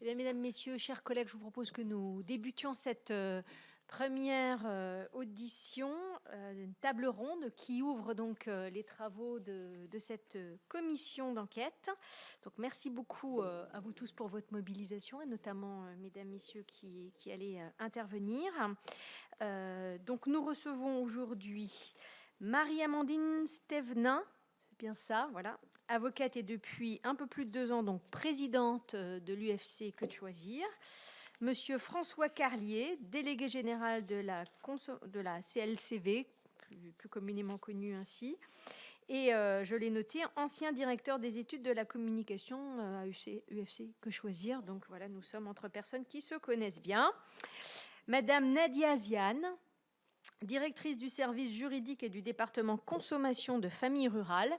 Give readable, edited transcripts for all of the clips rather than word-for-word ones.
Eh bien, mesdames, messieurs, chers collègues, je vous propose que nous débutions cette première audition d'une table ronde qui ouvre donc les travaux de cette commission d'enquête. Donc, merci beaucoup à vous tous pour votre mobilisation et notamment, mesdames, messieurs, qui allez intervenir. Donc, nous recevons aujourd'hui Marie-Amandine Stevenin, c'est bien ça, voilà, avocate et depuis un peu plus de 2 ans, donc présidente de l'UFC Que de Choisir. Monsieur François Carlier, délégué général de la CLCV, plus communément connu ainsi. Et je l'ai noté, ancien directeur des études de la communication à UFC Que Choisir. Donc voilà, nous sommes entre personnes qui se connaissent bien. Madame Nadia Ziane, directrice du service juridique et du département consommation de Famille Rurale,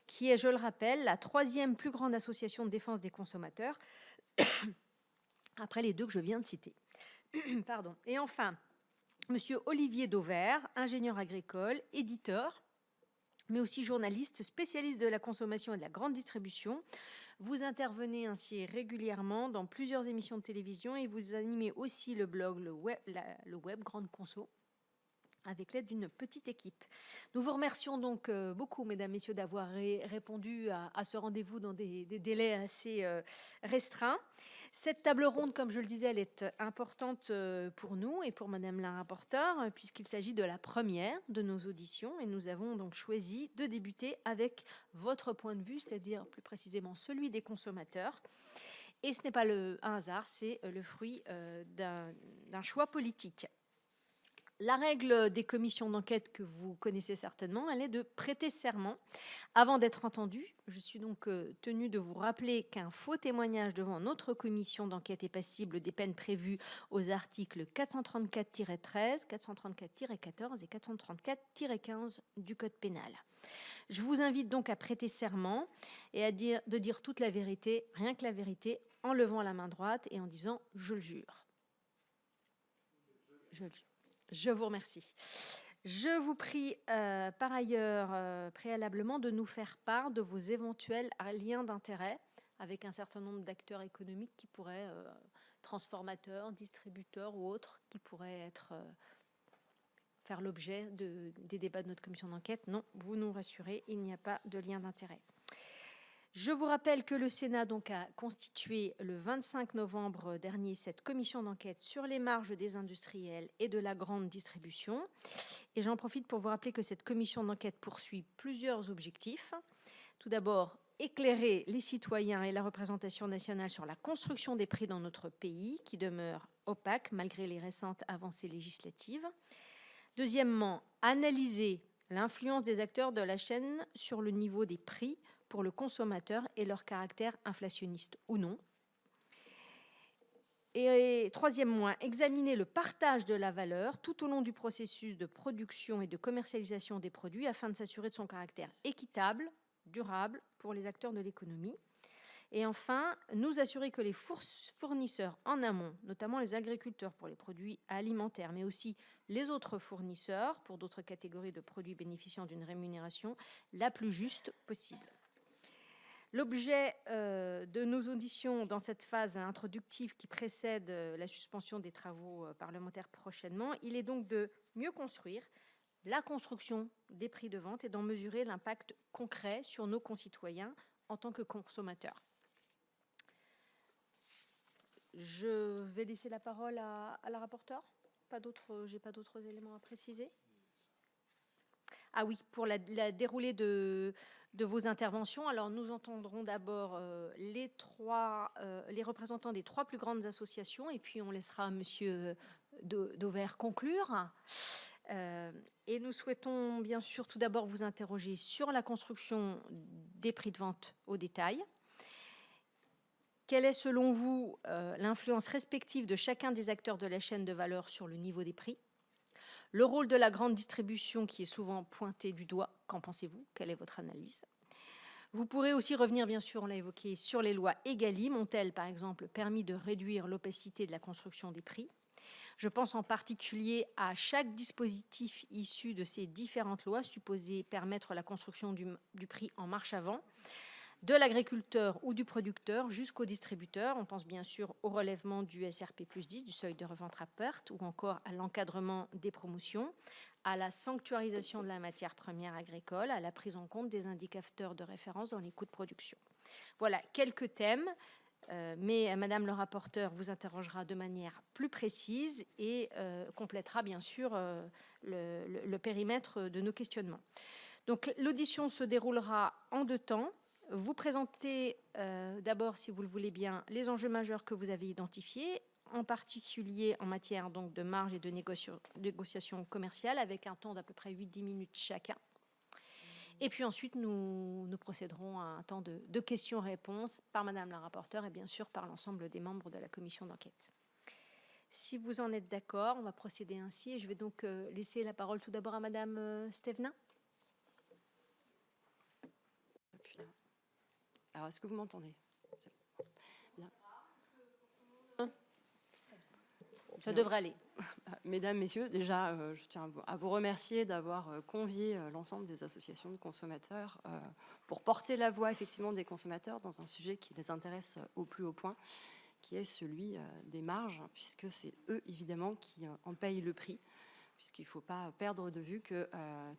qui est, je le rappelle, la 3e plus grande association de défense des consommateurs, après les 2 que je viens de citer. Pardon. Et enfin, monsieur Olivier Dauvert, ingénieur agricole, éditeur, mais aussi journaliste, spécialiste de la consommation et de la grande distribution. Vous intervenez ainsi régulièrement dans plusieurs émissions de télévision et vous animez aussi le blog le web Grande Conso, avec l'aide d'une petite équipe. Nous vous remercions donc beaucoup, mesdames, messieurs, d'avoir répondu à ce rendez-vous dans des délais assez restreints. Cette table ronde, comme je le disais, elle est importante pour nous et pour madame la rapporteure, puisqu'il s'agit de la première de nos auditions, et nous avons donc choisi de débuter avec votre point de vue, c'est-à-dire plus précisément celui des consommateurs. Et ce n'est pas un hasard, c'est le fruit d'un choix politique. La règle des commissions d'enquête que vous connaissez certainement, elle est de prêter serment avant d'être entendu. Je suis donc tenue de vous rappeler qu'un faux témoignage devant notre commission d'enquête est passible des peines prévues aux articles 434-13, 434-14 et 434-15 du Code pénal. Je vous invite donc à prêter serment et de dire toute la vérité, rien que la vérité, en levant la main droite et en disant « je le jure ». Je le jure. Je vous remercie. Je vous prie par ailleurs préalablement de nous faire part de vos éventuels liens d'intérêt avec un certain nombre d'acteurs économiques qui pourraient, transformateurs, distributeurs ou autres, qui pourraient faire l'objet des débats de notre commission d'enquête. Non, vous nous rassurez, il n'y a pas de lien d'intérêt. Je vous rappelle que le Sénat donc a constitué le 25 novembre dernier cette commission d'enquête sur les marges des industriels et de la grande distribution. Et j'en profite pour vous rappeler que cette commission d'enquête poursuit plusieurs objectifs. Tout d'abord, éclairer les citoyens et la représentation nationale sur la construction des prix dans notre pays, qui demeure opaque malgré les récentes avancées législatives. Deuxièmement, analyser l'influence des acteurs de la chaîne sur le niveau des prix pour le consommateur et leur caractère inflationniste ou non. Et troisièmement, examiner le partage de la valeur tout au long du processus de production et de commercialisation des produits afin de s'assurer de son caractère équitable, durable pour les acteurs de l'économie. Et enfin, nous assurer que les fournisseurs en amont, notamment les agriculteurs pour les produits alimentaires, mais aussi les autres fournisseurs pour d'autres catégories de produits bénéficiant d'une rémunération la plus juste possible. L'objet de nos auditions dans cette phase introductive qui précède la suspension des travaux parlementaires prochainement, il est donc de mieux construire la construction des prix de vente et d'en mesurer l'impact concret sur nos concitoyens en tant que consommateurs. Je vais laisser la parole à la rapporteure. J'ai pas d'autres éléments à préciser. Ah oui, pour la déroulée de vos interventions. Alors, nous entendrons d'abord les représentants des 3 plus grandes associations et puis on laissera monsieur Dauvert conclure. Et nous souhaitons bien sûr tout d'abord vous interroger sur la construction des prix de vente au détail. Quelle est selon vous l'influence respective de chacun des acteurs de la chaîne de valeur sur le niveau des prix ? Le rôle de la grande distribution qui est souvent pointé du doigt, qu'en pensez-vous ? Quelle est votre analyse ? Vous pourrez aussi revenir, bien sûr, on l'a évoqué, sur les lois Egalim. Ont-elles, par exemple, permis de réduire l'opacité de la construction des prix ? Je pense en particulier à chaque dispositif issu de ces différentes lois supposé permettre la construction du prix en marche avant. de l'agriculteur ou du producteur jusqu'au distributeur. On pense bien sûr au relèvement du SRP+10, du seuil de revente à perte, ou encore à l'encadrement des promotions, à la sanctuarisation de la matière première agricole, à la prise en compte des indicateurs de référence dans les coûts de production. Voilà quelques thèmes, mais Madame le rapporteur vous interrogera de manière plus précise et complétera bien sûr le périmètre de nos questionnements. Donc l'audition se déroulera en 2 temps. Vous présentez d'abord, si vous le voulez bien, les enjeux majeurs que vous avez identifiés, en particulier en matière donc, de marge et de négociation commerciale, avec un temps d'à peu près 8-10 minutes chacun. Et puis ensuite, nous procéderons à un temps de questions-réponses par Madame la rapporteure et bien sûr par l'ensemble des membres de la commission d'enquête. Si vous en êtes d'accord, on va procéder ainsi. Et je vais donc laisser la parole tout d'abord à Madame Stévenin. Alors, est-ce que vous m'entendez? Bien. Ça devrait aller. Mesdames, Messieurs, déjà, je tiens à vous remercier d'avoir convié l'ensemble des associations de consommateurs pour porter la voix, effectivement, des consommateurs dans un sujet qui les intéresse au plus haut point, qui est celui des marges, puisque c'est eux, évidemment, qui en payent le prix, puisqu'il ne faut pas perdre de vue que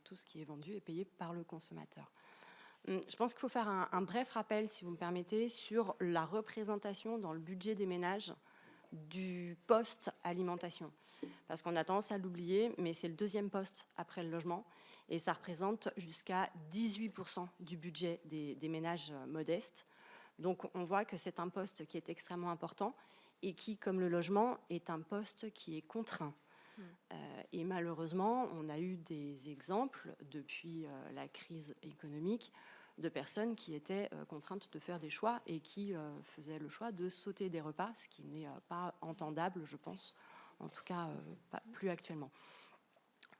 tout ce qui est vendu est payé par le consommateur. Je pense qu'il faut faire un bref rappel, si vous me permettez, sur la représentation dans le budget des ménages du poste alimentation. Parce qu'on a tendance à l'oublier, mais c'est le 2e poste après le logement, et ça représente jusqu'à 18% du budget des ménages modestes. Donc on voit que c'est un poste qui est extrêmement important et qui, comme le logement, est un poste qui est contraint. Et malheureusement, on a eu des exemples depuis la crise économique de personnes qui étaient contraintes de faire des choix et qui faisaient le choix de sauter des repas, ce qui n'est pas entendable, je pense, en tout cas pas plus actuellement.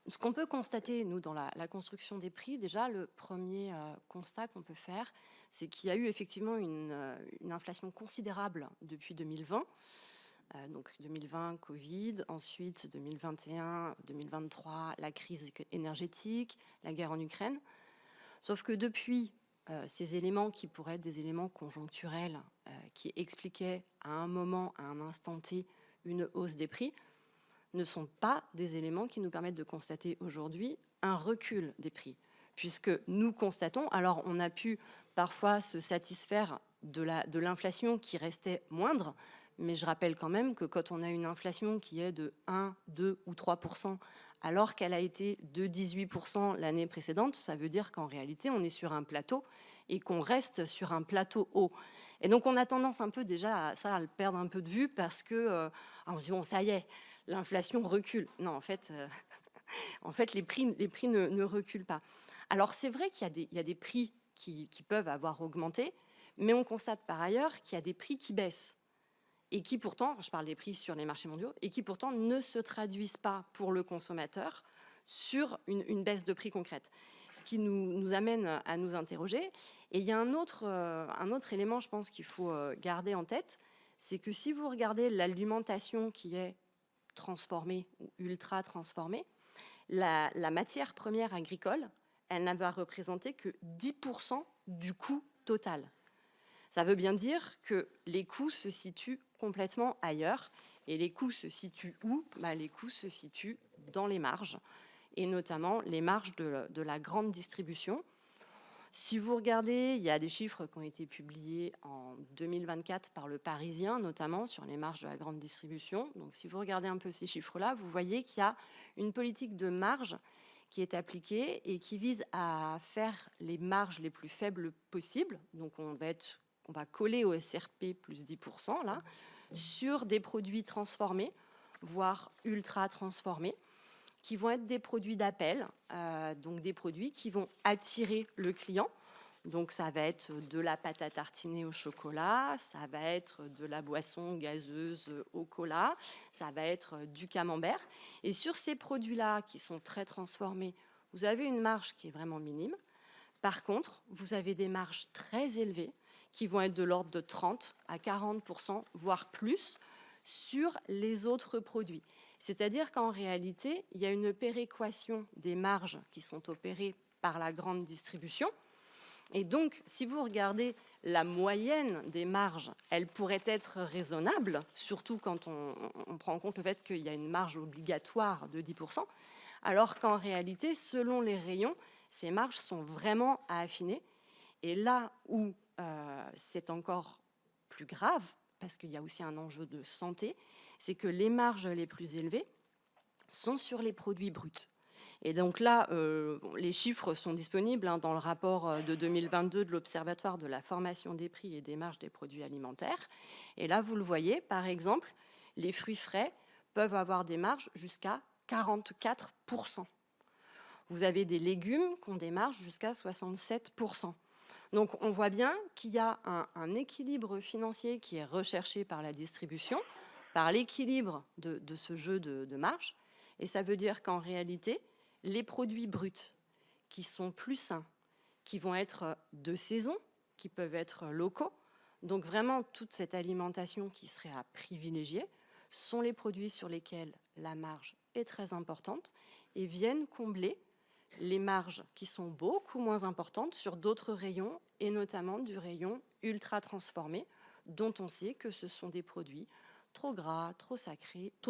Ce qu'on peut constater, nous, dans la construction des prix, déjà, le premier constat qu'on peut faire, c'est qu'il y a eu effectivement une inflation considérable depuis 2020. Donc 2020, Covid, ensuite 2021, 2023, la crise énergétique, la guerre en Ukraine. Sauf que depuis, ces éléments qui pourraient être des éléments conjoncturels, qui expliquaient à un moment, à un instant T, une hausse des prix, ne sont pas des éléments qui nous permettent de constater aujourd'hui un recul des prix. Puisque nous constatons, alors on a pu parfois se satisfaire de l'inflation qui restait moindre, mais je rappelle quand même que quand on a une inflation qui est de 1, 2 ou 3%, alors qu'elle a été de 18% l'année précédente, ça veut dire qu'en réalité, on est sur un plateau et qu'on reste sur un plateau haut. Et donc, on a tendance un peu déjà à le perdre un peu de vue parce que on se dit, bon, ça y est, l'inflation recule. Non, en fait, les prix ne reculent pas. Alors, c'est vrai qu'il y a des prix qui peuvent avoir augmenté, mais on constate par ailleurs qu'il y a des prix qui baissent. Et qui pourtant, je parle des prix sur les marchés mondiaux, et qui pourtant ne se traduisent pas pour le consommateur sur une baisse de prix concrète. Ce qui nous amène à nous interroger. Et il y a un autre élément, je pense, qu'il faut garder en tête, c'est que si vous regardez l'alimentation qui est transformée ou ultra transformée, la matière première agricole, elle n'a va représenter que 10% du coût total. Ça veut bien dire que les coûts se situent complètement ailleurs. Et les coûts se situent où? Les coûts se situent dans les marges, et notamment les marges de la grande distribution. Si vous regardez, il y a des chiffres qui ont été publiés en 2024 par Le Parisien, notamment sur les marges de la grande distribution. Donc si vous regardez un peu ces chiffres-là, vous voyez qu'il y a une politique de marge qui est appliquée et qui vise à faire les marges les plus faibles possibles. Donc on va coller au SRP plus 10%, là, sur des produits transformés, voire ultra transformés, qui vont être des produits d'appel, donc des produits qui vont attirer le client. Donc ça va être de la pâte à tartiner au chocolat, ça va être de la boisson gazeuse au cola, ça va être du camembert. Et sur ces produits-là qui sont très transformés, vous avez une marge qui est vraiment minime. Par contre, vous avez des marges très élevées qui vont être de l'ordre de 30 à 40%, voire plus, sur les autres produits. C'est-à-dire qu'en réalité, il y a une péréquation des marges qui sont opérées par la grande distribution, Et donc, si vous regardez la moyenne des marges, elle pourrait être raisonnable, surtout quand on prend en compte le fait qu'il y a une marge obligatoire de 10%, alors qu'en réalité, selon les rayons, ces marges sont vraiment à affiner. Et là où c'est encore plus grave, parce qu'il y a aussi un enjeu de santé, c'est que les marges les plus élevées sont sur les produits bruts. Et donc là, les chiffres sont disponibles dans le rapport de 2022 de l'Observatoire de la formation des prix et des marges des produits alimentaires. Et là, vous le voyez, par exemple, les fruits frais peuvent avoir des marges jusqu'à 44%. Vous avez des légumes qui ont des marges jusqu'à 67%. Donc on voit bien qu'il y a un équilibre financier qui est recherché par la distribution, par l'équilibre de ce jeu de marge. Et ça veut dire qu'en réalité, les produits bruts qui sont plus sains, qui vont être de saison, qui peuvent être locaux, donc vraiment toute cette alimentation qui serait à privilégier, sont les produits sur lesquels la marge est très importante et viennent combler les marges qui sont beaucoup moins importantes sur d'autres rayons, et notamment du rayon ultra transformé, dont on sait que ce sont des produits trop gras, trop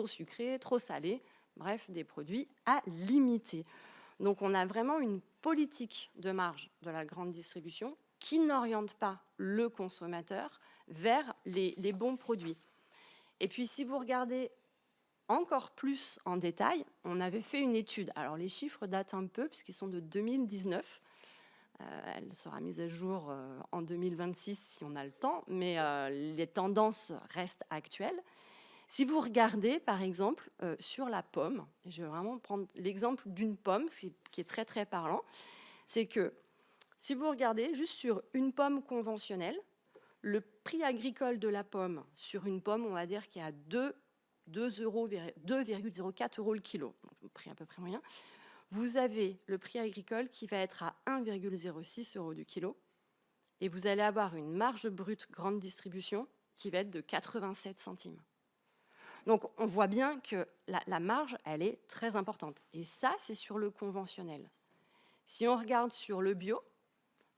sucrés, trop salés, bref, des produits à limiter. Donc on a vraiment une politique de marge de la grande distribution qui n'oriente pas le consommateur vers les bons produits. Et puis si vous regardez encore plus en détail, on avait fait une étude. Alors les chiffres datent un peu puisqu'ils sont de 2019. Elle sera mise à jour en 2026 si on a le temps, mais les tendances restent actuelles. Si vous regardez, par exemple, sur la pomme, je vais vraiment prendre l'exemple d'une pomme qui est très très parlant, c'est que si vous regardez juste sur une pomme conventionnelle, le prix agricole de la pomme sur une pomme, on va dire qu'il y a 2,04 euros le kilo, donc le prix à peu près moyen. Vous avez le prix agricole qui va être à 1,06 euros du kilo, et vous allez avoir une marge brute grande distribution qui va être de 87 centimes. Donc on voit bien que la marge, elle est très importante. Et ça, c'est sur le conventionnel. Si on regarde sur le bio,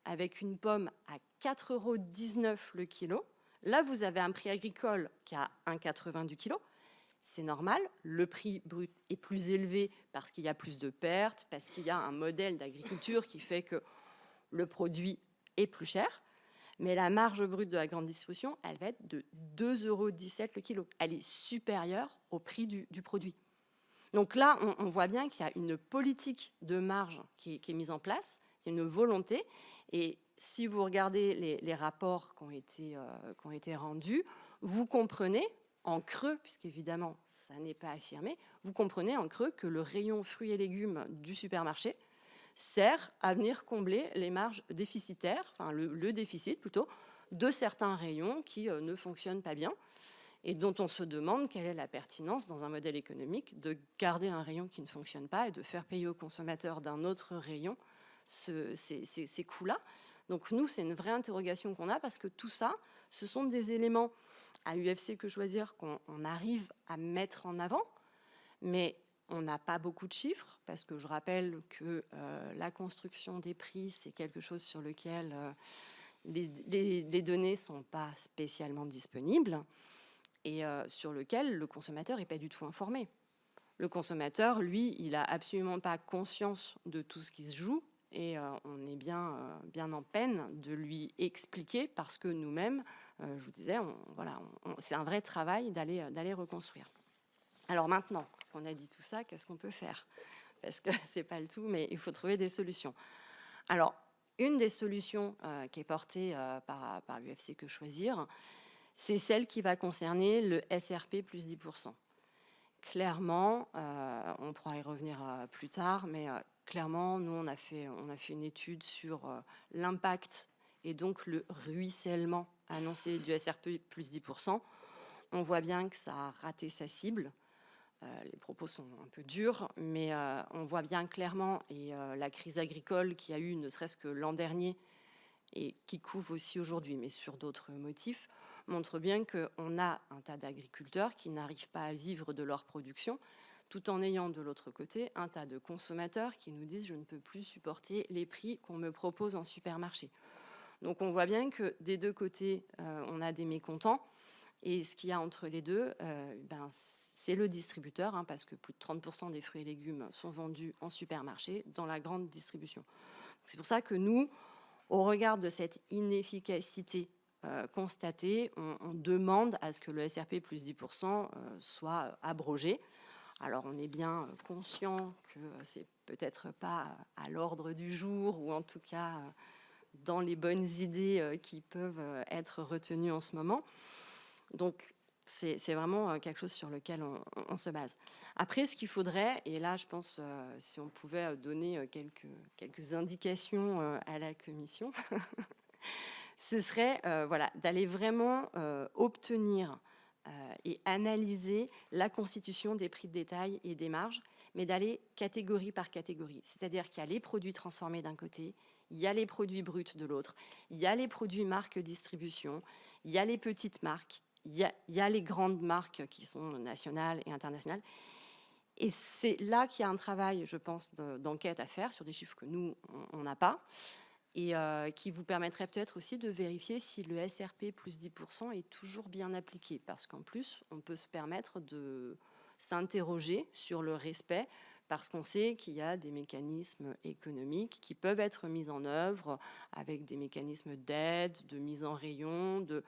avec une pomme à 4,19 € le kilo, là, vous avez un prix agricole qui a 1,80 € du kilo. C'est normal, le prix brut est plus élevé parce qu'il y a plus de pertes, parce qu'il y a un modèle d'agriculture qui fait que le produit est plus cher. Mais la marge brute de la grande distribution, elle va être de 2,17 € le kilo. Elle est supérieure au prix du produit. Donc là, on voit bien qu'il y a une politique de marge qui est mise en place, c'est une volonté. Et si vous regardez les rapports qui ont été rendus, vous comprenez en creux, puisqu'évidemment, ça n'est pas affirmé, vous comprenez en creux que le rayon fruits et légumes du supermarché sert à venir combler les marges déficitaires, enfin le déficit plutôt, de certains rayons qui ne fonctionnent pas bien et dont on se demande quelle est la pertinence dans un modèle économique de garder un rayon qui ne fonctionne pas et de faire payer aux consommateurs d'un autre rayon ces coûts-là. Donc nous, c'est une vraie interrogation qu'on a parce que tout ça, ce sont des éléments à UFC Que Choisir qu'on arrive à mettre en avant, mais on n'a pas beaucoup de chiffres, parce que je rappelle que la construction des prix, c'est quelque chose sur lequel les données ne sont pas spécialement disponibles et sur lequel le consommateur n'est pas du tout informé. Le consommateur, lui, il n'a absolument pas conscience de tout ce qui se joue et on est bien en peine de lui expliquer parce que nous-mêmes, je vous disais, c'est un vrai travail d'aller reconstruire. Alors maintenant qu'on a dit tout ça, qu'est-ce qu'on peut faire? Parce que c'est pas le tout, mais il faut trouver des solutions. Alors, une des solutions qui est portée par UFC Que Choisir, c'est celle qui va concerner le SRP plus 10%. Clairement, on pourra y revenir plus tard, mais clairement, nous, on a fait une étude sur l'impact et donc le ruissellement annoncé du SRP plus 10%. On voit bien que ça a raté sa cible. Les propos sont un peu durs, mais on voit bien clairement, et la crise agricole qu'il y a eu, ne serait-ce que l'an dernier, et qui couvre aussi aujourd'hui, mais sur d'autres motifs, montre bien qu'on a un tas d'agriculteurs qui n'arrivent pas à vivre de leur production, tout en ayant de l'autre côté un tas de consommateurs qui nous disent « je ne peux plus supporter les prix qu'on me propose en supermarché ». Donc on voit bien que des deux côtés, on a des mécontents. Et ce qu'il y a entre les deux, c'est le distributeur, hein, parce que plus de 30% des fruits et légumes sont vendus en supermarché, dans la grande distribution. C'est pour ça que nous, au regard de cette inefficacité constatée, on demande à ce que le SRP plus 10% soit abrogé. Alors on est bien conscient que c'est peut-être pas à l'ordre du jour, ou en tout cas dans les bonnes idées qui peuvent être retenues en ce moment. Donc, c'est vraiment quelque chose sur lequel on se base. Après, ce qu'il faudrait, et là, je pense, si on pouvait donner quelques indications à la Commission, ce serait voilà, d'aller vraiment obtenir et analyser la constitution des prix de détail et des marges, mais d'aller catégorie par catégorie. C'est-à-dire qu'il y a les produits transformés d'un côté, il y a les produits bruts de l'autre, il y a les produits marques distribution, il y a les petites marques, il y a les grandes marques qui sont nationales et internationales. Et c'est là qu'il y a un travail, je pense, d'enquête à faire sur des chiffres que nous, on n'a pas, et qui vous permettrait peut-être aussi de vérifier si le SRP plus 10% est toujours bien appliqué. Parce qu'en plus, on peut se permettre de s'interroger sur le respect, parce qu'on sait qu'il y a des mécanismes économiques qui peuvent être mis en œuvre avec des mécanismes d'aide, de mise en rayon, de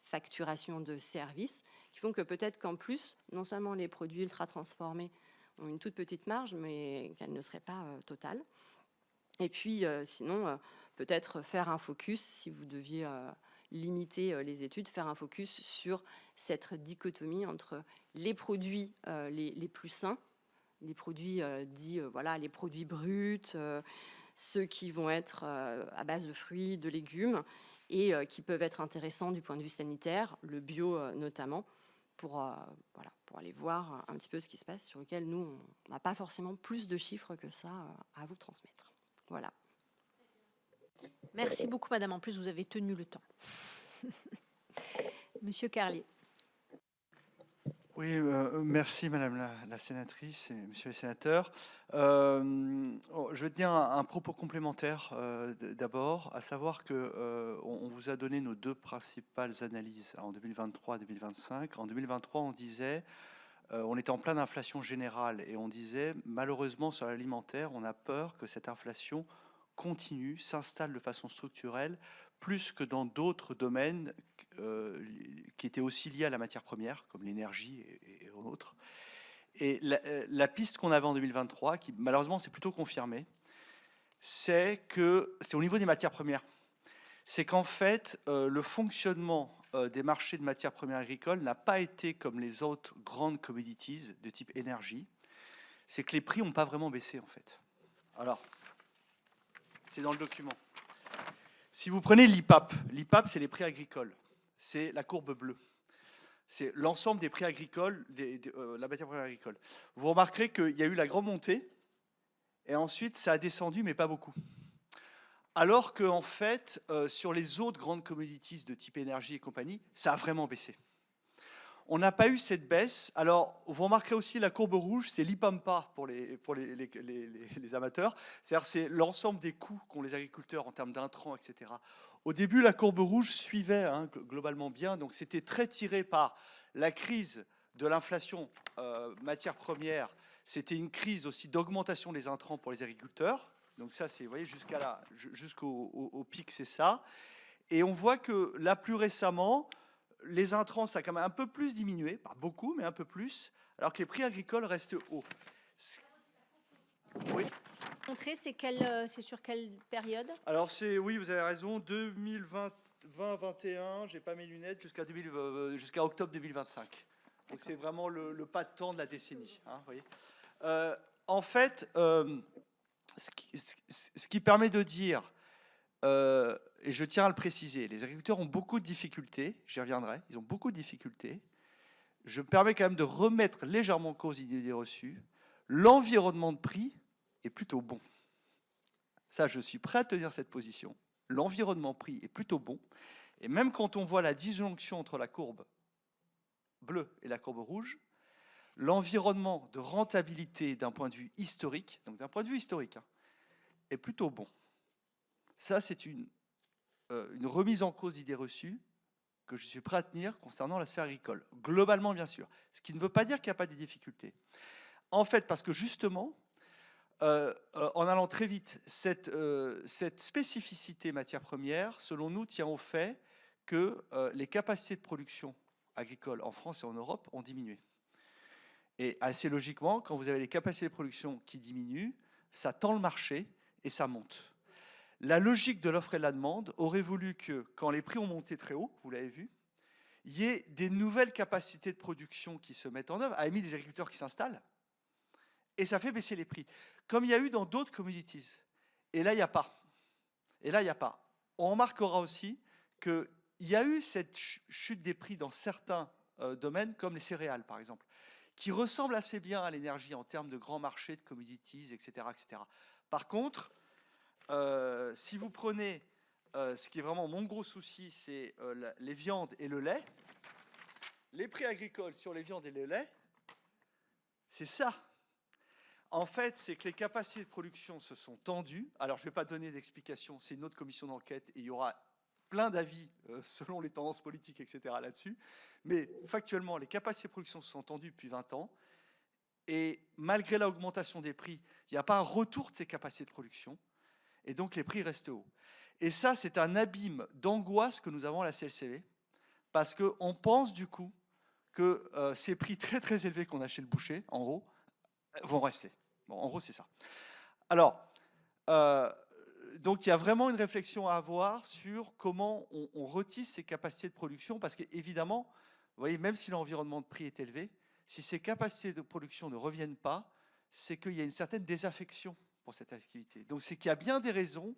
facturation de services, qui font que peut-être qu'en plus, non seulement les produits ultra transformés ont une toute petite marge, mais qu'elle ne serait pas totale. Et puis, sinon, peut-être faire un focus, si vous deviez limiter les études, faire un focus sur cette dichotomie entre les produits les plus sains, les produits dits, voilà, les produits bruts, ceux qui vont être à base de fruits, de légumes, et qui peuvent être intéressants du point de vue sanitaire, le bio notamment, pour aller voir un petit peu ce qui se passe, sur lequel nous, on n'a pas forcément plus de chiffres que ça à vous transmettre. Voilà. Merci beaucoup, madame. En plus, vous avez tenu le temps. Monsieur Carlier. Oui, merci madame la sénatrice et monsieur le sénateur. Je vais tenir un propos complémentaire d'abord, à savoir que on vous a donné nos deux principales analyses en 2023 et 2025. En 2023, on disait, on était en pleine inflation générale et on disait, malheureusement sur l'alimentaire, on a peur que cette inflation continue, s'installe de façon structurelle, plus que dans d'autres domaines qui étaient aussi liés à la matière première, comme l'énergie et autres. Et la piste qu'on avait en 2023, qui malheureusement s'est plutôt confirmée, c'est au niveau des matières premières. C'est qu'en fait, le fonctionnement des marchés de matières premières agricoles n'a pas été comme les autres grandes commodities de type énergie. C'est que les prix n'ont pas vraiment baissé, en fait. Alors, c'est dans le document. Si vous prenez l'IPAP, c'est les prix agricoles, c'est la courbe bleue. C'est l'ensemble des prix agricoles, la matière première agricole. Vous remarquerez qu'il y a eu la grande montée, et ensuite ça a descendu, mais pas beaucoup. Alors qu'en fait, sur les autres grandes commodities de type énergie et compagnie, ça a vraiment baissé. On n'a pas eu cette baisse. Alors, vous remarquerez aussi la courbe rouge, c'est l'IPAMPA pour les amateurs. C'est-à-dire c'est l'ensemble des coûts qu'ont les agriculteurs en termes d'intrants, etc. Au début, la courbe rouge suivait globalement bien. Donc, c'était très tiré par la crise de l'inflation matières premières. C'était une crise aussi d'augmentation des intrants pour les agriculteurs. Donc ça, c'est, vous voyez, jusqu'au pic, c'est ça. Et on voit que là, plus récemment, les intrants, ça a quand même un peu plus diminué, pas beaucoup, mais un peu plus, alors que les prix agricoles restent hauts. Oui. C'est sur quelle période? Alors oui, vous avez raison, 2020-2021, j'ai pas mes lunettes, jusqu'à octobre 2025. Donc c'est vraiment le pas de temps de la décennie. Hein, vous voyez. En fait, ce qui permet de dire, et je tiens à le préciser, les agriculteurs ont beaucoup de difficultés, j'y reviendrai, ils ont beaucoup de difficultés. Je me permets quand même de remettre légèrement en cause l'idée reçue. L'environnement de prix est plutôt bon. Ça, je suis prêt à tenir cette position. L'environnement prix est plutôt bon. Et même quand on voit la disjonction entre la courbe bleue et la courbe rouge, l'environnement de rentabilité d'un point de vue historique, donc d'un point de vue historique, est plutôt bon. Ça, c'est une remise en cause d'idées reçues que je suis prêt à tenir concernant la sphère agricole. Globalement, bien sûr. Ce qui ne veut pas dire qu'il n'y a pas de difficultés. En fait, parce que justement, en allant très vite, cette spécificité matière première, selon nous, tient au fait que les capacités de production agricole en France et en Europe ont diminué. Et assez logiquement, quand vous avez les capacités de production qui diminuent, ça tend le marché et ça monte. La logique de l'offre et de la demande aurait voulu que, quand les prix ont monté très haut, vous l'avez vu, il y ait des nouvelles capacités de production qui se mettent en œuvre, à la limite des agriculteurs qui s'installent, et ça fait baisser les prix, comme il y a eu dans d'autres commodities. Et là, il n'y a pas. Et là, il n'y a pas. On remarquera aussi qu'il y a eu cette chute des prix dans certains domaines, comme les céréales, par exemple, qui ressemble assez bien à l'énergie en termes de grands marchés, de commodities, etc. etc. Par contre, si vous prenez ce qui est vraiment mon gros souci, c'est les viandes et le lait, les prix agricoles sur les viandes et le lait, c'est ça. En fait, c'est que les capacités de production se sont tendues. Alors, je ne vais pas donner d'explication, c'est une autre commission d'enquête et il y aura plein d'avis selon les tendances politiques, etc. là-dessus. Mais factuellement, les capacités de production se sont tendues depuis 20 ans. Et malgré l'augmentation des prix, il n'y a pas un retour de ces capacités de production. Et donc, les prix restent hauts. Et ça, c'est un abîme d'angoisse que nous avons à la CLCV, parce qu'on pense du coup que ces prix très très élevés qu'on a chez le boucher, en gros, vont rester. Bon, en gros, c'est ça. Alors, donc il y a vraiment une réflexion à avoir sur comment on retisse ces capacités de production, parce qu'évidemment, vous voyez, même si l'environnement de prix est élevé, si ces capacités de production ne reviennent pas, c'est qu'il y a une certaine désaffection pour cette activité. Donc c'est qu'il y a bien des raisons,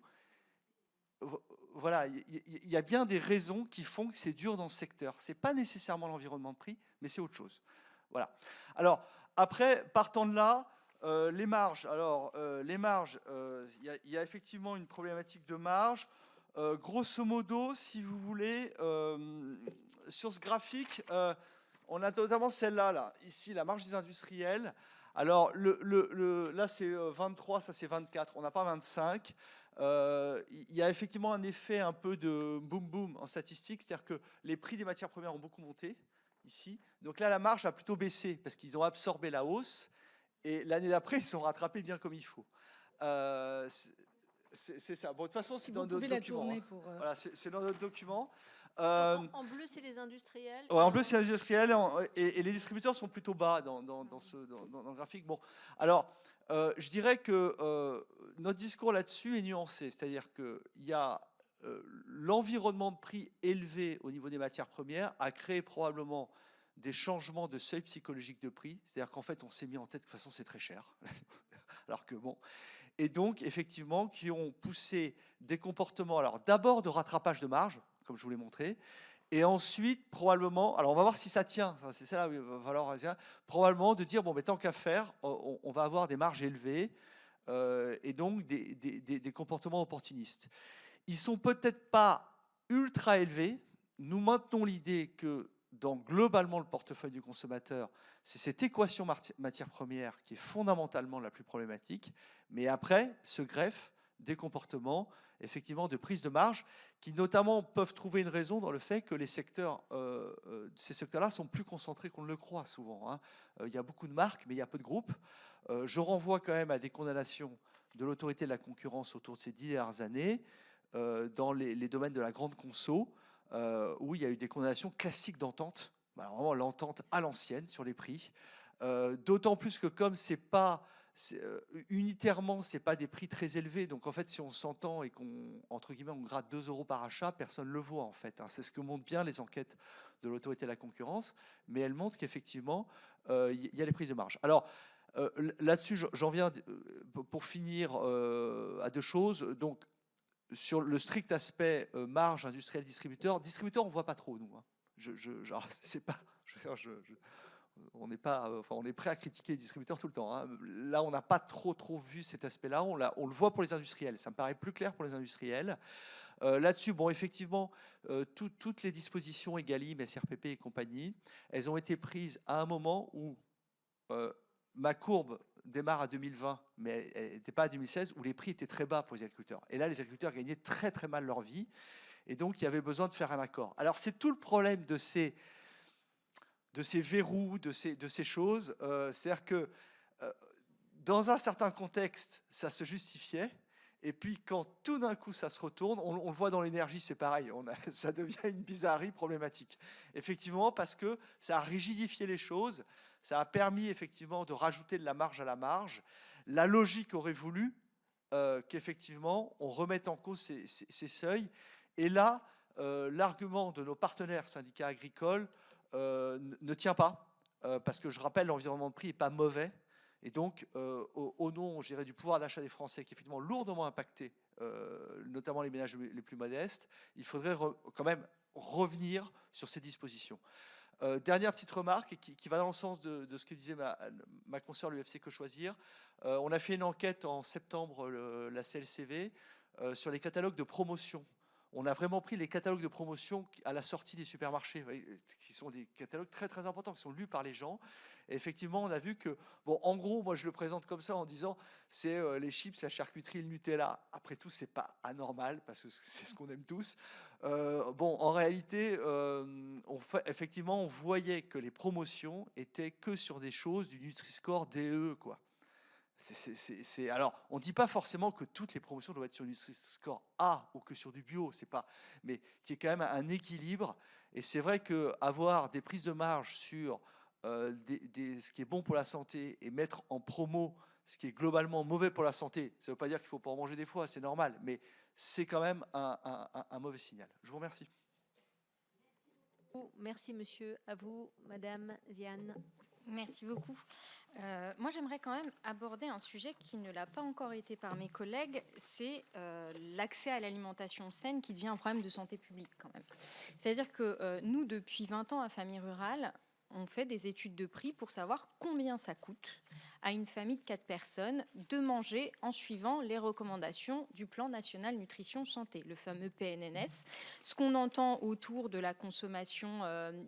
voilà, il y a bien des raisons qui font que c'est dur dans ce secteur. Ce n'est pas nécessairement l'environnement de prix, mais c'est autre chose. Voilà. Alors, après, partant de là, les marges. Alors, les marges, il y a effectivement une problématique de marge. Grosso modo, si vous voulez, sur ce graphique, on a notamment celle-là, là, ici, la marge des industriels. Alors, là, c'est 23, ça, c'est 24. On n'a pas 25. Il y a effectivement un effet un peu de boom-boom en statistique, c'est-à-dire que les prix des matières premières ont beaucoup monté, ici. Donc là, la marge a plutôt baissé, parce qu'ils ont absorbé la hausse, et l'année d'après, ils se sont rattrapés bien comme il faut. C'est ça. Bon, de toute façon, c'est dans notre document. Voilà, c'est dans notre document. En bleu, c'est les industriels. Ouais, en bleu, c'est les industriels, et les distributeurs sont plutôt bas dans le graphique. Bon, alors, je dirais que notre discours là-dessus est nuancé, c'est-à-dire qu'il y a l'environnement de prix élevé au niveau des matières premières a créé probablement des changements de seuil psychologique de prix, c'est-à-dire qu'en fait, on s'est mis en tête que de toute façon, c'est très cher. Alors que bon... Et donc, effectivement, qui ont poussé des comportements, alors d'abord de rattrapage de marge, comme je vous l'ai montré, et ensuite, probablement, alors on va voir si ça tient, c'est ça là où il va falloir, probablement de dire, bon, mais tant qu'à faire, on va avoir des marges élevées, et donc des comportements opportunistes. Ils ne sont peut-être pas ultra élevés. Nous maintenons l'idée que dans globalement le portefeuille du consommateur, c'est cette équation matière première qui est fondamentalement la plus problématique, mais après se greffent des comportements effectivement de prise de marge qui notamment peuvent trouver une raison dans le fait que les secteurs, ces secteurs-là sont plus concentrés qu'on ne le croit souvent. Hein. Il y a beaucoup de marques, mais il y a peu de groupes. Je renvoie quand même à des condamnations de l'autorité de la concurrence autour de ces 10 dernières années dans les domaines de la grande conso, où il y a eu des condamnations classiques d'entente, vraiment l'entente à l'ancienne sur les prix. D'autant plus que comme c'est pas unitairement, c'est pas des prix très élevés, donc en fait, si on s'entend et qu'on entre guillemets on gratte 2 € par achat, personne ne le voit en fait. Hein. C'est ce que montrent bien les enquêtes de l'autorité de la concurrence, mais elles montrent qu'effectivement il y a les prises de marge. Alors là-dessus, j'en viens pour finir à 2 choses. Donc sur le strict aspect marge industriel distributeur, on voit pas trop nous. Hein. Genre, c'est pas, on est prêt à critiquer les distributeurs tout le temps. Hein. Là, on n'a pas trop vu cet aspect-là. On le voit pour les industriels. Ça me paraît plus clair pour les industriels. Là-dessus, bon, effectivement, toutes les dispositions Egalim, SRPP et compagnie, elles ont été prises à un moment où ma courbe démarre à 2020, mais elle n'était pas à 2016, où les prix étaient très bas pour les agriculteurs. Et là, les agriculteurs gagnaient très très mal leur vie. Et donc, il y avait besoin de faire un accord. Alors, c'est tout le problème de ces verrous, de ces choses. C'est-à-dire que dans un certain contexte, ça se justifiait. Et puis, quand tout d'un coup, ça se retourne, on le voit dans l'énergie, c'est pareil, ça devient une bizarrerie problématique. Effectivement, parce que ça a rigidifié les choses, ça a permis effectivement de rajouter de la marge à la marge. La logique aurait voulu qu'effectivement, on remette en cause ces seuils. Et là, l'argument de nos partenaires syndicats agricoles ne tient pas, parce que je rappelle, l'environnement de prix n'est pas mauvais. Et donc, au nom, je dirais, du pouvoir d'achat des Français, qui est effectivement lourdement impacté, notamment les ménages les plus modestes, il faudrait quand même revenir sur ces dispositions. Dernière petite remarque, qui va dans le sens de ce que disait ma consoeur l'UFC Que Choisir. On a fait une enquête en septembre, la CLCV, sur les catalogues de promotion. On a vraiment pris les catalogues de promotion à la sortie des supermarchés, qui sont des catalogues très très importants, qui sont lus par les gens. Et effectivement, on a vu que, bon, en gros, moi je le présente comme ça en disant, c'est les chips, la charcuterie, le Nutella. Après tout, c'est pas anormal parce que c'est ce qu'on aime tous. Bon, en réalité, effectivement, on voyait que les promotions étaient que sur des choses du Nutri-Score DE, quoi. Alors, on ne dit pas forcément que toutes les promotions doivent être sur du Nutri-Score A ou que sur du bio, c'est pas, mais qui est quand même un équilibre. Et c'est vrai qu'avoir des prises de marge sur ce qui est bon pour la santé et mettre en promo ce qui est globalement mauvais pour la santé, ça ne veut pas dire qu'il ne faut pas en manger des fois, c'est normal, mais c'est quand même un mauvais signal. Je vous remercie. Merci, monsieur. À vous, madame Ziane. Merci beaucoup. Moi, j'aimerais quand même aborder un sujet qui ne l'a pas encore été par mes collègues, c'est l'accès à l'alimentation saine qui devient un problème de santé publique quand même. C'est-à-dire que nous, depuis 20 ans à Famille Rurale, on fait des études de prix pour savoir combien ça coûte à une famille de 4 personnes de manger en suivant les recommandations du Plan National Nutrition Santé, le fameux PNNS. Ce qu'on entend autour de la consommation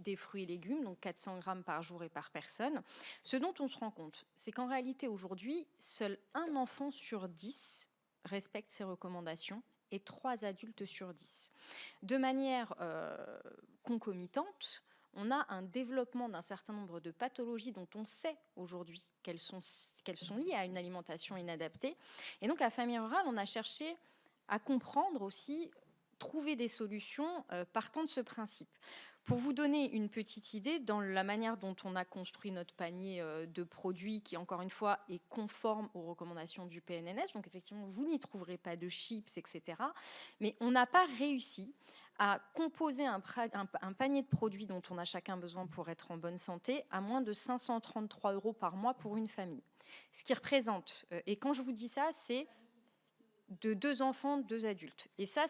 des fruits et légumes, donc 400 grammes par jour et par personne. Ce dont on se rend compte, c'est qu'en réalité, aujourd'hui, seul un enfant sur 10 respecte ces recommandations et 3 adultes sur 10. De manière concomitante, on a un développement d'un certain nombre de pathologies dont on sait aujourd'hui qu'elles sont liées à une alimentation inadaptée. Et donc, à Famille Rurale, on a cherché à comprendre aussi, trouver des solutions partant de ce principe. Pour vous donner une petite idée, dans la manière dont on a construit notre panier de produits, qui, encore une fois, est conforme aux recommandations du PNNS, donc effectivement, vous n'y trouverez pas de chips, etc. Mais on n'a pas réussi à composer un panier de produits dont on a chacun besoin pour être en bonne santé à moins de 533 € par mois pour une famille. Ce qui représente, et quand je vous dis ça, c'est de 2 enfants, 2 adultes. Et ça,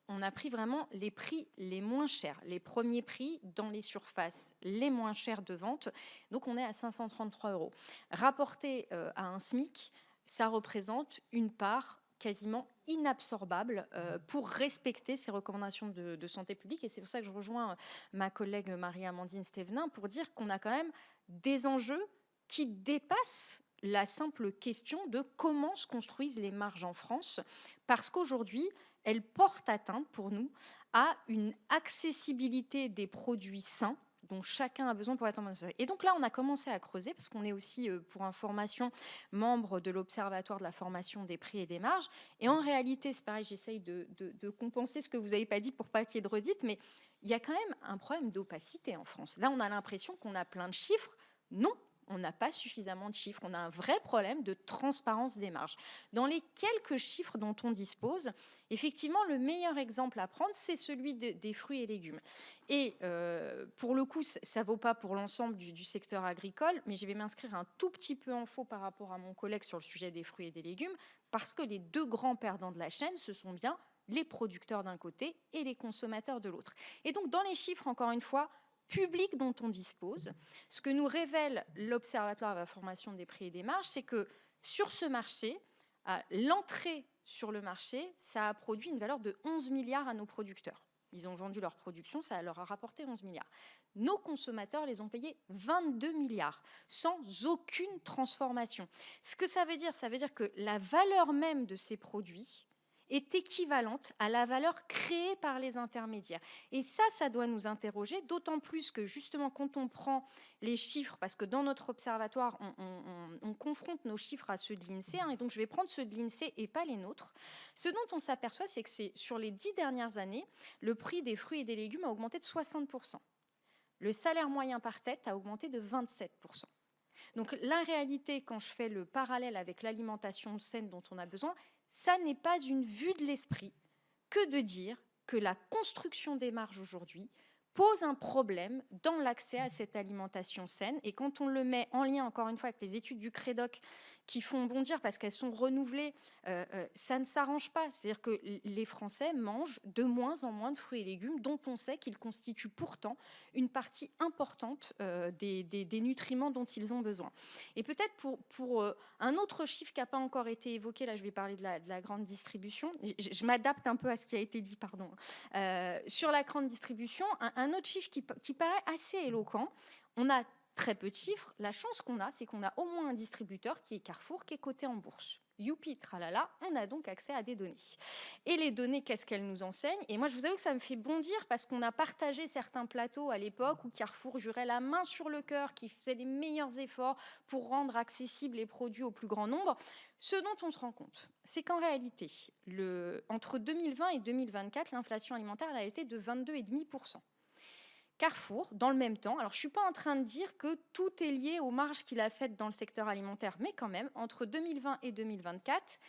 on a pris vraiment les prix les moins chers, les premiers prix dans les surfaces les moins chers de vente. Donc, on est à 533 €. Rapporté à un SMIC, ça représente une part quasiment inabsorbable pour respecter ces recommandations de santé publique. Et c'est pour ça que je rejoins ma collègue Marie-Amandine Stévenin pour dire qu'on a quand même des enjeux qui dépassent la simple question de comment se construisent les marges en France, parce qu'aujourd'hui, elles portent atteinte pour nous à une accessibilité des produits sains dont chacun a besoin pour être en bonne santé. Et donc là, on a commencé à creuser, parce qu'on est aussi, pour information, membre de l'Observatoire de la formation des prix et des marges. Et en réalité, c'est pareil, j'essaye de compenser ce que vous n'avez pas dit pour pas qu'il y ait de redites, mais il y a quand même un problème d'opacité en France. Là, on a l'impression qu'on a plein de chiffres. Non, on n'a pas suffisamment de chiffres. On a un vrai problème de transparence des marges. Dans les quelques chiffres dont on dispose, effectivement, le meilleur exemple à prendre, c'est celui des fruits et légumes. Et pour le coup, ça ne vaut pas pour l'ensemble du secteur agricole, mais je vais m'inscrire un tout petit peu en faux par rapport à mon collègue sur le sujet des fruits et des légumes, parce que les 2 grands perdants de la chaîne, ce sont bien les producteurs d'un côté et les consommateurs de l'autre. Et donc, dans les chiffres, encore une fois, public dont on dispose, ce que nous révèle l'Observatoire de la formation des prix et des marges, c'est que sur ce marché, l'entrée sur le marché, ça a produit une valeur de 11 milliards à nos producteurs. Ils ont vendu leur production, ça leur a rapporté 11 milliards. Nos consommateurs les ont payés 22 milliards, sans aucune transformation. Ce que ça veut dire que la valeur même de ces produits est équivalente à la valeur créée par les intermédiaires. Et ça doit nous interroger, d'autant plus que justement quand on prend les chiffres, parce que dans notre observatoire, on confronte nos chiffres à ceux de l'INSEE, et donc je vais prendre ceux de l'INSEE et pas les nôtres. Ce dont on s'aperçoit, c'est que sur les 10 dernières années, le prix des fruits et des légumes a augmenté de 60%. Le salaire moyen par tête a augmenté de 27%. Donc la réalité, quand je fais le parallèle avec l'alimentation saine dont on a besoin, ça n'est pas une vue de l'esprit que de dire que la construction des marges aujourd'hui pose un problème dans l'accès à cette alimentation saine. Et quand on le met en lien, encore une fois, avec les études du Crédoc qui font bondir parce qu'elles sont renouvelées, ça ne s'arrange pas. C'est-à-dire que les Français mangent de moins en moins de fruits et légumes dont on sait qu'ils constituent pourtant une partie importante des nutriments dont ils ont besoin. Et peut-être pour un autre chiffre qui n'a pas encore été évoqué, là je vais parler de la grande distribution, je m'adapte un peu à ce qui a été dit, pardon. Sur la grande distribution, un autre chiffre qui paraît assez éloquent, on a très peu de chiffres, la chance qu'on a, c'est qu'on a au moins un distributeur qui est Carrefour, qui est coté en bourse. Youpi, tralala, on a donc accès à des données. Et les données, qu'est-ce qu'elles nous enseignent? Et moi, je vous avoue que ça me fait bondir parce qu'on a partagé certains plateaux à l'époque où Carrefour jurait la main sur le cœur, qui faisait les meilleurs efforts pour rendre accessibles les produits au plus grand nombre. Ce dont on se rend compte, c'est qu'en réalité, entre 2020 et 2024, l'inflation alimentaire elle a été de 22,5%. Carrefour, dans le même temps, alors je ne suis pas en train de dire que tout est lié aux marges qu'il a faites dans le secteur alimentaire, mais quand même, entre 2020 et 2024,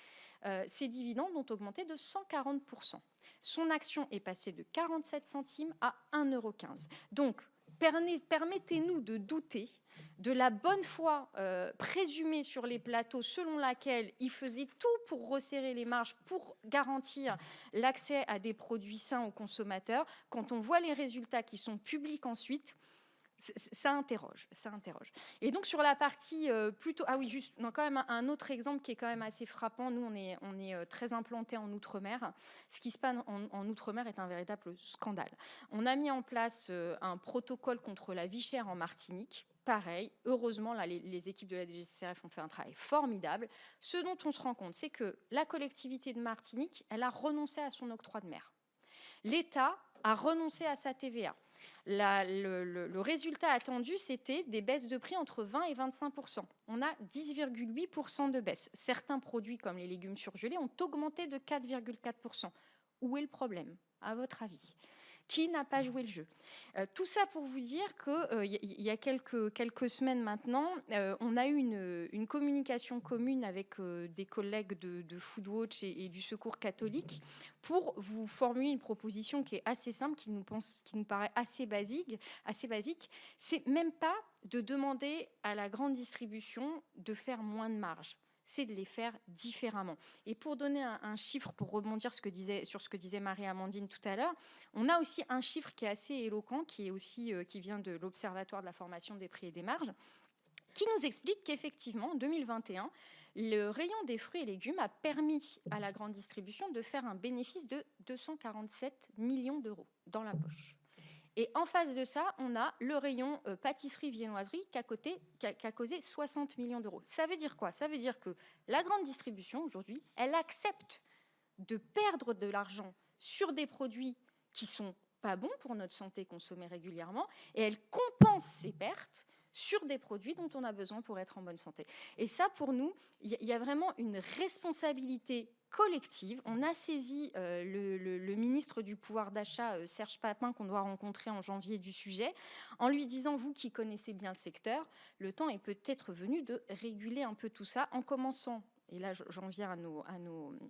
ses dividendes ont augmenté de 140%. Son action est passée de 47 centimes à 1,15 €. Donc, permettez-nous de douter de la bonne foi présumée sur les plateaux selon laquelle il faisait tout pour resserrer les marges, pour garantir l'accès à des produits sains aux consommateurs. Quand on voit les résultats qui sont publics ensuite, ça interroge. Et donc sur la partie plutôt... Ah oui, juste quand même un autre exemple qui est quand même assez frappant. Nous, on est très implantés en Outre-mer. Ce qui se passe en Outre-mer est un véritable scandale. On a mis en place un protocole contre la vie chère en Martinique. Pareil, heureusement, là, les équipes de la DGCCRF ont fait un travail formidable. Ce dont on se rend compte, c'est que la collectivité de Martinique, elle a renoncé à son octroi de mer. L'État a renoncé à sa TVA. Le résultat attendu, c'était des baisses de prix entre 20 et 25%. On a 10,8% de baisse. Certains produits, comme les légumes surgelés, ont augmenté de 4,4%. Où est le problème, à votre avis ? Qui n'a pas joué le jeu? Tout ça pour vous dire qu'il y a quelques semaines maintenant, on a eu une communication commune avec des collègues de Foodwatch et du Secours catholique pour vous formuler une proposition qui est assez simple, qui nous paraît assez basique. C'est même pas de demander à la grande distribution de faire moins de marge. C'est de les faire différemment. Et pour donner un chiffre, pour rebondir sur ce que disait Marie-Amandine tout à l'heure, on a aussi un chiffre qui est assez éloquent, qui vient de l'Observatoire de la formation des prix et des marges, qui nous explique qu'effectivement, en 2021, le rayon des fruits et légumes a permis à la grande distribution de faire un bénéfice de 247 millions d'euros dans la poche. Et en face de ça, on a le rayon pâtisserie-viennoiserie qui a causé 60 millions d'euros. Ça veut dire quoi? Ça veut dire que la grande distribution, aujourd'hui, elle accepte de perdre de l'argent sur des produits qui sont pas bons pour notre santé consommés régulièrement, et elle compense ces pertes sur des produits dont on a besoin pour être en bonne santé. Et ça, pour nous, il y a vraiment une responsabilité collective. On a saisi le ministre du pouvoir d'achat, Serge Papin, qu'on doit rencontrer en janvier du sujet, en lui disant, vous qui connaissez bien le secteur, le temps est peut-être venu de réguler un peu tout ça, en commençant, et là j'en viens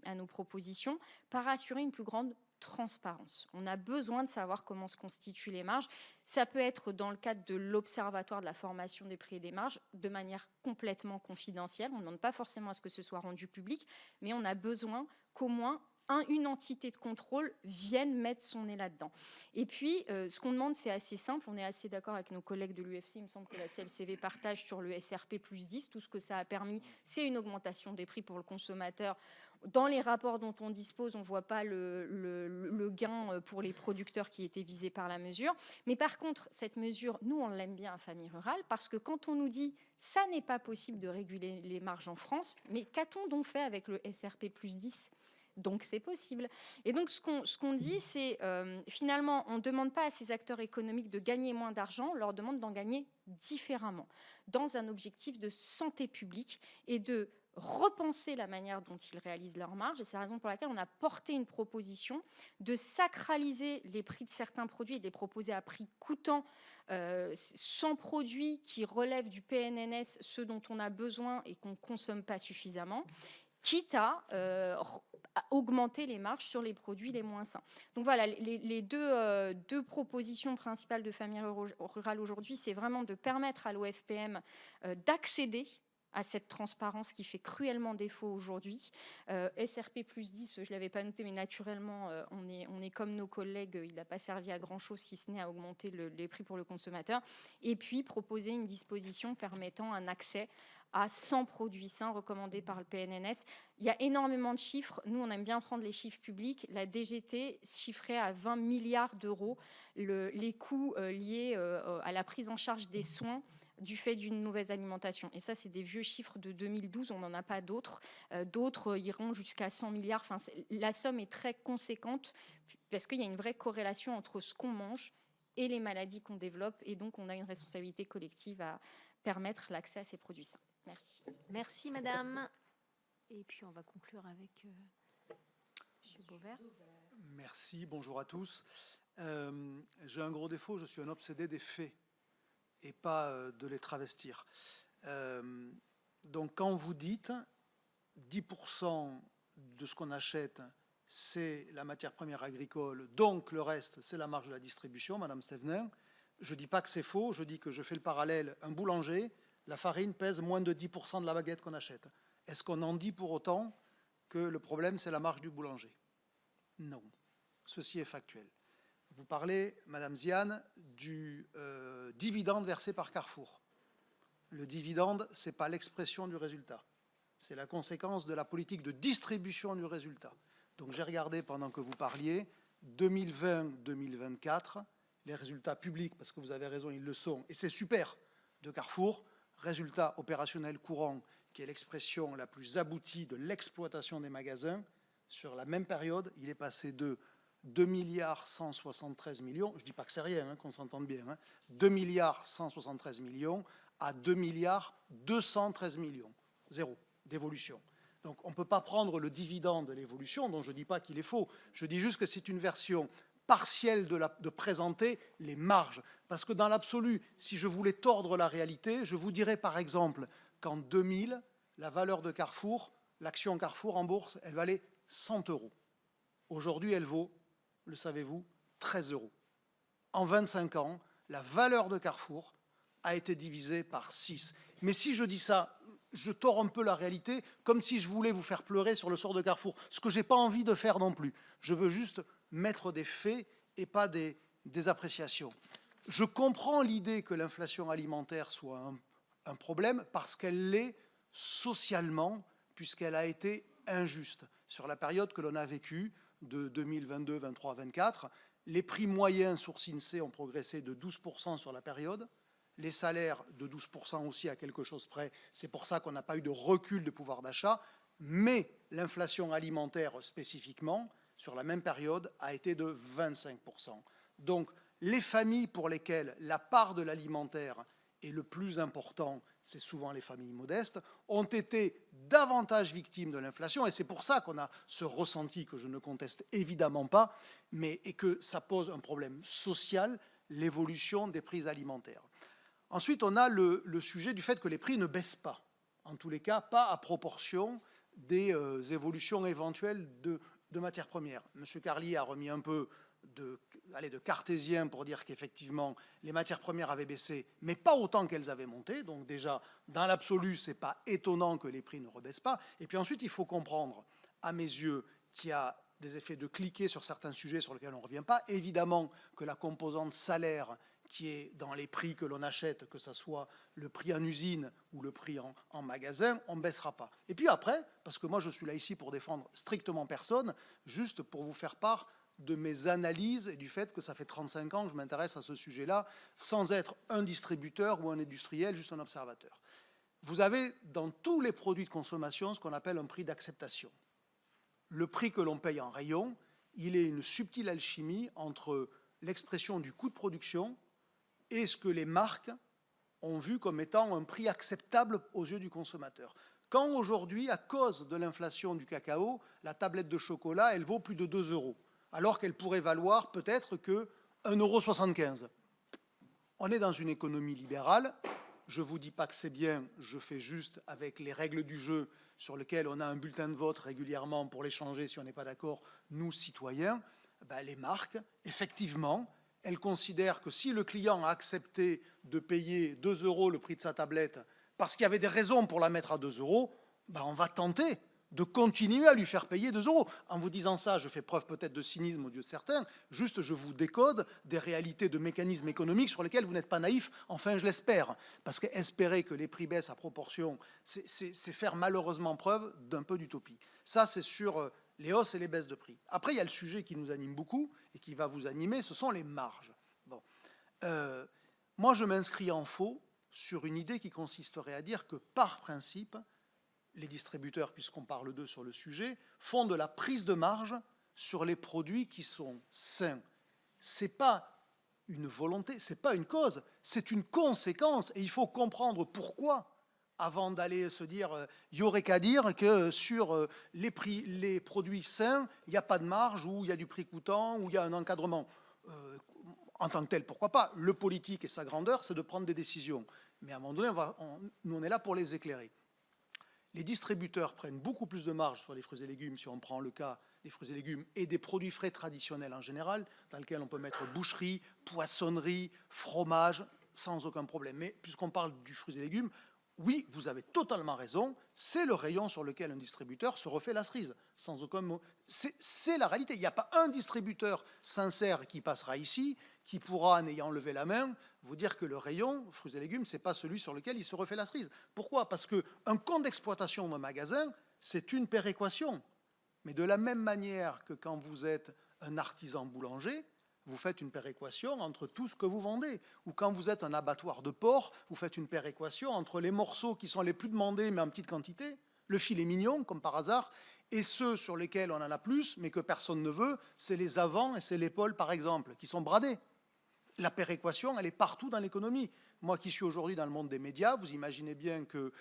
à nos propositions, par assurer une plus grande transparence. On a besoin de savoir comment se constituent les marges. Ça peut être dans le cadre de l'Observatoire de la formation des prix et des marges, de manière complètement confidentielle. On ne demande pas forcément à ce que ce soit rendu public, mais on a besoin qu'au moins une entité de contrôle vienne mettre son nez là-dedans. Et puis, ce qu'on demande, c'est assez simple. On est assez d'accord avec nos collègues de l'UFC. Il me semble que la CLCV partage sur le SRP+10. Tout ce que ça a permis, c'est une augmentation des prix pour le consommateur. Dans les rapports dont on dispose, on ne voit pas le gain pour les producteurs qui étaient visés par la mesure. Mais par contre, cette mesure, nous, on l'aime bien à Famille Rurale, parce que quand on nous dit « ça n'est pas possible de réguler les marges en France », mais qu'a-t-on donc fait avec le SRP plus 10 ? Donc c'est possible. Et donc ce qu'on dit, c'est finalement, on ne demande pas à ces acteurs économiques de gagner moins d'argent, on leur demande d'en gagner différemment, dans un objectif de santé publique et de repenser la manière dont ils réalisent leurs marges. Et c'est la raison pour laquelle on a porté une proposition de sacraliser les prix de certains produits et de les proposer à prix coûtant, sans produits qui relèvent du PNNS, ceux dont on a besoin et qu'on ne consomme pas suffisamment, quitte à augmenter les marges sur les produits les moins sains. Donc voilà, les deux propositions principales de Famille Rurale aujourd'hui, c'est vraiment de permettre à l'OFPM d'accéder à cette transparence qui fait cruellement défaut aujourd'hui. SRP plus 10, je ne l'avais pas noté, mais naturellement, on est comme nos collègues, il n'a pas servi à grand-chose, si ce n'est à augmenter les prix pour le consommateur. Et puis, proposer une disposition permettant un accès à 100 produits sains recommandés par le PNNS. Il y a énormément de chiffres. Nous, on aime bien prendre les chiffres publics. La DGT chiffrait à 20 milliards d'euros les coûts liés à la prise en charge des soins du fait d'une mauvaise alimentation. Et ça, c'est des vieux chiffres de 2012, on n'en a pas d'autres. D'autres iront jusqu'à 100 milliards. Enfin, la somme est très conséquente parce qu'il y a une vraie corrélation entre ce qu'on mange et les maladies qu'on développe. Et donc, on a une responsabilité collective à permettre l'accès à ces produits sains. Merci. Merci, madame. Et puis, on va conclure avec M. Beauvert. Merci, bonjour à tous. J'ai un gros défaut, je suis un obsédé des faits et pas de les travestir. Donc quand vous dites 10% de ce qu'on achète, c'est la matière première agricole, donc le reste, c'est la marge de la distribution, Madame Stévenin, je ne dis pas que c'est faux, je dis que je fais le parallèle. Un boulanger, la farine pèse moins de 10% de la baguette qu'on achète. Est-ce qu'on en dit pour autant que le problème, c'est la marge du boulanger? Non. Ceci est factuel. Vous parlez, Madame Ziane, du dividende versé par Carrefour. Le dividende, ce n'est pas l'expression du résultat. C'est la conséquence de la politique de distribution du résultat. Donc j'ai regardé pendant que vous parliez, 2020-2024, les résultats publics, parce que vous avez raison, ils le sont, et c'est super, de Carrefour, résultat opérationnel courant, qui est l'expression la plus aboutie de l'exploitation des magasins, sur la même période, il est passé de 2 milliards 173 millions, je ne dis pas que c'est rien, hein, qu'on s'entende bien, hein, 2 milliards 173 millions à 2 milliards 213 millions, zéro d'évolution. Donc on ne peut pas prendre le dividende de l'évolution, dont je ne dis pas qu'il est faux, je dis juste que c'est une version partielle de présenter les marges. Parce que dans l'absolu, si je voulais tordre la réalité, je vous dirais par exemple qu'en 2000, la valeur de Carrefour, l'action Carrefour en bourse, elle valait 100 €. Aujourd'hui, elle vaut, le savez-vous, 13 €. En 25 ans, la valeur de Carrefour a été divisée par 6. Mais si je dis ça, je tords un peu la réalité, comme si je voulais vous faire pleurer sur le sort de Carrefour, ce que je n'ai pas envie de faire non plus. Je veux juste mettre des faits et pas des appréciations. Je comprends l'idée que l'inflation alimentaire soit un problème parce qu'elle l'est socialement, puisqu'elle a été injuste. Sur la période que l'on a vécue, de 2022, 23, 24, les prix moyens sur l'INSEE ont progressé de 12% sur la période, les salaires de 12% aussi à quelque chose près, c'est pour ça qu'on n'a pas eu de recul de pouvoir d'achat, mais l'inflation alimentaire spécifiquement, sur la même période, a été de 25%. Donc, les familles pour lesquelles la part de l'alimentaire est le plus important, c'est souvent les familles modestes, ont été davantage victimes de l'inflation, et c'est pour ça qu'on a ce ressenti que je ne conteste évidemment pas, et que ça pose un problème social, l'évolution des prix alimentaires. Ensuite, on a le sujet du fait que les prix ne baissent pas, en tous les cas, pas à proportion des évolutions éventuelles de matières premières. M. Carlier a remis un peu de cartésien pour dire qu'effectivement, les matières premières avaient baissé, mais pas autant qu'elles avaient monté. Donc déjà, dans l'absolu, ce n'est pas étonnant que les prix ne rebaissent pas. Et puis ensuite, il faut comprendre, à mes yeux, qu'il y a des effets de cliquet sur certains sujets sur lesquels on ne revient pas. Évidemment que la composante salaire, qui est dans les prix que l'on achète, que ce soit le prix en usine ou le prix en magasin, on ne baissera pas. Et puis après, parce que moi je suis là ici pour défendre strictement personne, juste pour vous faire part de mes analyses et du fait que ça fait 35 ans que je m'intéresse à ce sujet-là, sans être un distributeur ou un industriel, juste un observateur. Vous avez dans tous les produits de consommation ce qu'on appelle un prix d'acceptation. Le prix que l'on paye en rayon, il est une subtile alchimie entre l'expression du coût de production et ce que les marques ont vu comme étant un prix acceptable aux yeux du consommateur. Quand aujourd'hui, à cause de l'inflation du cacao, la tablette de chocolat, elle vaut plus de 2 €, alors qu'elle pourrait valoir peut-être que 1,75 €. On est dans une économie libérale. Je ne vous dis pas que c'est bien, je fais juste avec les règles du jeu sur lesquelles on a un bulletin de vote régulièrement pour les changer si on n'est pas d'accord, nous, citoyens. Ben, les marques, effectivement, elles considèrent que si le client a accepté de payer 2 € le prix de sa tablette parce qu'il y avait des raisons pour la mettre à 2 €, ben on va tenter de continuer à lui faire payer 2 €. En vous disant ça, je fais preuve peut-être de cynisme aux yeux de certains, juste je vous décode des réalités de mécanismes économiques sur lesquels vous n'êtes pas naïfs, enfin je l'espère. Parce qu'espérer que les prix baissent à proportion, c'est faire malheureusement preuve d'un peu d'utopie. Ça, c'est sur les hausses et les baisses de prix. Après, il y a le sujet qui nous anime beaucoup et qui va vous animer, ce sont les marges. Bon. Moi, je m'inscris en faux sur une idée qui consisterait à dire que, par principe, les distributeurs, puisqu'on parle d'eux sur le sujet, font de la prise de marge sur les produits qui sont sains. Ce n'est pas une volonté, ce n'est pas une cause, c'est une conséquence. Et il faut comprendre pourquoi, avant d'aller se dire, il n'y aurait qu'à dire que sur les produits sains, il n'y a pas de marge, ou il y a du prix coûtant, ou il y a un encadrement. En tant que tel, pourquoi pas? Le politique et sa grandeur, c'est de prendre des décisions. Mais à un moment donné, nous, on est là pour les éclairer. Les distributeurs prennent beaucoup plus de marge sur les fruits et légumes, si on prend le cas des fruits et légumes et des produits frais traditionnels en général, dans lesquels on peut mettre boucherie, poissonnerie, fromage, sans aucun problème. Mais puisqu'on parle du fruits et légumes, oui, vous avez totalement raison, c'est le rayon sur lequel un distributeur se refait la cerise, sans aucun mot. C'est la réalité. Il n'y a pas un distributeur sincère qui passera ici, qui pourra, en ayant levé la main, vous dire que le rayon fruits et légumes, ce n'est pas celui sur lequel il se refait la cerise. Pourquoi? Parce qu'un compte d'exploitation d'un magasin, c'est une péréquation. Mais de la même manière que quand vous êtes un artisan boulanger, vous faites une péréquation entre tout ce que vous vendez. Ou quand vous êtes un abattoir de porc, vous faites une péréquation entre les morceaux qui sont les plus demandés, mais en petite quantité, le filet mignon, comme par hasard, et ceux sur lesquels on en a plus, mais que personne ne veut, c'est les avants et c'est l'épaule, par exemple, qui sont bradés. La péréquation, elle est partout dans l'économie. Moi qui suis aujourd'hui dans le monde des médias, vous imaginez bien que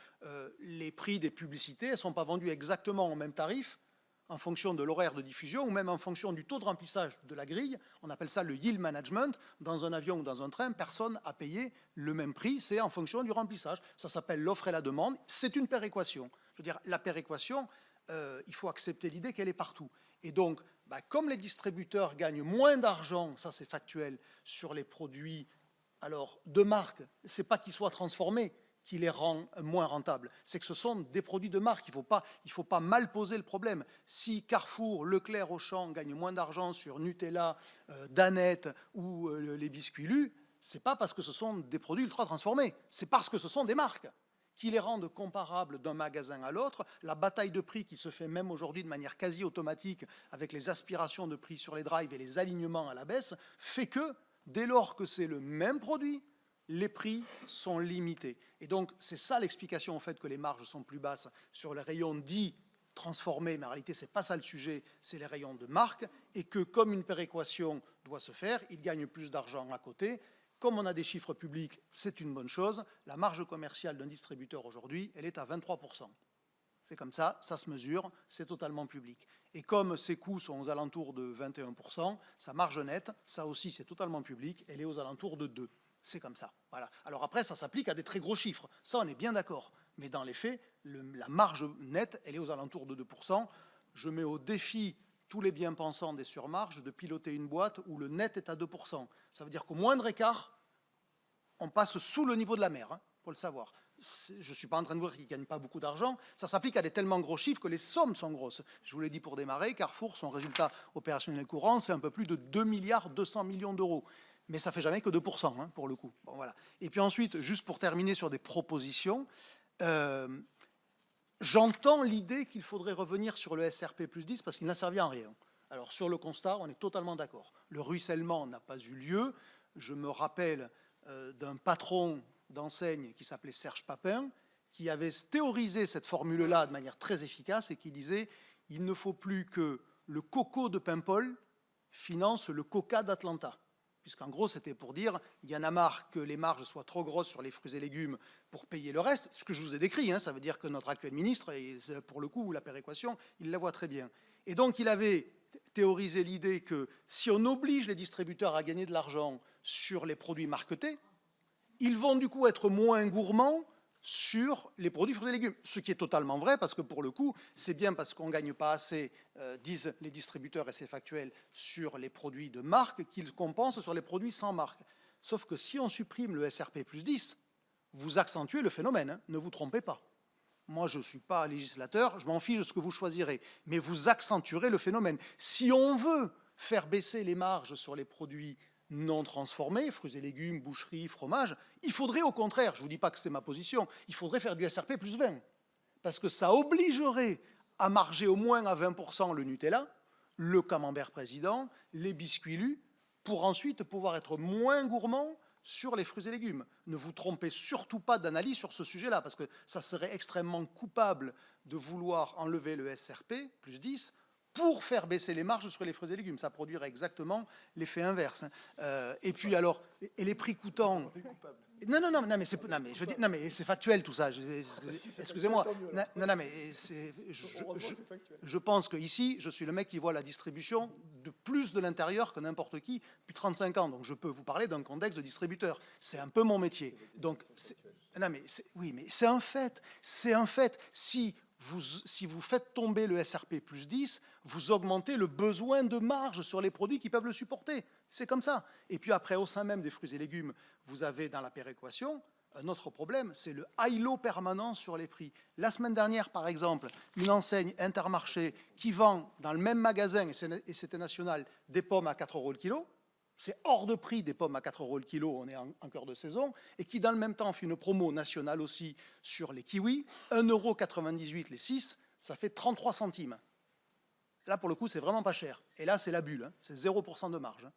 les prix des publicités ne sont pas vendus exactement au même tarif en fonction de l'horaire de diffusion ou même en fonction du taux de remplissage de la grille. On appelle ça le yield management. Dans un avion ou dans un train, personne n'a payé le même prix, c'est en fonction du remplissage. Ça s'appelle l'offre et la demande. C'est une péréquation. Je veux dire, la péréquation, il faut accepter l'idée qu'elle est partout. Et donc, comme les distributeurs gagnent moins d'argent, ça c'est factuel, sur les produits de marque, ce n'est pas qu'ils soient transformés qui les rend moins rentables, c'est que ce sont des produits de marque, il ne faut pas mal poser le problème. Si Carrefour, Leclerc, Auchan gagnent moins d'argent sur Nutella, Danette ou les biscuits Lu, ce n'est pas parce que ce sont des produits ultra transformés, c'est parce que ce sont des marques qui les rendent comparables d'un magasin à l'autre. La bataille de prix qui se fait même aujourd'hui de manière quasi automatique avec les aspirations de prix sur les drives et les alignements à la baisse, fait que, dès lors que c'est le même produit, les prix sont limités. Et donc, c'est ça l'explication au fait que les marges sont plus basses sur les rayons dits transformés, mais en réalité, ce n'est pas ça le sujet, c'est les rayons de marque, et que, comme une péréquation doit se faire, ils gagnent plus d'argent à côté. Comme on a des chiffres publics, c'est une bonne chose. La marge commerciale d'un distributeur aujourd'hui, elle est à 23%. C'est comme ça, ça se mesure, c'est totalement public. Et comme ses coûts sont aux alentours de 21%, sa marge nette, ça aussi c'est totalement public, elle est aux alentours de 2%. C'est comme ça. Voilà. Alors après, ça s'applique à des très gros chiffres. Ça, on est bien d'accord. Mais dans les faits, la marge nette, elle est aux alentours de 2%. Je mets au défi tous les bien-pensants des surmarges de piloter une boîte où le net est à 2%. Ça veut dire qu'au moindre écart, on passe sous le niveau de la mer, il faut le savoir. Je ne suis pas en train de dire qu'ils ne gagnent pas beaucoup d'argent. Ça s'applique à des tellement gros chiffres que les sommes sont grosses. Je vous l'ai dit pour démarrer, Carrefour, son résultat opérationnel courant, c'est un peu plus de 2,2 milliards d'euros. mais ça ne fait jamais que 2%, hein, pour le coup. Bon, voilà. Et puis ensuite, juste pour terminer sur des propositions, j'entends l'idée qu'il faudrait revenir sur le SRP plus 10 parce qu'il n'a servi à rien. Alors sur le constat, on est totalement d'accord. Le ruissellement n'a pas eu lieu. Je me rappelle d'un patron d'enseigne qui s'appelait Serge Papin, qui avait théorisé cette formule-là de manière très efficace et qui disait « il ne faut plus que le coco de Paimpol finance le coca d'Atlanta ». Puisqu'en gros, c'était pour dire il y en a marre que les marges soient trop grosses sur les fruits et légumes pour payer le reste. Ce que je vous ai décrit, hein, ça veut dire que notre actuel ministre, et pour le coup, la péréquation, il la voit très bien. Et donc, il avait théorisé l'idée que si on oblige les distributeurs à gagner de l'argent sur les produits marketés, ils vont du coup être moins gourmands sur les produits fruits et légumes. Ce qui est totalement vrai, parce que pour le coup, c'est bien parce qu'on ne gagne pas assez, disent les distributeurs, et c'est factuel, sur les produits de marque, qu'ils compensent sur les produits sans marque. Sauf que si on supprime le SRP plus 10, vous accentuez le phénomène, hein, ne vous trompez pas. Moi, je ne suis pas législateur, je m'en fiche de ce que vous choisirez, mais vous accentuerez le phénomène. Si on veut faire baisser les marges sur les produits non transformés, fruits et légumes, boucherie, fromage, il faudrait au contraire, je ne vous dis pas que c'est ma position, il faudrait faire du SRP plus 20. Parce que ça obligerait à marger au moins à 20% le Nutella, le camembert président, les biscuits lus, pour ensuite pouvoir être moins gourmand sur les fruits et légumes. Ne vous trompez surtout pas d'analyse sur ce sujet-là, parce que ça serait extrêmement coupable de vouloir enlever le SRP plus 10 pour faire baisser les marges sur les fruits et légumes. Ça produirait exactement l'effet inverse. Et puis alors, et les prix coûtant... Non, mais c'est factuel tout ça. Excusez-moi. Non, mais je pense que ici, je suis le mec qui voit la distribution de plus de l'intérieur que n'importe qui depuis 35 ans. Donc je peux vous parler d'un contexte de distributeur. C'est un peu mon métier. Donc, oui, mais c'est un fait. C'est un fait. Si vous faites tomber le SRP plus 10, vous augmentez le besoin de marge sur les produits qui peuvent le supporter. C'est comme ça. Et puis après, au sein même des fruits et légumes, vous avez dans la péréquation un autre problème, c'est le high-low permanent sur les prix. La semaine dernière, par exemple, une enseigne Intermarché qui vend dans le même magasin, et c'était national, des pommes à 4 € le kilo, c'est hors de prix des pommes à 4 € le kilo, on est en cœur de saison, et qui dans le même temps fait une promo nationale aussi sur les kiwis, 1,98 € les 6, ça fait 33 centimes. Là, pour le coup, c'est vraiment pas cher. Et là, c'est la bulle, hein, c'est 0% de marge. Hein.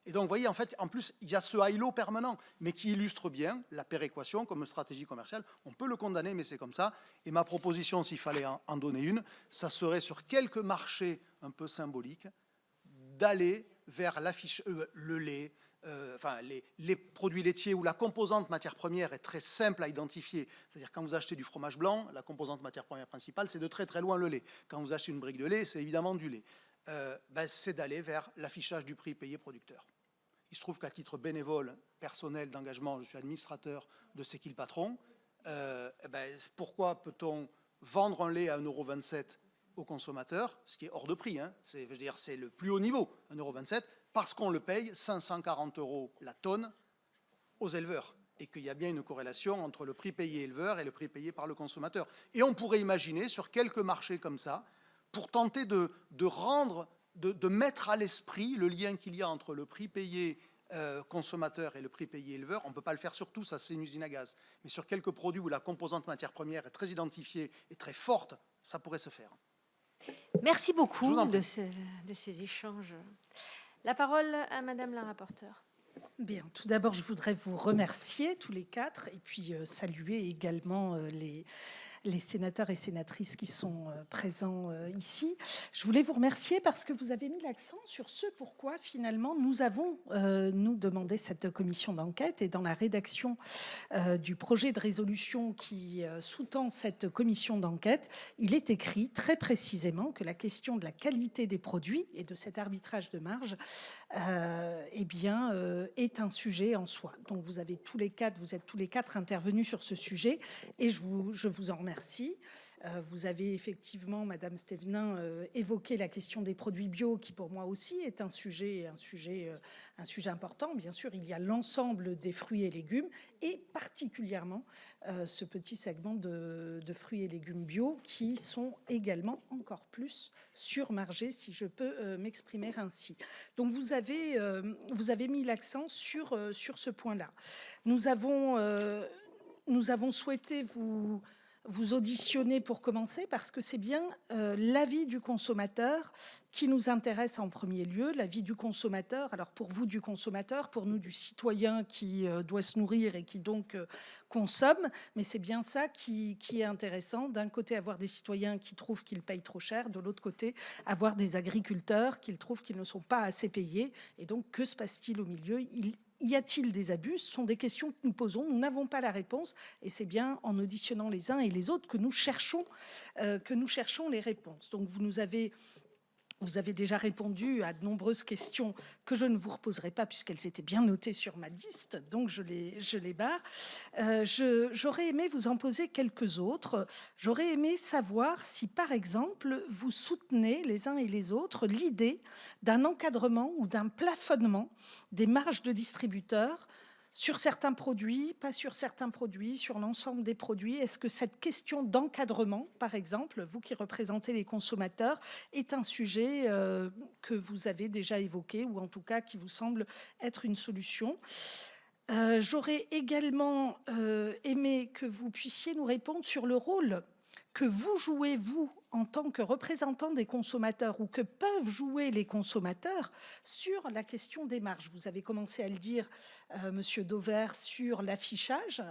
Et donc, vous voyez, en fait, en plus, il y a ce high-low permanent, mais qui illustre bien la péréquation comme stratégie commerciale. On peut le condamner, mais c'est comme ça. Et ma proposition, s'il fallait en donner une, ça serait sur quelques marchés un peu symboliques, d'aller vers l'affiche, le lait, enfin, les produits laitiers où la composante matière première est très simple à identifier. C'est-à-dire quand vous achetez du fromage blanc, la composante matière première principale, c'est de très très loin le lait. Quand vous achetez une brique de lait, c'est évidemment du lait. C'est d'aller vers l'affichage du prix payé producteur. Il se trouve qu'à titre bénévole, personnel, d'engagement, je suis administrateur de C'est qui le patron. Pourquoi peut-on vendre un lait à 1,27 € au consommateur, ce qui est hors de prix, hein, c'est le plus haut niveau, 1,27 €, parce qu'on le paye 540 € la tonne aux éleveurs, et qu'il y a bien une corrélation entre le prix payé éleveur et le prix payé par le consommateur. Et on pourrait imaginer, sur quelques marchés comme ça, pour tenter de mettre à l'esprit le lien qu'il y a entre le prix payé consommateur et le prix payé éleveur. On ne peut pas le faire sur tout, ça c'est une usine à gaz. Mais sur quelques produits où la composante matière première est très identifiée et très forte, ça pourrait se faire. Merci beaucoup de ces échanges. La parole à Madame la rapporteure. Bien, tout d'abord, je voudrais vous remercier tous les quatre et puis saluer également les sénateurs et sénatrices qui sont présents ici. Je voulais vous remercier parce que vous avez mis l'accent sur ce pourquoi finalement nous avons nous demandé cette commission d'enquête, et dans la rédaction du projet de résolution qui sous-tend cette commission d'enquête, il est écrit très précisément que la question de la qualité des produits et de cet arbitrage de marge est un sujet en soi. Donc vous êtes tous les quatre intervenus sur ce sujet, et je vous en remercie remercie. Vous avez effectivement, Madame Stévenin, évoqué la question des produits bio, qui pour moi aussi est un sujet important. Bien sûr, il y a l'ensemble des fruits et légumes, et particulièrement ce petit segment de fruits et légumes bio, qui sont également encore plus surmargés, si je peux m'exprimer ainsi. Donc vous avez mis l'accent sur ce point-là. Nous avons souhaité vous auditionner pour commencer, parce que c'est bien l'avis du consommateur qui nous intéresse en premier lieu, l'avis du consommateur. Alors pour vous, du consommateur, pour nous, du citoyen qui doit se nourrir et qui donc consomme, mais c'est bien ça qui est intéressant. D'un côté, avoir des citoyens qui trouvent qu'ils payent trop cher, de l'autre côté, avoir des agriculteurs qui trouvent qu'ils ne sont pas assez payés. Et donc, que se passe-t-il au milieu ? Y a-t-il des abus? Ce sont des questions que nous posons. Nous n'avons pas la réponse, et c'est bien en auditionnant les uns et les autres que nous cherchons les réponses. Donc vous avez déjà répondu à de nombreuses questions que je ne vous reposerai pas, puisqu'elles étaient bien notées sur ma liste, donc je les barre. J'aurais aimé vous en poser quelques autres. J'aurais aimé savoir si, par exemple, vous soutenez les uns et les autres l'idée d'un encadrement ou d'un plafonnement des marges de distributeurs sur certains produits, pas sur certains produits, sur l'ensemble des produits. Est-ce que cette question d'encadrement, par exemple, vous qui représentez les consommateurs, est un sujet que vous avez déjà évoqué, ou en tout cas qui vous semble être une solution? J'aurais également aimé que vous puissiez nous répondre sur le rôle que vous jouez, vous, en tant que représentant des consommateurs, ou que peuvent jouer les consommateurs sur la question des marges. Vous avez commencé à le dire, Monsieur Dauvert, sur l'affichage,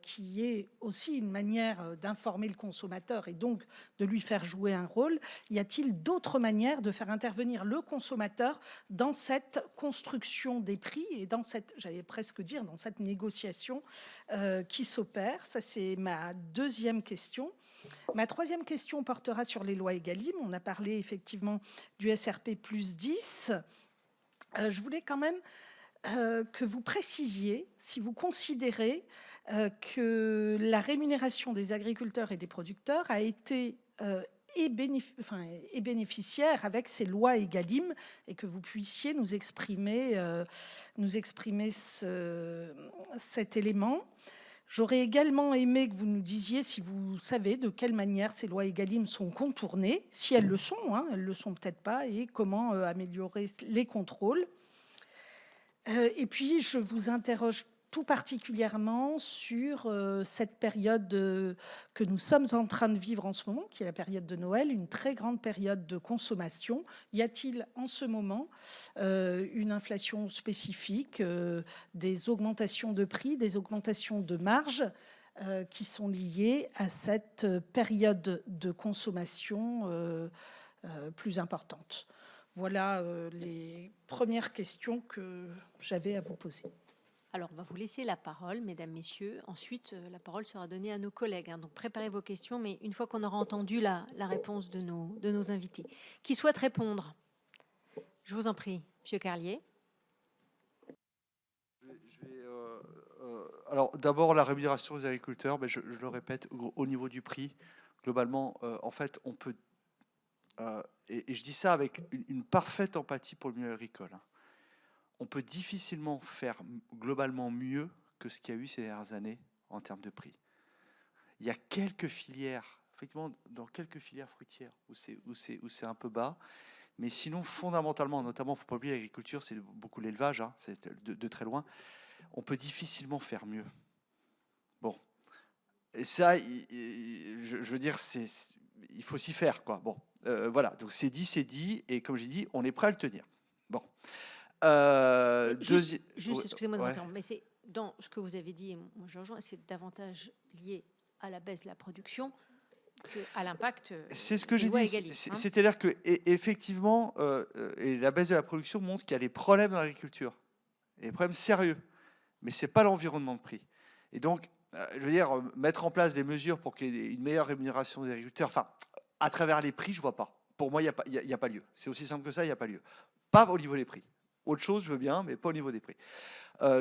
qui est aussi une manière d'informer le consommateur et donc de lui faire jouer un rôle. Y a-t-il d'autres manières de faire intervenir le consommateur dans cette construction des prix et dans cette, j'allais presque dire, dans cette négociation qui s'opère? Ça, c'est ma deuxième question. Ma troisième question portera sur les lois Egalim. On a parlé effectivement du SRP plus 10. Je voulais quand même que vous précisiez si vous considérez que la rémunération des agriculteurs et des producteurs a été bénéficiaire avec ces lois Egalim, et que vous puissiez nous exprimer cet élément. J'aurais également aimé que vous nous disiez si vous savez de quelle manière ces lois Egalim sont contournées, si elles le sont, elles ne le sont peut-être pas, et comment améliorer les contrôles. Et puis, je vous interroge tout particulièrement sur cette période que nous sommes en train de vivre en ce moment, qui est la période de Noël, une très grande période de consommation. Y a-t-il en ce moment une inflation spécifique, des augmentations de prix, des augmentations de marge qui sont liées à cette période de consommation plus importante? Voilà les premières questions que j'avais à vous poser. Alors, on va vous laisser la parole, mesdames, messieurs. Ensuite, la parole sera donnée à nos collègues. Donc, préparez vos questions, mais une fois qu'on aura entendu la réponse de nos invités. Qui souhaite répondre? Je vous en prie, Monsieur Carlier. Alors, d'abord, la rémunération des agriculteurs, je le répète, au niveau du prix, globalement, en fait, on peut... et je dis ça avec une parfaite empathie pour le milieu agricole. On peut difficilement faire globalement mieux que ce qu'il y a eu ces dernières années en termes de prix. Il y a quelques filières, effectivement, dans quelques filières fruitières où c'est un peu bas, mais sinon, fondamentalement, notamment, il ne faut pas oublier l'agriculture, c'est beaucoup l'élevage, c'est de très loin, on peut difficilement faire mieux. Bon, et ça, je veux dire, il faut s'y faire, quoi. Bon, voilà, donc c'est dit, et comme j'ai dit, on est prêt à le tenir. Bon. Juste excusez-moi de m'interrompre, mais c'est dans ce que vous avez dit, et moi je rejoins, c'est davantage lié à la baisse de la production qu'à l'impact. C'est ce que j'ai dit. C'est-à-dire que effectivement, et la baisse de la production montre qu'il y a des problèmes dans l'agriculture, et des problèmes sérieux, mais c'est pas l'environnement de prix. Et donc, je veux dire, mettre en place des mesures pour qu'il y ait une meilleure rémunération des agriculteurs, enfin, à travers les prix, je vois pas. Pour moi, il n'y a pas lieu. C'est aussi simple que ça, il n'y a pas lieu. Pas au niveau des prix. Autre chose, je veux bien, mais pas au niveau des prix.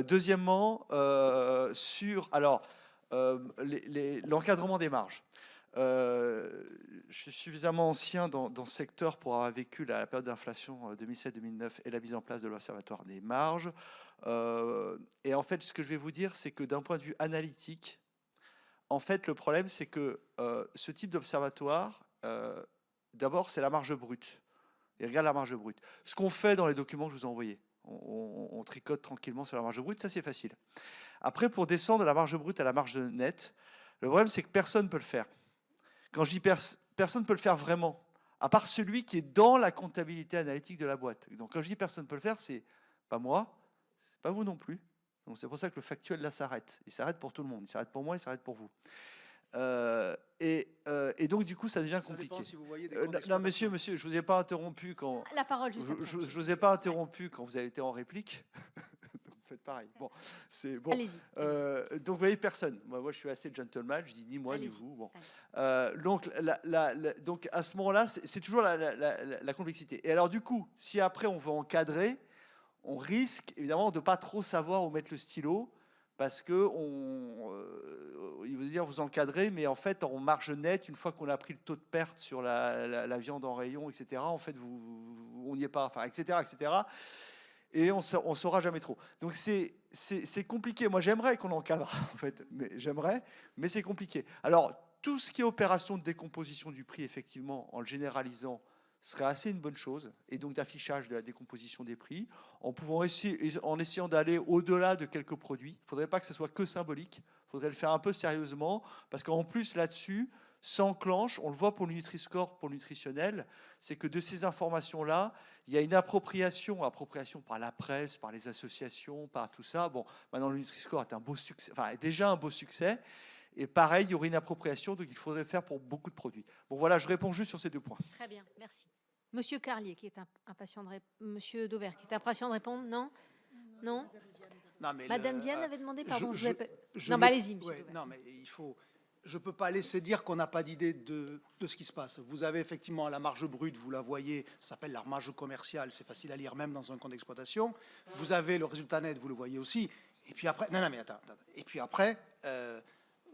Deuxièmement, sur l'encadrement des marges. Je suis suffisamment ancien dans ce secteur pour avoir vécu la période d'inflation 2007-2009 et la mise en place de l'Observatoire des marges. Et en fait, ce que je vais vous dire, c'est que d'un point de vue analytique, en fait, le problème, c'est que ce type d'observatoire, d'abord, c'est la marge brute. Et regarde la marge brute. Ce qu'on fait dans les documents que je vous ai envoyés, on tricote tranquillement sur la marge brute, ça c'est facile. Après, pour descendre de la marge brute à la marge nette, le problème, c'est que personne ne peut le faire. Quand je dis personne ne peut le faire vraiment, à part celui qui est dans la comptabilité analytique de la boîte. Donc quand je dis personne ne peut le faire, c'est pas moi, c'est pas vous non plus. Donc c'est pour ça que le factuel là s'arrête. Il s'arrête pour tout le monde. Il s'arrête pour moi, il s'arrête pour vous. Et donc du coup, ça devient compliqué. Dépend si vous voyez des Non, monsieur, je vous ai pas interrompu quand. La parole juste après. Je vous ai pas interrompu quand vous avez été en réplique. Donc faites pareil. Bon, c'est bon. Allez-y. Donc vous voyez personne. Moi, je suis assez gentleman. Je dis ni moi ni Allez-y. vous. Bon. Donc à ce moment-là, c'est toujours la complexité. Et alors du coup, si après on veut encadrer, on risque évidemment de ne pas trop savoir où mettre le stylo, parce que il veut dire vous encadrez, mais en fait en marge nette, une fois qu'on a pris le taux de perte sur la viande en rayon, etc., en fait on n'y est pas, enfin, etc., etc., et on saura jamais trop. Donc c'est compliqué. Moi j'aimerais qu'on encadre, en fait, mais c'est compliqué. Alors tout ce qui est opération de décomposition du prix, effectivement, en le généralisant, serait assez une bonne chose, et donc d'affichage de la décomposition des prix, en essayant d'aller au-delà de quelques produits. Il ne faudrait pas que ce soit que symbolique, il faudrait le faire un peu sérieusement, parce qu'en plus là-dessus, s'enclenche, on le voit pour le Nutri-Score, pour le nutritionnel, c'est que de ces informations-là, il y a une appropriation par la presse, par les associations, par tout ça. Bon, maintenant le Nutri-Score est un beau succès, enfin déjà un beau succès. Et pareil, il y aurait une appropriation, donc il faudrait faire pour beaucoup de produits. Bon voilà, je réponds juste sur ces 2 points. Très bien, merci. Monsieur Carlier, qui est impatient de répondre. Monsieur Dauvert, qui est impatient de répondre. Non. Non. Non, mais Madame Diane avait demandé. Pardon. je Non, me- allez-y, monsieur. ouais, Dauvert. non, mais il faut. Je ne peux pas laisser dire qu'on n'a pas d'idée de ce qui se passe. Vous avez effectivement la marge brute, vous la voyez, ça s'appelle la marge commerciale, c'est facile à lire même dans un compte d'exploitation. Vous avez le résultat net, vous le voyez aussi. Et puis après, non, mais attends. Et puis après,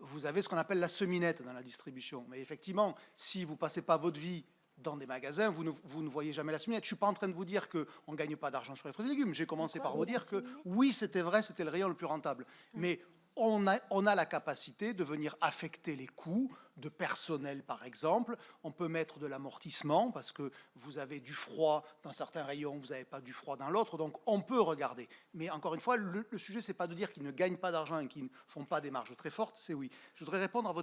vous avez ce qu'on appelle la semi-nette dans la distribution. Mais effectivement, si vous ne passez pas votre vie dans des magasins, vous ne voyez jamais la semi-nette. Je ne suis pas en train de vous dire qu'on ne gagne pas d'argent sur les fruits et légumes. J'ai commencé par vous dire que oui, c'était vrai, c'était le rayon le plus rentable. Mais on a la capacité de venir affecter les coûts de personnel, par exemple. On peut mettre de l'amortissement parce que vous avez du froid dans certains rayons, vous n'avez pas du froid dans l'autre. Donc, on peut regarder. Mais encore une fois, le sujet, ce n'est pas de dire qu'ils ne gagnent pas d'argent et qu'ils ne font pas des marges très fortes. C'est oui. Je voudrais répondre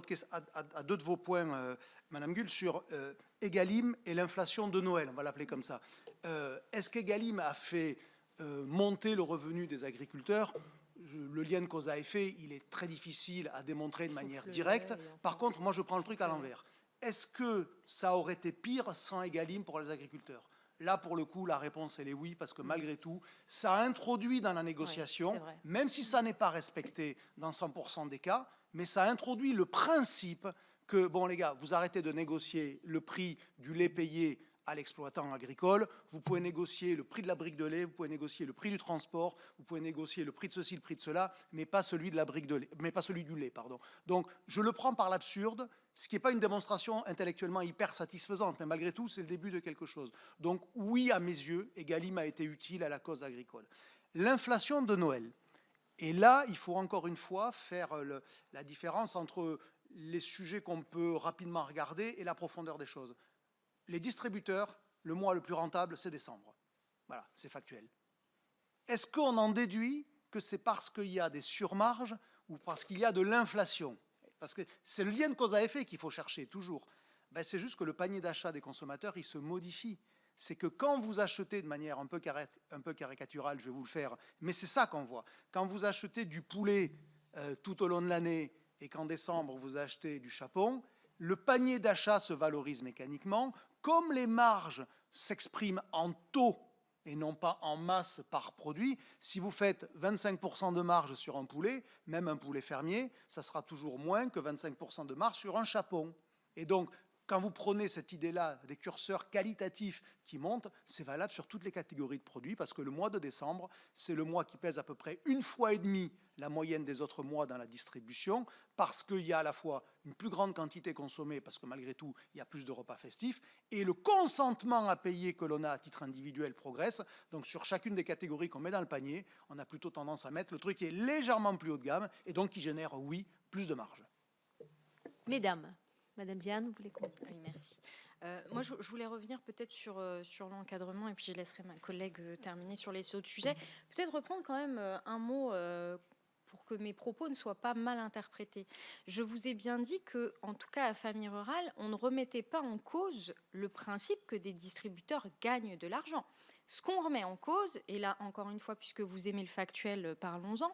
à 2 de vos points, Madame Gull, sur Egalim et l'inflation de Noël. On va l'appeler comme ça. Est-ce qu'Egalim a fait monter le revenu des agriculteurs ? Le lien de cause à effet, il est très difficile à démontrer de manière directe. Par contre, moi, je prends le truc à l'envers. Est-ce que ça aurait été pire sans Egalim pour les agriculteurs ? Là, pour le coup, la réponse, elle est oui, parce que malgré tout, ça a introduit dans la négociation, même si ça n'est pas respecté dans 100% des cas, mais ça a introduit le principe que, bon, les gars, vous arrêtez de négocier le prix du lait payé à l'exploitant agricole, vous pouvez négocier le prix de la brique de lait, vous pouvez négocier le prix du transport, vous pouvez négocier le prix de ceci, le prix de cela, mais pas celui de la brique de lait, mais pas celui du lait, pardon. Donc, je le prends par l'absurde, ce qui n'est pas une démonstration intellectuellement hyper satisfaisante, mais malgré tout, c'est le début de quelque chose. Donc, oui, à mes yeux, Egalim a été utile à la cause agricole. L'inflation de Noël. Et là, il faut encore une fois faire la différence entre les sujets qu'on peut rapidement regarder et la profondeur des choses. Les distributeurs, le mois le plus rentable, c'est décembre. Voilà, c'est factuel. Est-ce qu'on en déduit que c'est parce qu'il y a des surmarges ou parce qu'il y a de l'inflation? Parce que c'est le lien de cause à effet qu'il faut chercher toujours. Ben, c'est juste que le panier d'achat des consommateurs, il se modifie. C'est que quand vous achetez de manière un peu caricaturale, je vais vous le faire, mais c'est ça qu'on voit. Quand vous achetez du poulet tout au long de l'année et qu'en décembre, vous achetez du chapon, le panier d'achat se valorise mécaniquement. Comme les marges s'expriment en taux et non pas en masse par produit, si vous faites 25% de marge sur un poulet, même un poulet fermier, ça sera toujours moins que 25% de marge sur un chapon. Et donc, Quand vous prenez cette idée-là des curseurs qualitatifs qui montent, c'est valable sur toutes les catégories de produits parce que le mois de décembre, c'est le mois qui pèse à peu près 1,5 fois la moyenne des autres mois dans la distribution parce qu'il y a à la fois une plus grande quantité consommée parce que malgré tout, il y a plus de repas festifs et le consentement à payer que l'on a à titre individuel progresse. Donc sur chacune des catégories qu'on met dans le panier, on a plutôt tendance à mettre le truc qui est légèrement plus haut de gamme et donc qui génère, oui, plus de marge. Mesdames, Madame Diane, vous voulez commenter? Oui, merci. Moi, je voulais revenir peut-être sur l'encadrement et puis je laisserai ma collègue terminer sur les autres sujets. Peut-être reprendre quand même un mot pour que mes propos ne soient pas mal interprétés. Je vous ai bien dit que, en tout cas à Famille Rurale, on ne remettait pas en cause le principe que des distributeurs gagnent de l'argent. Ce qu'on remet en cause, et là encore une fois, puisque vous aimez le factuel, parlons-en,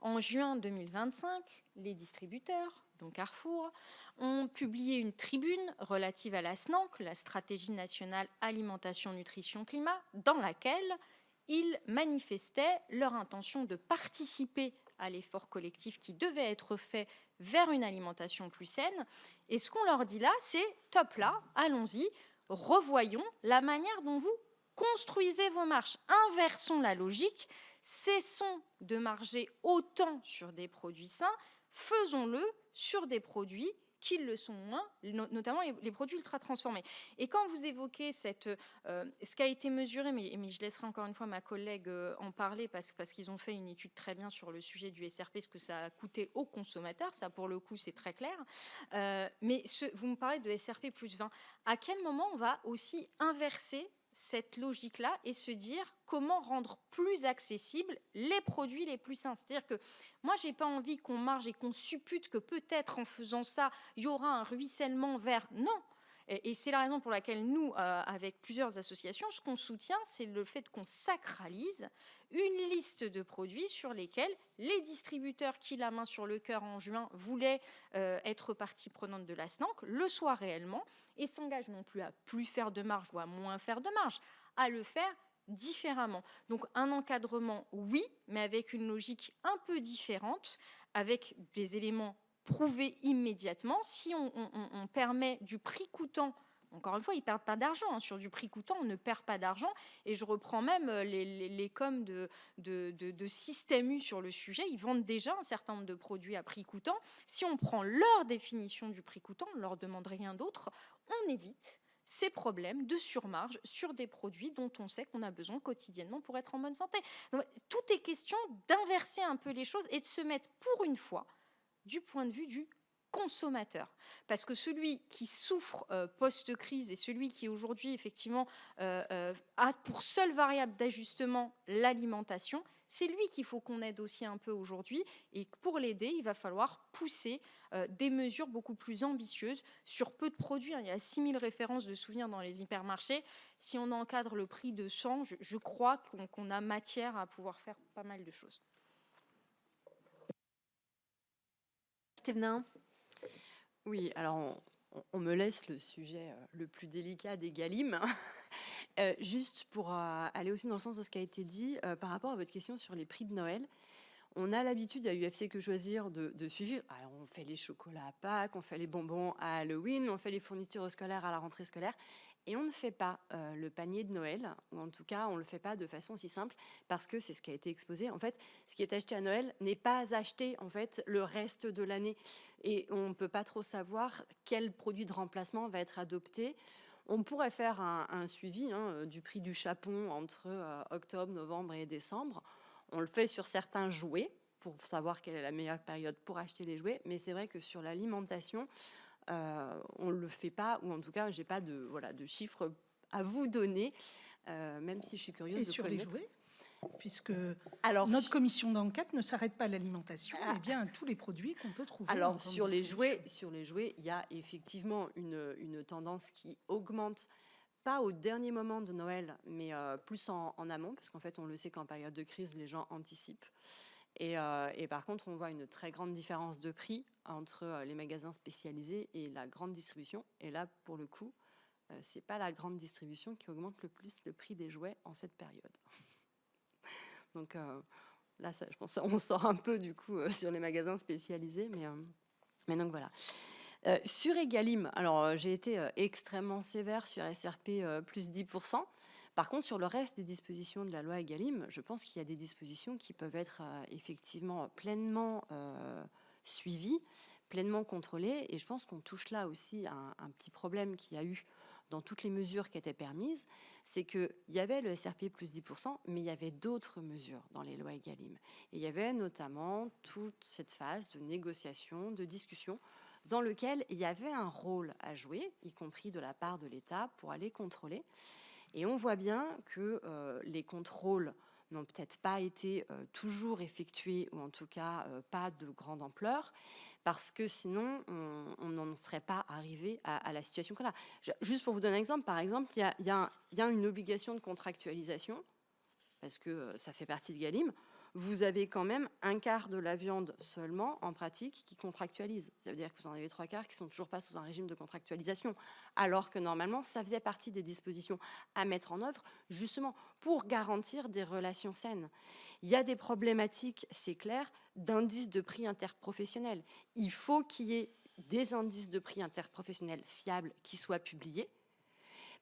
en juin 2025, les distributeurs, donc Carrefour, ont publié une tribune relative à la SNANC, la Stratégie nationale alimentation, nutrition, climat, dans laquelle ils manifestaient leur intention de participer à l'effort collectif qui devait être fait vers une alimentation plus saine. Et ce qu'on leur dit là, c'est top là, allons-y, revoyons la manière dont vous construisez vos marges. Inversons la logique, cessons de marger autant sur des produits sains, faisons-le sur des produits qui le sont moins, notamment les produits ultra transformés. Et quand vous évoquez ce qui a été mesuré, mais je laisserai encore une fois ma collègue en parler parce qu'ils ont fait une étude très bien sur le sujet du SRP, ce que ça a coûté aux consommateurs, ça pour le coup c'est très clair. Mais vous me parlez de SRP plus 20. À quel moment on va aussi inverser cette logique-là et se dire comment rendre plus accessibles les produits les plus sains. C'est-à-dire que moi, j'ai pas envie qu'on marge et qu'on suppute que peut-être en faisant ça, il y aura un ruissellement vers... Non. Et c'est la raison pour laquelle nous, avec plusieurs associations, ce qu'on soutient, c'est le fait qu'on sacralise une liste de produits sur lesquels les distributeurs qui, la main sur le cœur en juin, voulaient être partie prenante de la SNANC, le soient réellement et s'engagent non plus à plus faire de marge ou à moins faire de marge, à le faire différemment. Donc un encadrement, oui, mais avec une logique un peu différente, avec des éléments prouvés immédiatement. Si on permet du prix coûtant, encore une fois, ils ne perdent pas d'argent. Sur du prix coûtant, on ne perd pas d'argent. Et je reprends même les coms de Système U sur le sujet. Ils vendent déjà un certain nombre de produits à prix coûtant. Si on prend leur définition du prix coûtant, on ne leur demande rien d'autre, on évite ces problèmes de surmarge sur des produits dont on sait qu'on a besoin quotidiennement pour être en bonne santé. Donc, tout est question d'inverser un peu les choses et de se mettre pour une fois du point de vue du consommateur. Parce que celui qui souffre post-crise et celui qui aujourd'hui effectivement a pour seule variable d'ajustement l'alimentation, c'est lui qu'il faut qu'on aide aussi un peu aujourd'hui. Et pour l'aider, il va falloir pousser des mesures beaucoup plus ambitieuses sur peu de produits. Il y a 6000 références de souvenirs dans les hypermarchés. Si on encadre le prix de 100, je crois qu'on a matière à pouvoir faire pas mal de choses. Stévenin. Oui, alors on me laisse le sujet le plus délicat des Galim. Juste pour aller aussi dans le sens de ce qui a été dit par rapport à votre question sur les prix de Noël. On a l'habitude à UFC Que Choisir de suivre. Alors, on fait les chocolats à Pâques, on fait les bonbons à Halloween, on fait les fournitures scolaires à la rentrée scolaire. Et on ne fait pas le panier de Noël, ou en tout cas, on ne le fait pas de façon aussi simple, parce que c'est ce qui a été exposé. En fait, ce qui est acheté à Noël n'est pas acheté en fait, le reste de l'année. Et on ne peut pas trop savoir quel produit de remplacement va être adopté. On pourrait faire un suivi du prix du chapon entre octobre, novembre et décembre. On le fait sur certains jouets pour savoir quelle est la meilleure période pour acheter les jouets. Mais c'est vrai que sur l'alimentation, on ne le fait pas, ou en tout cas, je n'ai pas de chiffres à vous donner, même si je suis curieuse de sur connaître. Les jouets, puisque notre commission d'enquête ne s'arrête pas à l'alimentation, mais bien à tous les produits qu'on peut trouver. Alors, sur les jouets, il y a effectivement une tendance qui augmente, pas au dernier moment de Noël, mais plus en amont, parce qu'en fait, on le sait qu'en période de crise, les gens anticipent. Et par contre, on voit une très grande différence de prix entre les magasins spécialisés et la grande distribution. Et là, pour le coup, c'est pas la grande distribution qui augmente le plus le prix des jouets en cette période. Donc là, je pense qu'on sort un peu du coup sur les magasins spécialisés, mais donc voilà. Sur Egalim, alors j'ai été extrêmement sévère sur SRP plus 10%. Par contre, sur le reste des dispositions de la loi Egalim, je pense qu'il y a des dispositions qui peuvent être effectivement pleinement suivies, pleinement contrôlées. Et je pense qu'on touche là aussi à un petit problème qu'il y a eu dans toutes les mesures qui étaient permises, c'est qu'il y avait le SRP plus 10%, mais il y avait d'autres mesures dans les lois Egalim. Et il y avait notamment toute cette phase de négociation, de discussion, dans lequel il y avait un rôle à jouer, y compris de la part de l'État, pour aller contrôler. Et on voit bien que les contrôles n'ont peut-être pas été toujours effectués, ou en tout cas pas de grande ampleur, parce que sinon, on n'en serait pas arrivé à la situation qu'on a. Juste pour vous donner un exemple, par exemple, il y a une obligation de contractualisation, parce que ça fait partie de Galim. Vous avez quand même un quart de la viande seulement, en pratique, qui contractualise. Ça veut dire que vous en avez 3/4 qui ne sont toujours pas sous un régime de contractualisation, alors que normalement, ça faisait partie des dispositions à mettre en œuvre, justement, pour garantir des relations saines. Il y a des problématiques, c'est clair, d'indices de prix interprofessionnels. Il faut qu'il y ait des indices de prix interprofessionnels fiables qui soient publiés,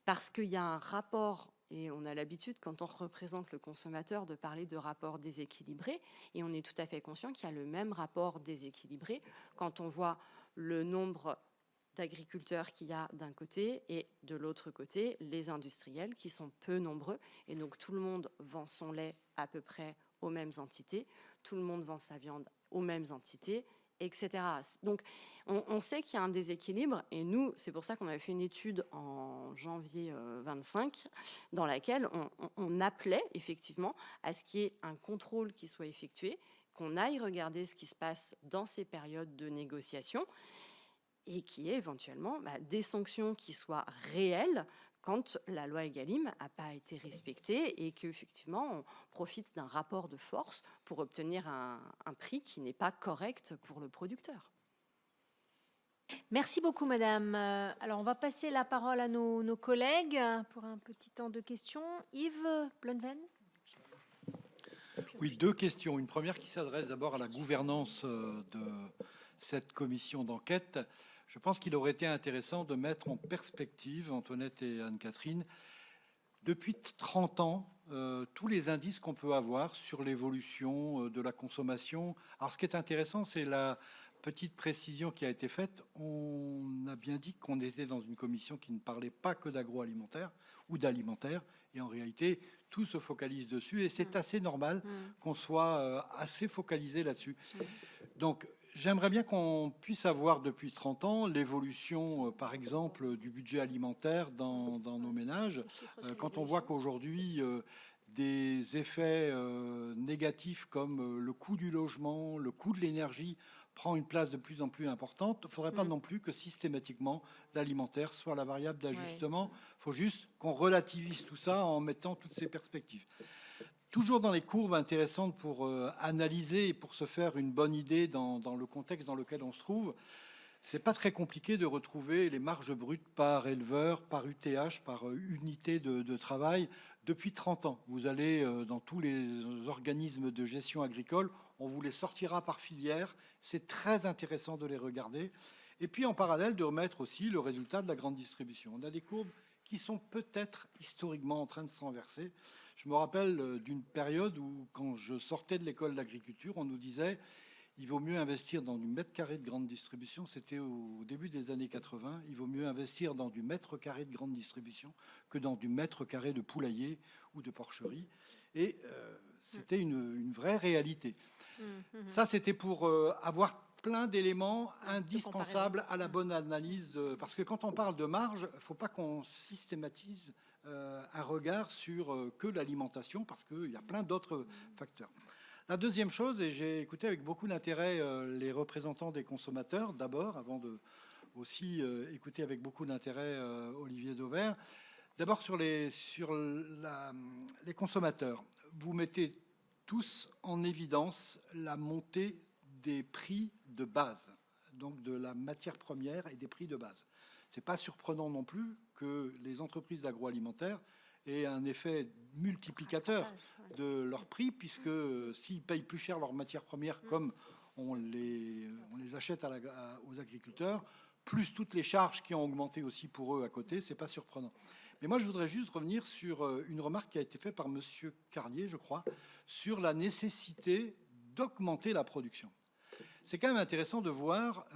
parce qu'il y a un rapport. Et on a l'habitude, quand on représente le consommateur, de parler de rapport déséquilibré. Et on est tout à fait conscient qu'il y a le même rapport déséquilibré quand on voit le nombre d'agriculteurs qu'il y a d'un côté et de l'autre côté, les industriels qui sont peu nombreux. Et donc tout le monde vend son lait à peu près aux mêmes entités, tout le monde vend sa viande aux mêmes entités, etc. Donc, on sait qu'il y a un déséquilibre, et nous, c'est pour ça qu'on avait fait une étude en janvier 25, dans laquelle on appelait effectivement à ce qu'il y ait un contrôle qui soit effectué, qu'on aille regarder ce qui se passe dans ces périodes de négociation, et qu'il y ait éventuellement des sanctions qui soient réelles quand la loi Egalim n'a pas été respectée et qu'effectivement on profite d'un rapport de force pour obtenir un prix qui n'est pas correct pour le producteur. Merci beaucoup, madame. Alors, on va passer la parole à nos collègues pour un petit temps de questions. Yves Blonven. Oui, deux questions. Une première qui s'adresse d'abord à la gouvernance de cette commission d'enquête. Je pense qu'il aurait été intéressant de mettre en perspective, Antoinette et Anne-Catherine, depuis 30 ans, tous les indices qu'on peut avoir sur l'évolution de la consommation. Alors, ce qui est intéressant, c'est la petite précision qui a été faite. On a bien dit qu'on était dans une commission qui ne parlait pas que d'agroalimentaire ou d'alimentaire, et en réalité, tout se focalise dessus, et c'est assez normal qu'on soit assez focalisé là-dessus. Donc, j'aimerais bien qu'on puisse avoir depuis 30 ans l'évolution, par exemple, du budget alimentaire dans nos ménages. Quand on voit qu'aujourd'hui, des effets négatifs comme le coût du logement, le coût de l'énergie prend une place de plus en plus importante, il ne faudrait pas non plus que systématiquement l'alimentaire soit la variable d'ajustement. Il faut juste qu'on relativise tout ça en mettant toutes ces perspectives. Toujours dans les courbes intéressantes pour analyser et pour se faire une bonne idée dans le contexte dans lequel on se trouve, c'est pas très compliqué de retrouver les marges brutes par éleveur, par UTH, par unité de travail depuis 30 ans. Vous allez dans tous les organismes de gestion agricole, on vous les sortira par filière. C'est très intéressant de les regarder. Et puis en parallèle, de remettre aussi le résultat de la grande distribution. On a des courbes qui sont peut-être historiquement en train de s'inverser. Je me rappelle d'une période où, quand je sortais de l'école d'agriculture, on nous disait il vaut mieux investir dans du mètre carré de grande distribution. C'était au début des années 80. Il vaut mieux investir dans du mètre carré de grande distribution que dans du mètre carré de poulailler ou de porcherie. Et c'était une vraie réalité. Ça, c'était pour avoir plein d'éléments indispensables à la bonne analyse. Parce que quand on parle de marge, il ne faut pas qu'on systématise un regard sur que l'alimentation, parce qu'il y a plein d'autres facteurs. La deuxième chose, et j'ai écouté avec beaucoup d'intérêt les représentants des consommateurs, d'abord, avant de aussi écouter avec beaucoup d'intérêt Olivier Dauvert. D'abord sur les consommateurs. Vous mettez tous en évidence la montée des prix de base, donc de la matière première et des prix de base. Ce n'est pas surprenant non plus que les entreprises d'agroalimentaire aient un effet multiplicateur de leurs prix, puisque s'ils payent plus cher leurs matières premières, comme on les achète aux agriculteurs, plus toutes les charges qui ont augmenté aussi pour eux à côté, c'est pas surprenant. Mais moi, je voudrais juste revenir sur une remarque qui a été faite par Monsieur Carlier, je crois, sur la nécessité d'augmenter la production. C'est quand même intéressant de voir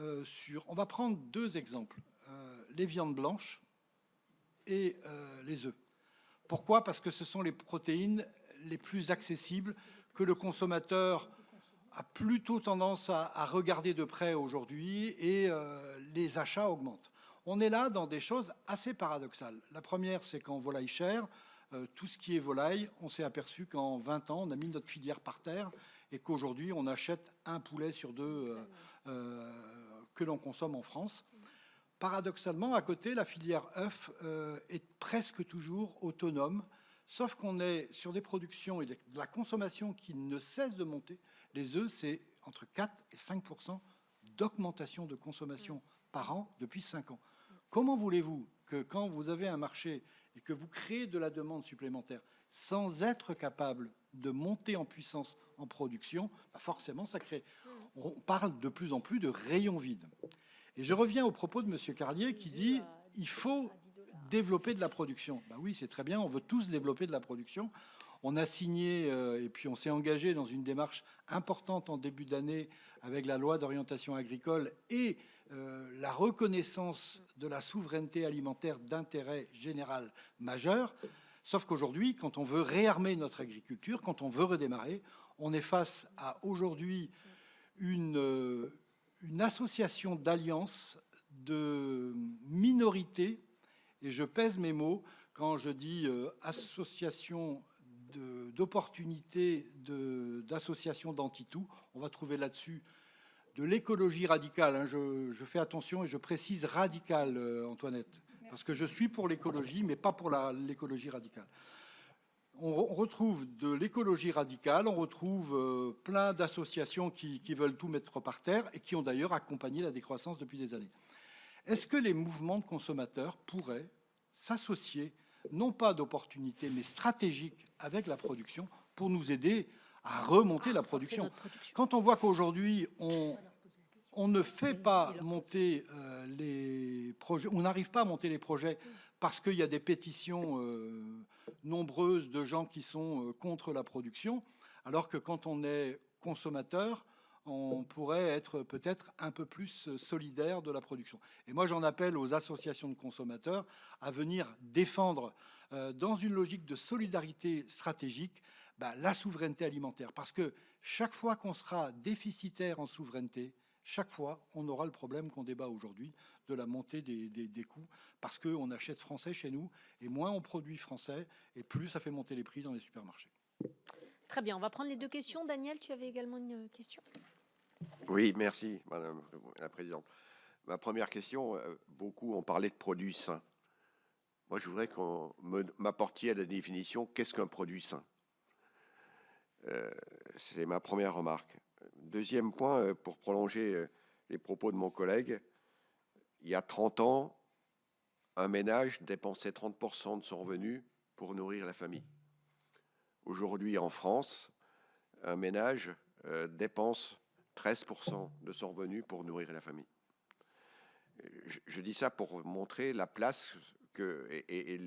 on va prendre 2 exemples, les viandes blanches et les œufs. Pourquoi? Parce que ce sont les protéines les plus accessibles que le consommateur a plutôt tendance à regarder de près aujourd'hui et les achats augmentent. On est là dans des choses assez paradoxales. La première, c'est qu'en volaille chère, tout ce qui est volaille, on s'est aperçu qu'en 20 ans, on a mis notre filière par terre et qu'aujourd'hui, on achète un poulet sur 2 que l'on consomme en France. Paradoxalement, à côté, la filière œufs est presque toujours autonome, sauf qu'on est sur des productions et de la consommation qui ne cesse de monter. Les œufs, c'est entre 4 et 5% d'augmentation de consommation par an depuis 5 ans. Comment voulez-vous que quand vous avez un marché et que vous créez de la demande supplémentaire sans être capable de monter en puissance en production, forcément ça crée. On parle de plus en plus de rayons vides. Et je reviens au propos de M. Carlier qui dit il faut développer de la production. Oui, c'est très bien, on veut tous développer de la production. On a signé et puis on s'est engagé dans une démarche importante en début d'année avec la loi d'orientation agricole et la reconnaissance de la souveraineté alimentaire d'intérêt général majeur. Sauf qu'aujourd'hui, quand on veut réarmer notre agriculture, quand on veut redémarrer, on est face à aujourd'hui une association d'alliances de minorités, et je pèse mes mots quand je dis association d'opportunités, d'associations d'anti-tout. On va trouver là-dessus de l'écologie radicale. Je fais attention et je précise radicale, Antoinette, parce que je suis pour l'écologie, mais pas pour l'écologie radicale. On retrouve de l'écologie radicale, on retrouve plein d'associations qui veulent tout mettre par terre et qui ont d'ailleurs accompagné la décroissance depuis des années. Est-ce que les mouvements de consommateurs pourraient s'associer, non pas d'opportunités, mais stratégiques avec la production pour nous aider à remonter la production? Quand on voit qu'aujourd'hui, on ne fait pas monter les projets, on n'arrive pas à monter les projets parce qu'il y a des pétitions nombreuses de gens qui sont contre la production, alors que quand on est consommateur, on pourrait être peut-être un peu plus solidaire de la production. Et moi, j'en appelle aux associations de consommateurs à venir défendre, dans une logique de solidarité stratégique, la souveraineté alimentaire. Parce que chaque fois qu'on sera déficitaire en souveraineté, chaque fois, on aura le problème qu'on débat aujourd'hui de la montée des coûts, parce qu'on achète français chez nous, et moins on produit français, et plus ça fait monter les prix dans les supermarchés. Très bien, on va prendre les 2 questions. Daniel, tu avais également une question? Oui, merci, Madame la Présidente. Ma première question, beaucoup ont parlé de produits sains. Moi, je voudrais qu'on m'apportiez à la définition, qu'est-ce qu'un produit sain? C'est ma première remarque. Deuxième point, pour prolonger les propos de mon collègue, il y a 30 ans, un ménage dépensait 30% de son revenu pour nourrir la famille. Aujourd'hui, en France, un ménage dépense 13% de son revenu pour nourrir la famille. Je dis ça pour montrer la place et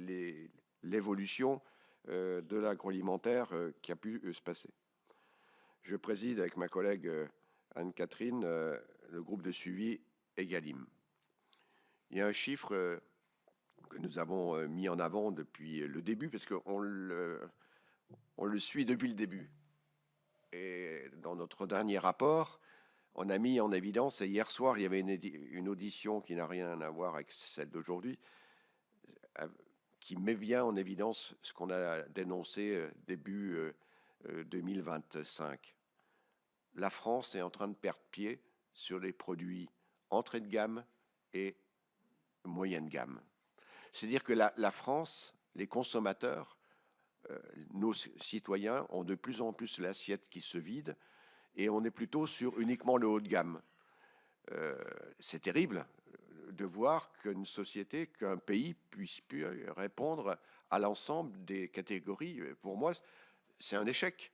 l'évolution de l'agroalimentaire qui a pu se passer. Je préside avec ma collègue Anne-Catherine le groupe de suivi Egalim. Il y a un chiffre que nous avons mis en avant depuis le début, parce qu'on le suit depuis le début. Et dans notre dernier rapport, on a mis en évidence, et hier soir, il y avait une audition qui n'a rien à voir avec celle d'aujourd'hui, qui met bien en évidence ce qu'on a dénoncé début 2025. La France est en train de perdre pied sur les produits entrée de gamme et moyenne gamme. C'est-à-dire que la France, les consommateurs, nos citoyens ont de plus en plus l'assiette qui se vide et on est plutôt sur uniquement le haut de gamme. C'est terrible de voir qu'une société, qu'un pays puisse plus répondre à l'ensemble des catégories. Pour moi, c'est un échec.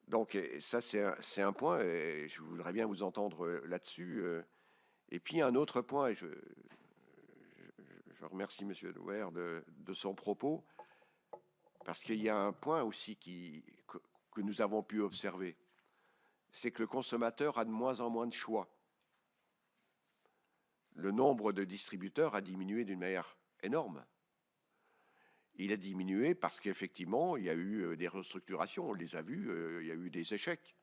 Donc ça, c'est un point, et je voudrais bien vous entendre là-dessus. Et puis un autre point, et je remercie M. Douer de son propos, parce qu'il y a un point aussi que nous avons pu observer, c'est que le consommateur a de moins en moins de choix. Le nombre de distributeurs a diminué d'une manière énorme. Il a diminué parce qu'effectivement, il y a eu des restructurations, on les a vues, il y a eu des échecs.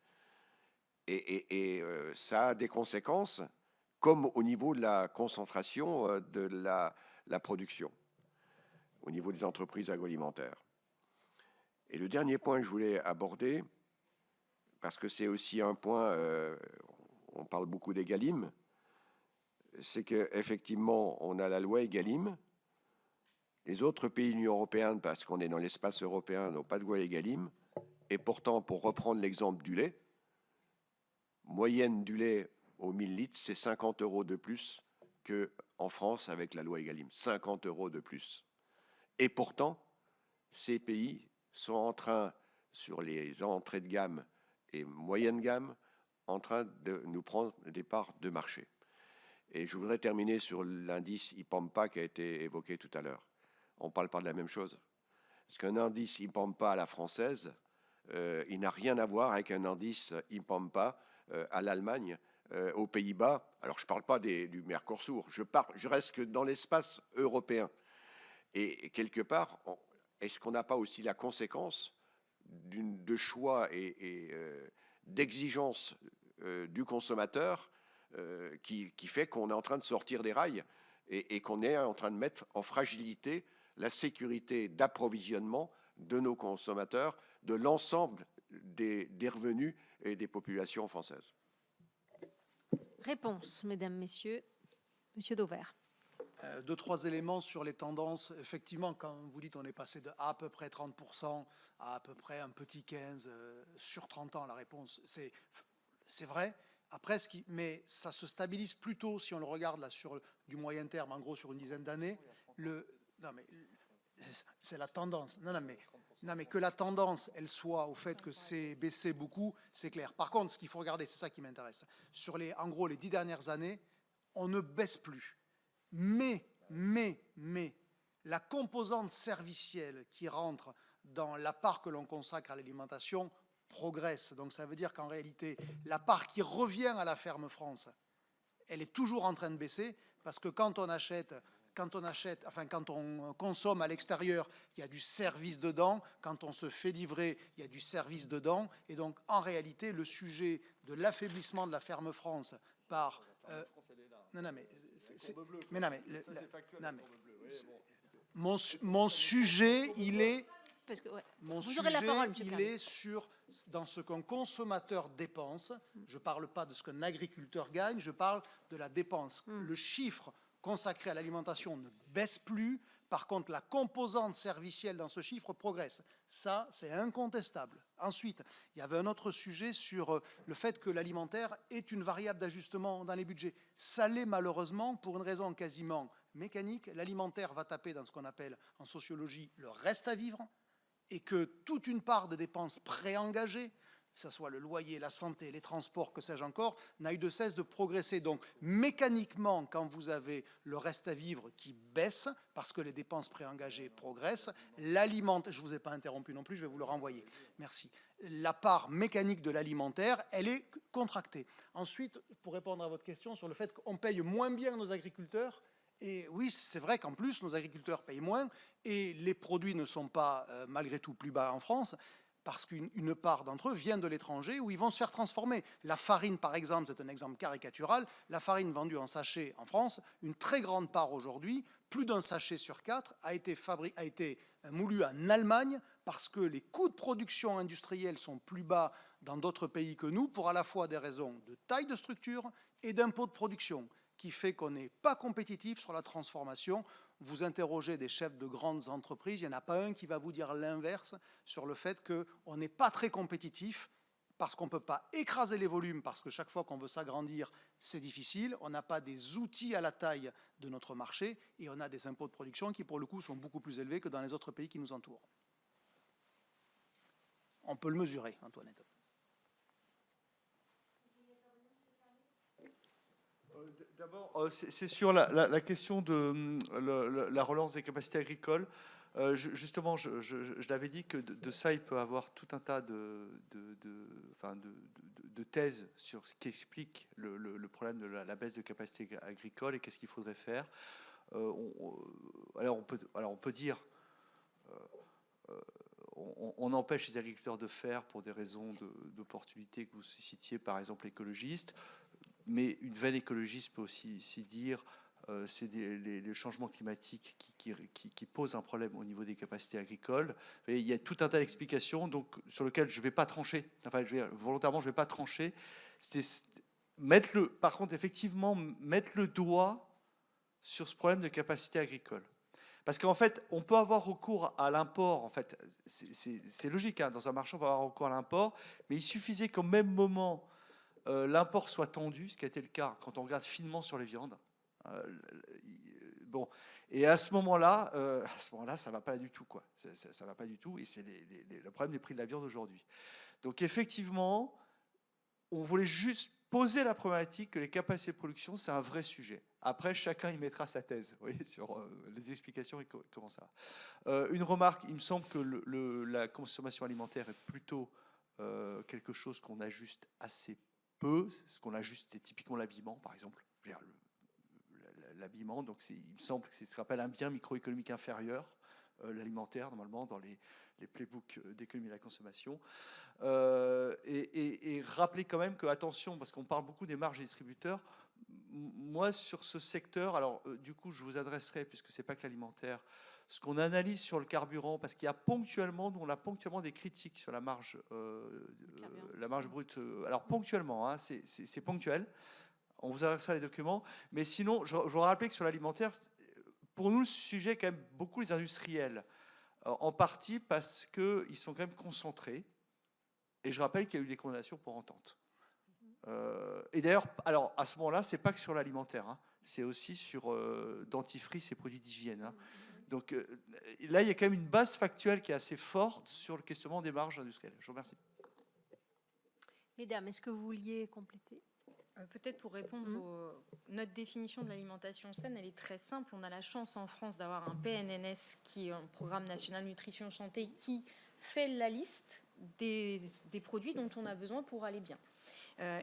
Et ça a des conséquences, comme au niveau de la concentration de la production, au niveau des entreprises agroalimentaires. Et le dernier point que je voulais aborder, parce que c'est aussi un point, on parle beaucoup d'Egalim, c'est qu'effectivement, on a la loi Egalim. Les autres pays de l'Union européenne, parce qu'on est dans l'espace européen, n'ont pas de loi Egalim. Et pourtant, pour reprendre l'exemple du lait, moyenne du lait aux 1000 litres, c'est 50 € de plus qu'en France avec la loi Egalim. 50 € de plus. Et pourtant, ces pays sont en train, sur les entrées de gamme et moyenne gamme, en train de nous prendre des parts de marché. Et je voudrais terminer sur l'indice IPAMPA qui a été évoqué tout à l'heure. On ne parle pas de la même chose. Parce qu'un indice IPAMPA à la française, il n'a rien à voir avec un indice IPAMPA à l'Allemagne, aux Pays-Bas. Alors, je ne parle pas du Mercosur, je reste que dans l'espace européen. Et quelque part, est-ce qu'on n'a pas aussi la conséquence de choix et d'exigence du consommateur qui fait qu'on est en train de sortir des rails et qu'on est en train de mettre en fragilité la sécurité d'approvisionnement de nos consommateurs, de l'ensemble des revenus et des populations françaises. Réponse, mesdames, messieurs. Monsieur Dauvert. Deux, trois éléments sur les tendances. Effectivement, quand vous dites on est passé de à peu près 30% à peu près un petit 15% sur 30 ans, la réponse, c'est vrai. Après, mais ça se stabilise plutôt, si on le regarde là sur du moyen terme, en gros sur une dizaine d'années. Non, mais c'est la tendance. Non, mais que la tendance, elle soit au fait que c'est baissé beaucoup, c'est clair. Par contre, ce qu'il faut regarder, c'est ça qui m'intéresse. Sur en gros, les 10 dernières années, on ne baisse plus. Mais, la composante servicielle qui rentre dans la part que l'on consacre à l'alimentation progresse. Donc ça veut dire qu'en réalité, la part qui revient à la ferme France, elle est toujours en train de baisser, parce que quand on consomme à l'extérieur, il y a du service dedans. Quand on se fait livrer, il y a du service dedans. Et donc, en réalité, le sujet de l'affaiblissement de la ferme France par... Mon sujet, il est... Parce que, ouais. Mon Vous sujet, aurez la parole, il est dans ce qu'un consommateur dépense. Je ne parle pas de ce qu'un agriculteur gagne, je parle de la dépense. Le chiffre consacré à l'alimentation ne baisse plus. Par contre, la composante servicielle dans ce chiffre progresse. Ça, c'est incontestable. Ensuite, il y avait un autre sujet sur le fait que l'alimentaire est une variable d'ajustement dans les budgets. Ça l'est malheureusement pour une raison quasiment mécanique. L'alimentaire va taper dans ce qu'on appelle en sociologie le reste à vivre, et que toute une part des dépenses préengagées, que ce soit le loyer, la santé, les transports, que sais-je encore, n'a eu de cesse de progresser. Donc, mécaniquement, quand vous avez le reste à vivre qui baisse, parce que les dépenses préengagées progressent, l'alimentaire, je ne vous ai pas interrompu non plus, je vais vous le renvoyer, merci. La part mécanique de l'alimentaire, elle est contractée. Ensuite, pour répondre à votre question sur le fait qu'on paye moins bien nos agriculteurs, et oui, c'est vrai qu'en plus, nos agriculteurs payent moins, et les produits ne sont pas, malgré tout, plus bas en France, parce qu'une part d'entre eux vient de l'étranger où ils vont se faire transformer. La farine, par exemple, c'est un exemple caricatural. La farine vendue en sachet en France, une très grande part aujourd'hui, plus d'un sachet sur 4, a été moulu en Allemagne parce que les coûts de production industrielle sont plus bas dans d'autres pays que nous, pour à la fois des raisons de taille de structure et d'impôts de production, qui fait qu'on n'est pas compétitif sur la transformation. Vous interrogez des chefs de grandes entreprises, il n'y en a pas un qui va vous dire l'inverse sur le fait qu'on n'est pas très compétitif parce qu'on ne peut pas écraser les volumes, parce que chaque fois qu'on veut s'agrandir, c'est difficile. On n'a pas des outils à la taille de notre marché et on a des impôts de production qui, pour le coup, sont beaucoup plus élevés que dans les autres pays qui nous entourent. On peut le mesurer, Antoinette. D'abord, c'est sur la question de la relance des capacités agricoles. Justement, je l'avais dit que de ça, il peut avoir tout un tas de thèses sur ce qui explique le problème de la baisse de capacité agricole et qu'est-ce qu'il faudrait faire. Alors on peut dire, on empêche les agriculteurs de faire pour des raisons d'opportunité que vous citiez, par exemple écologistes, mais une veine écologiste peut aussi dire c'est le changement climatique qui pose un problème au niveau des capacités agricoles. Et il y a tout un tas d'explications donc, sur lesquelles je ne vais pas trancher. Enfin, volontairement, je ne vais pas trancher. Par contre, effectivement, mettre le doigt sur ce problème de capacité agricole. Parce qu'en fait, on peut avoir recours à l'import. En fait, c'est logique. Hein, dans un marché, on peut avoir recours à l'import. Mais il suffisait qu'au même moment, l'import soit tendu, ce qui a été le cas quand on regarde finement sur les viandes. Bon, et à ce moment-là, ça va pas du tout, quoi. Ça va pas du tout, et c'est le problème des prix de la viande aujourd'hui. Donc effectivement, on voulait juste poser la problématique que les capacités de production, c'est un vrai sujet. Après, chacun y mettra sa thèse, vous voyez, sur les explications et comment ça va. Une remarque, il me semble que la consommation alimentaire est plutôt quelque chose qu'on ajuste assez peu. Ce qu'on ajuste, c'est typiquement l'habillement, par exemple. L'habillement, donc il me semble que ça se rappelle un bien microéconomique inférieur, l'alimentaire, normalement, dans les playbooks d'économie de la consommation. Et rappeler quand même que, attention, parce qu'on parle beaucoup des marges des distributeurs, moi, sur ce secteur, alors du coup, je vous adresserai, puisque c'est pas que l'alimentaire, ce qu'on analyse sur le carburant, parce qu'il y a ponctuellement, nous on a ponctuellement des critiques sur la marge brute. Alors ponctuellement, hein, c'est ponctuel. On vous adressera les documents. Mais sinon, je voudrais rappeler que sur l'alimentaire, pour nous, le sujet est quand même beaucoup les industriels. En partie parce qu'ils sont quand même concentrés. Et je rappelle qu'il y a eu des condamnations pour entente. Et d'ailleurs, alors à ce moment-là, c'est pas que sur l'alimentaire. Hein, c'est aussi sur dentifrice et produits d'hygiène. Hein. Donc là, il y a quand même une base factuelle qui est assez forte sur le questionnement des marges industrielles. Je vous remercie. Mesdames, est-ce que vous vouliez compléter ? Peut-être pour répondre notre définition de l'alimentation saine, elle est très simple. On a la chance en France d'avoir un PNNS, qui est un programme national nutrition santé, qui fait la liste des produits dont on a besoin pour aller bien.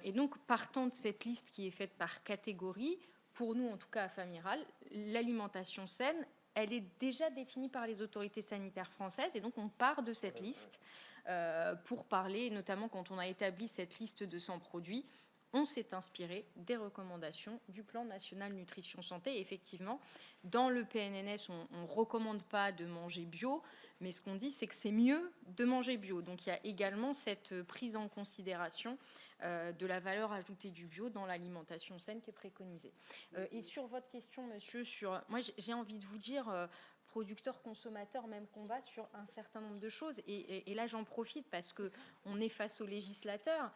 Et donc, partant de cette liste qui est faite par catégorie, pour nous, en tout cas à Famiral, l'alimentation saine, elle est déjà définie par les autorités sanitaires françaises. Et donc, on part de cette liste pour parler, notamment quand on a établi cette liste de 100 produits, on s'est inspiré des recommandations du plan national nutrition santé. Et effectivement, dans le PNNS, on ne recommande pas de manger bio, mais ce qu'on dit, c'est que c'est mieux de manger bio. Donc il y a également cette prise en considération de la valeur ajoutée du bio dans l'alimentation saine qui est préconisée. Et sur votre question, monsieur, moi j'ai envie de vous dire... producteurs, consommateurs, même combat sur un certain nombre de choses. Et là, j'en profite parce qu'on est face aux législateurs.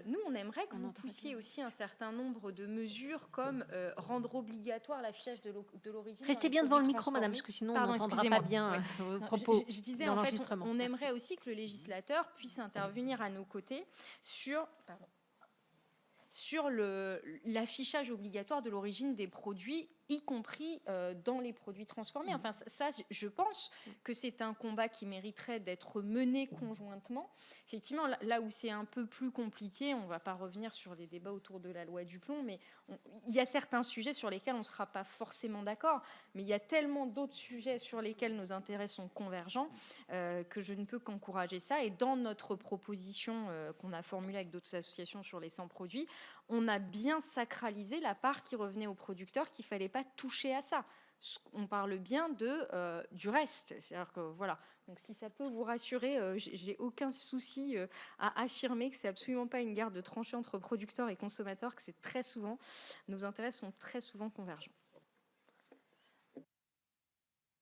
Nous, on aimerait que vous poussiez aussi un certain nombre de mesures comme rendre obligatoire l'affichage de l'origine. Restez bien devant le micro, madame, parce que sinon on n'entendra pas bien vos propos. Je disais, en fait, on aimerait aussi que le législateur puisse intervenir à nos côtés sur l'affichage obligatoire de l'origine des produits, y compris dans les produits transformés. Enfin, ça, je pense que c'est un combat qui mériterait d'être mené conjointement. Effectivement, là où c'est un peu plus compliqué, on ne va pas revenir sur les débats autour de la loi du plomb, mais il y a certains sujets sur lesquels on ne sera pas forcément d'accord, mais il y a tellement d'autres sujets sur lesquels nos intérêts sont convergents que je ne peux qu'encourager ça. Et dans notre proposition qu'on a formulée avec d'autres associations sur les 100 produits, on a bien sacralisé la part qui revenait aux producteurs, qu'il ne fallait pas toucher à ça. On parle bien du reste. C'est-à-dire que voilà. Donc si ça peut vous rassurer, j'ai aucun souci à affirmer que c'est absolument pas une guerre de tranchées entre producteurs et consommateurs, que c'est très souvent, nos intérêts sont très souvent convergents.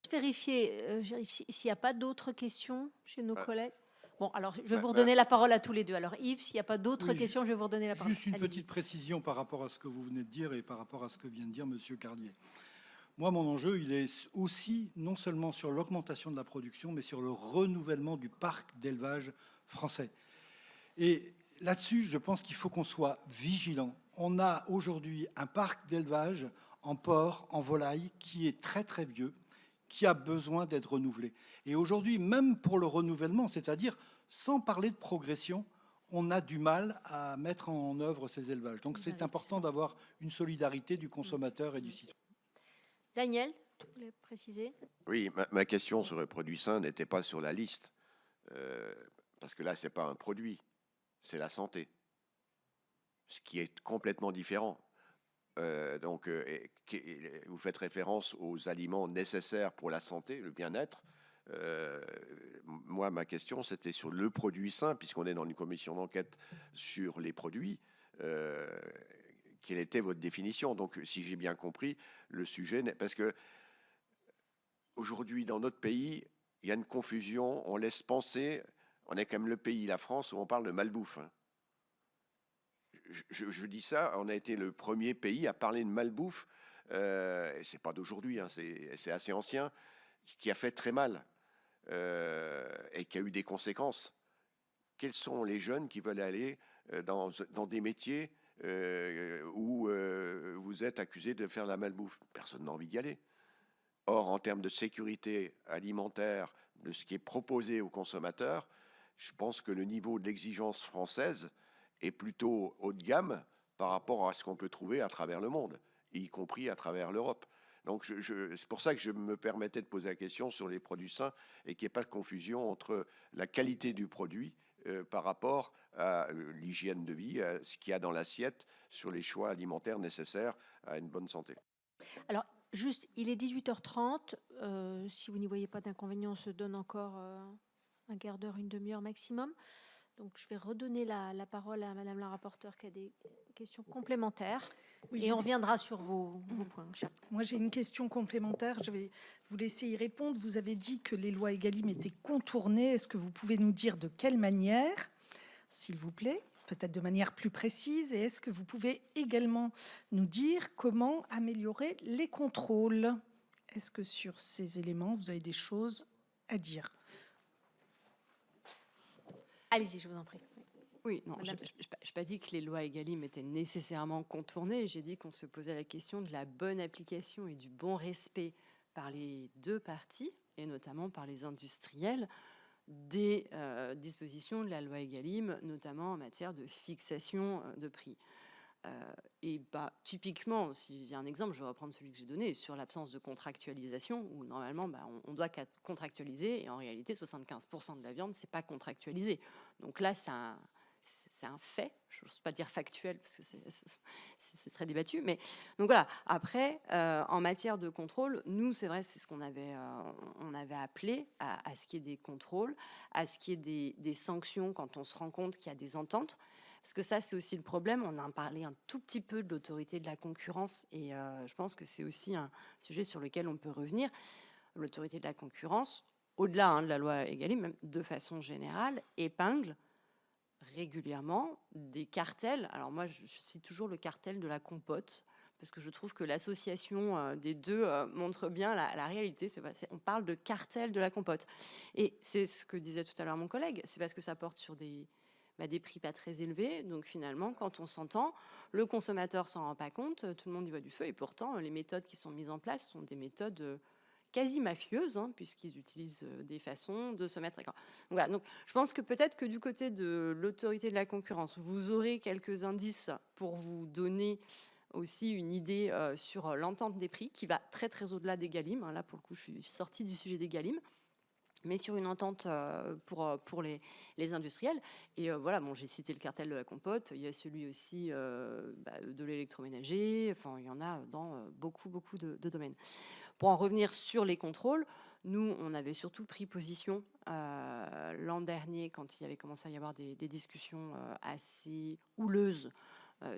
Vérifier s'il n'y a pas d'autres questions chez nos collègues. Bon, alors je vais vous redonner la parole à tous les deux. Alors Yves, s'il n'y a pas d'autres questions, je vais vous redonner la parole. Juste une petite précision par rapport à ce que vous venez de dire et par rapport à ce que vient de dire Monsieur Carlier. Moi, mon enjeu, il est aussi non seulement sur l'augmentation de la production, mais sur le renouvellement du parc d'élevage français. Et là-dessus, je pense qu'il faut qu'on soit vigilant on a aujourd'hui un parc d'élevage en porc, en volaille, qui est très très vieux, qui a besoin d'être renouvelé. Et aujourd'hui, même pour le renouvellement, c'est-à-dire sans parler de progression, on a du mal à mettre en œuvre ces élevages. Donc c'est important d'avoir une solidarité du consommateur et du citoyen. Daniel, tu voulais préciser? Oui, ma question sur le produit sain n'était pas sur la liste, parce que là, ce n'est pas un produit, c'est la santé, ce qui est complètement différent. Vous faites référence aux aliments nécessaires pour la santé, le bien-être. Moi, ma question, c'était sur le produit sain, puisqu'on est dans une commission d'enquête sur les produits. Quelle était votre définition? Donc, si j'ai bien compris, le sujet n'est... Parce que aujourd'hui, dans notre pays, il y a une confusion. On laisse penser... On est quand même le pays, la France, où on parle de malbouffe. Hein. Je dis ça, on a été le premier pays à parler de malbouffe. C'est pas d'aujourd'hui, hein, c'est assez ancien, qui a fait très mal. Et qui a eu des conséquences. Quels sont les jeunes qui veulent aller dans des métiers où vous êtes accusé de faire la malbouffe? Personne n'a envie d'y aller. Or, en termes de sécurité alimentaire, de ce qui est proposé aux consommateurs, je pense que le niveau de l'exigence française est plutôt haut de gamme par rapport à ce qu'on peut trouver à travers le monde, y compris à travers l'Europe. Donc, c'est pour ça que je me permettais de poser la question sur les produits sains et qu'il n'y ait pas de confusion entre la qualité du produit par rapport à l'hygiène de vie, à ce qu'il y a dans l'assiette, sur les choix alimentaires nécessaires à une bonne santé. Alors, juste, il est 18h30. Si vous n'y voyez pas d'inconvénient, on se donne encore un quart d'heure, une demi-heure maximum. Donc, je vais redonner la parole à Madame la rapporteure qui a des questions complémentaires. Oui, et on reviendra sur vos points. Moi, j'ai une question complémentaire. Je vais vous laisser y répondre. Vous avez dit que les lois Egalim étaient contournées. Est-ce que vous pouvez nous dire de quelle manière, s'il vous plaît, peut-être de manière plus précise? Et est-ce que vous pouvez également nous dire comment améliorer les contrôles? Est-ce que sur ces éléments, vous avez des choses à dire? Allez-y, je vous en prie. Oui, non, je n'ai pas dit que les lois Egalim étaient nécessairement contournées. J'ai dit qu'on se posait la question de la bonne application et du bon respect par les deux parties, et notamment par les industriels, des dispositions de la loi Egalim, notamment en matière de fixation de prix. Typiquement, s'il y a un exemple, je vais reprendre celui que j'ai donné, sur l'absence de contractualisation, où normalement on doit contractualiser, et en réalité 75% de la viande, c'est pas contractualisé. Donc là, c'est un fait, je n'ose pas dire factuel parce que c'est très débattu, mais donc voilà. Après, en matière de contrôle, nous, c'est vrai, c'est ce qu'on avait, on avait appelé à ce qu'il y ait des contrôles, à ce qu'il y ait des sanctions quand on se rend compte qu'il y a des ententes, parce que ça, c'est aussi le problème. On a parlé un tout petit peu de l'autorité de la concurrence, et je pense que c'est aussi un sujet sur lequel on peut revenir. L'autorité de la concurrence, au-delà de la loi Egalim, même de façon générale, épingle régulièrement des cartels. Alors moi, je cite toujours le cartel de la compote, parce que je trouve que l'association des deux montre bien la réalité. On parle de cartel de la compote. Et c'est ce que disait tout à l'heure mon collègue, c'est parce que ça porte sur des prix pas très élevés. Donc finalement, quand on s'entend, le consommateur s'en rend pas compte, tout le monde y voit du feu, et pourtant, les méthodes qui sont mises en place sont des méthodes quasi mafieuses, puisqu'ils utilisent des façons de se mettre d'accord. Voilà, donc je pense que peut-être que du côté de l'autorité de la concurrence, vous aurez quelques indices pour vous donner aussi une idée sur l'entente des prix, qui va très très au-delà d'Egalim. Là, pour le coup, je suis sortie du sujet d'Egalim, mais sur une entente pour les industriels. Et voilà, j'ai cité le cartel de la compote, il y a celui aussi de l'électroménager, enfin, il y en a dans beaucoup de domaines. Pour en revenir sur les contrôles, nous, on avait surtout pris position l'an dernier, quand il y avait commencé à y avoir des discussions assez houleuses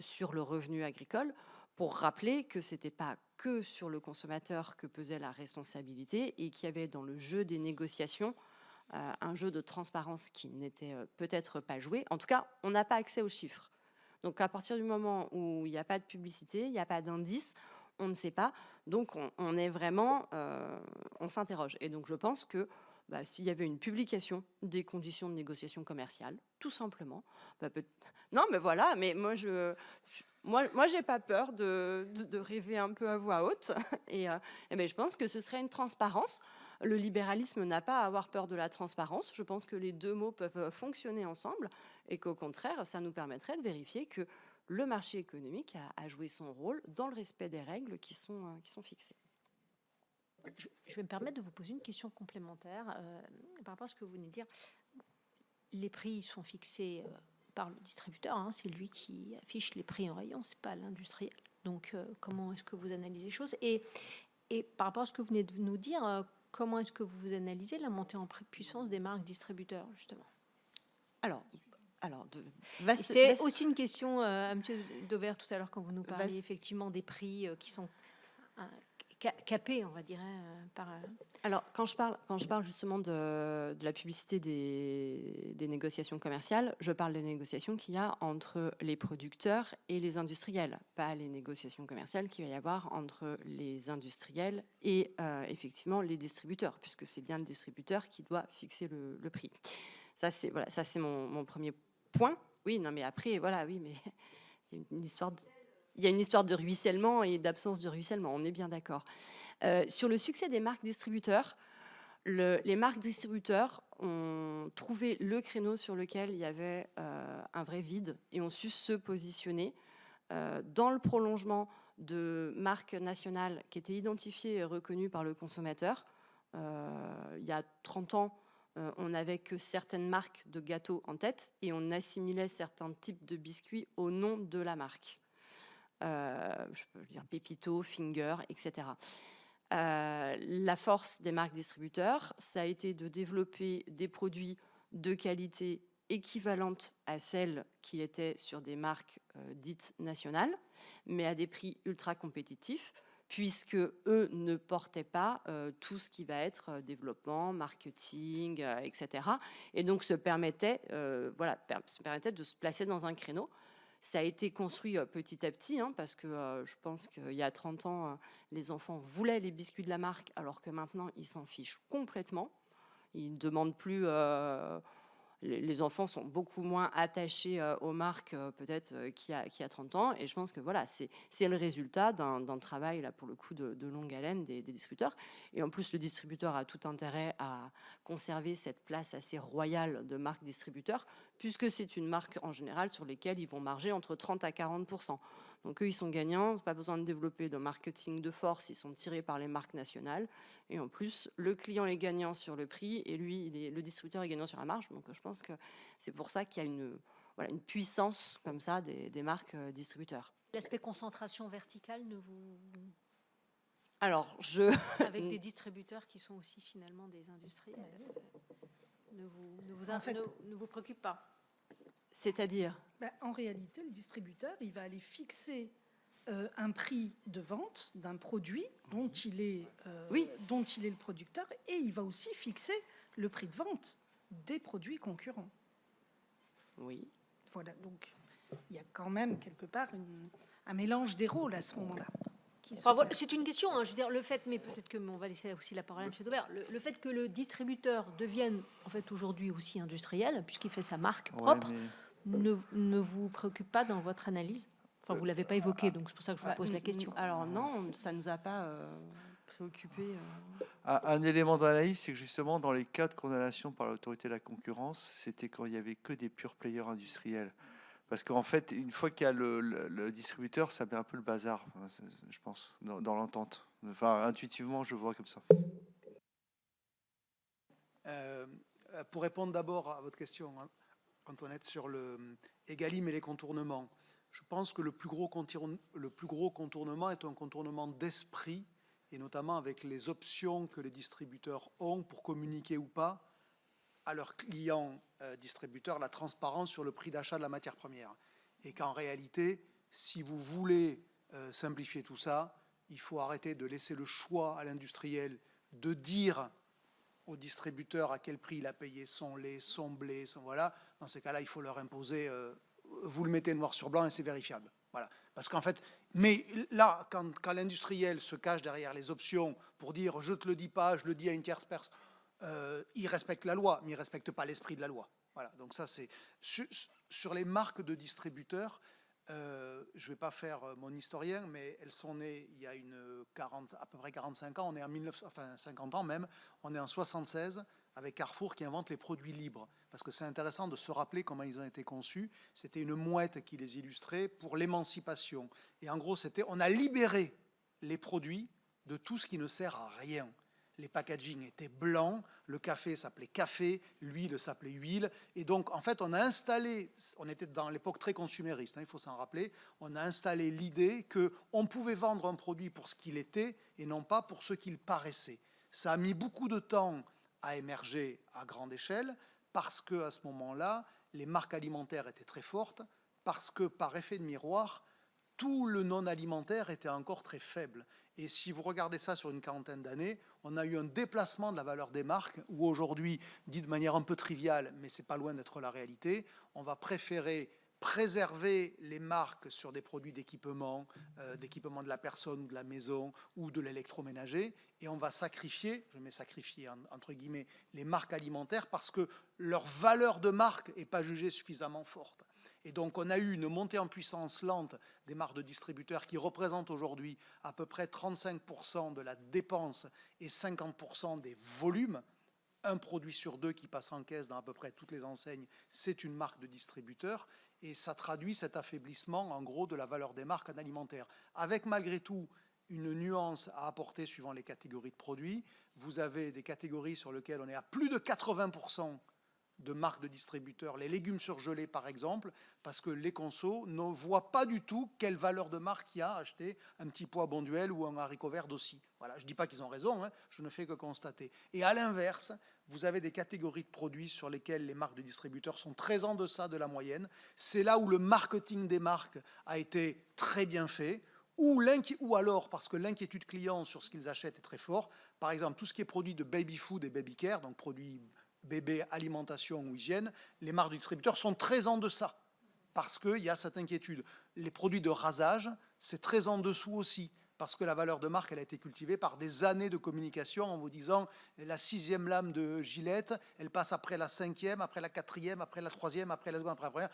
sur le revenu agricole, pour rappeler que ce n'était pas que sur le consommateur que pesait la responsabilité, et qu'il y avait dans le jeu des négociations un jeu de transparence qui n'était peut-être pas joué. En tout cas, on n'a pas accès aux chiffres. Donc à partir du moment où il n'y a pas de publicité, il n'y a pas d'indice, on ne sait pas. Donc on est vraiment, on s'interroge. Et donc je pense que s'il y avait une publication des conditions de négociation commerciale, tout simplement. Non, mais voilà, mais moi, j'ai pas peur de rêver un peu à voix haute. Et je pense que ce serait une transparence. Le libéralisme n'a pas à avoir peur de la transparence. Je pense que les deux mots peuvent fonctionner ensemble et qu'au contraire, ça nous permettrait de vérifier que le marché économique a joué son rôle dans le respect des règles qui sont fixées. Je vais me permettre de vous poser une question complémentaire par rapport à ce que vous venez de dire. Les prix sont fixés par le distributeur, hein, c'est lui qui affiche les prix en rayon, c'est pas l'industriel. Donc, comment est-ce que vous analysez les choses et par rapport à ce que vous venez de nous dire, comment est-ce que vous analysez la montée en puissance des marques distributeurs, justement? C'est aussi une question à M. Dauvert tout à l'heure quand vous nous parliez effectivement des prix qui sont capés, on va dire. Alors, quand je parle justement de la publicité des négociations commerciales, je parle des négociations qu'il y a entre les producteurs et les industriels, pas les négociations commerciales qu'il va y avoir entre les industriels et effectivement les distributeurs, puisque c'est bien le distributeur qui doit fixer le prix. Ça, c'est mon premier point. Oui, non, mais après, voilà, oui, mais il y a une histoire de ruissellement et d'absence de ruissellement, on est bien d'accord. Sur le succès des marques distributeurs, les marques distributeurs ont trouvé le créneau sur lequel il y avait un vrai vide et ont su se positionner dans le prolongement de marques nationales qui étaient identifiées et reconnues par le consommateur. Il y a 30 ans, on n'avait que certaines marques de gâteaux en tête et on assimilait certains types de biscuits au nom de la marque. Je peux dire Pépito, Finger, etc. La force des marques distributeurs, ça a été de développer des produits de qualité équivalente à celles qui étaient sur des marques dites nationales, mais à des prix ultra compétitifs, puisque eux ne portaient pas tout ce qui va être développement, marketing, etc. Et donc se permettait de se placer dans un créneau. Ça a été construit petit à petit, hein, parce que je pense qu'il y a 30 ans, les enfants voulaient les biscuits de la marque, alors que maintenant, ils s'en fichent complètement. Ils ne demandent plus... les enfants sont beaucoup moins attachés aux marques, peut-être, qu'il y a 30 ans. Et je pense que voilà, c'est le résultat d'un travail, là, pour le coup, de longue haleine des distributeurs. Et en plus, le distributeur a tout intérêt à conserver cette place assez royale de marque distributeur, puisque c'est une marque, en général, sur lesquelles ils vont marger entre 30 à 40%. Donc, eux, ils sont gagnants, pas besoin de développer de marketing de force, ils sont tirés par les marques nationales. Et en plus, le client est gagnant sur le prix et lui, le distributeur est gagnant sur la marge. Donc, je pense que c'est pour ça qu'il y a une puissance comme ça des marques distributeurs. L'aspect concentration verticale ne vous... Avec des distributeurs qui sont aussi finalement des industriels, ne vous préoccupe pas? C'est-à-dire En réalité, le distributeur, il va aller fixer un prix de vente d'un produit dont il est le producteur, et il va aussi fixer le prix de vente des produits concurrents. Oui. Voilà, donc il y a quand même quelque part un mélange des rôles à ce moment-là. C'est une question, hein, je veux dire, le fait, mais peut-être qu'on va laisser aussi la parole à M. Dauvert, le fait que le distributeur devienne en fait aujourd'hui aussi industriel, puisqu'il fait sa marque propre, ne vous préoccupe pas dans votre analyse? Enfin, vous ne l'avez pas évoqué, donc c'est pour ça que je vous pose la question. Alors non, ça ne nous a pas préoccupés. Un élément d'analyse, c'est que justement, dans les cas de condamnation par l'autorité de la concurrence, c'était quand il n'y avait que des pure players industriels. Parce qu'en fait, une fois qu'il y a le distributeur, ça met un peu le bazar, je pense, dans l'entente. Enfin, intuitivement, je vois comme ça. Pour répondre d'abord à votre question, Antoinette, sur le Egalim et les contournements, je pense que le plus gros contournement est un contournement d'esprit, et notamment avec les options que les distributeurs ont pour communiquer ou pas à leurs clients distributeurs la transparence sur le prix d'achat de la matière première. Et qu'en réalité, si vous voulez simplifier tout ça, il faut arrêter de laisser le choix à l'industriel de dire au distributeur à quel prix il a payé son lait, son blé, voilà. Dans ces cas-là, il faut leur imposer, vous le mettez noir sur blanc et c'est vérifiable. Voilà. Parce qu'en fait, mais là, quand l'industriel se cache derrière les options pour dire je te le dis pas, je le dis à une tierce personne, ils respectent la loi, mais ils ne respectent pas l'esprit de la loi. Voilà, donc ça c'est... Sur les marques de distributeurs, je ne vais pas faire mon historien, mais elles sont nées il y a à peu près 45 ans, on est en 50 ans même, on est en 76 avec Carrefour qui invente les produits libres. Parce que c'est intéressant de se rappeler comment ils ont été conçus. C'était une mouette qui les illustrait pour l'émancipation. Et en gros, on a libéré les produits de tout ce qui ne sert à rien. Les packaging étaient blancs, le café s'appelait café, l'huile s'appelait huile. Et donc, en fait, on a installé, on était dans l'époque très consumériste, il faut s'en rappeler, on a installé l'idée qu'on pouvait vendre un produit pour ce qu'il était et non pas pour ce qu'il paraissait. Ça a mis beaucoup de temps à émerger à grande échelle parce qu'à ce moment-là, les marques alimentaires étaient très fortes, parce que par effet de miroir, tout le non-alimentaire était encore très faible. Et si vous regardez ça sur une quarantaine d'années, on a eu un déplacement de la valeur des marques, où aujourd'hui, dit de manière un peu triviale, mais c'est pas loin d'être la réalité, on va préférer préserver les marques sur des produits d'équipement de la personne, de la maison ou de l'électroménager, et on va sacrifier, je mets sacrifier entre guillemets, les marques alimentaires parce que leur valeur de marque n'est pas jugée suffisamment forte. Et donc on a eu une montée en puissance lente des marques de distributeurs qui représentent aujourd'hui à peu près 35% de la dépense et 50% des volumes. Un produit sur deux qui passe en caisse dans à peu près toutes les enseignes, c'est une marque de distributeur, et ça traduit cet affaiblissement en gros de la valeur des marques en alimentaire. Avec malgré tout une nuance à apporter suivant les catégories de produits. Vous avez des catégories sur lesquelles on est à plus de 80% de marques de distributeurs, les légumes surgelés par exemple, parce que les consos ne voient pas du tout quelle valeur de marque il y a à acheter un petit pois Bonduelle ou un haricot vert d'aussi. Voilà, je ne dis pas qu'ils ont raison, je ne fais que constater. Et à l'inverse, vous avez des catégories de produits sur lesquelles les marques de distributeurs sont très en deçà de la moyenne. C'est là où le marketing des marques a été très bien fait, ou alors parce que l'inquiétude client sur ce qu'ils achètent est très fort. Par exemple, tout ce qui est produit de baby food et baby care, donc produits bébé, alimentation ou hygiène, les marques de distributeurs sont très en deçà parce qu'il y a cette inquiétude. Les produits de rasage, c'est très en dessous aussi parce que la valeur de marque, elle a été cultivée par des années de communication en vous disant la 6e lame de Gillette, elle passe après la 5e, après la 4e, après la 3e, après la seconde, après la première.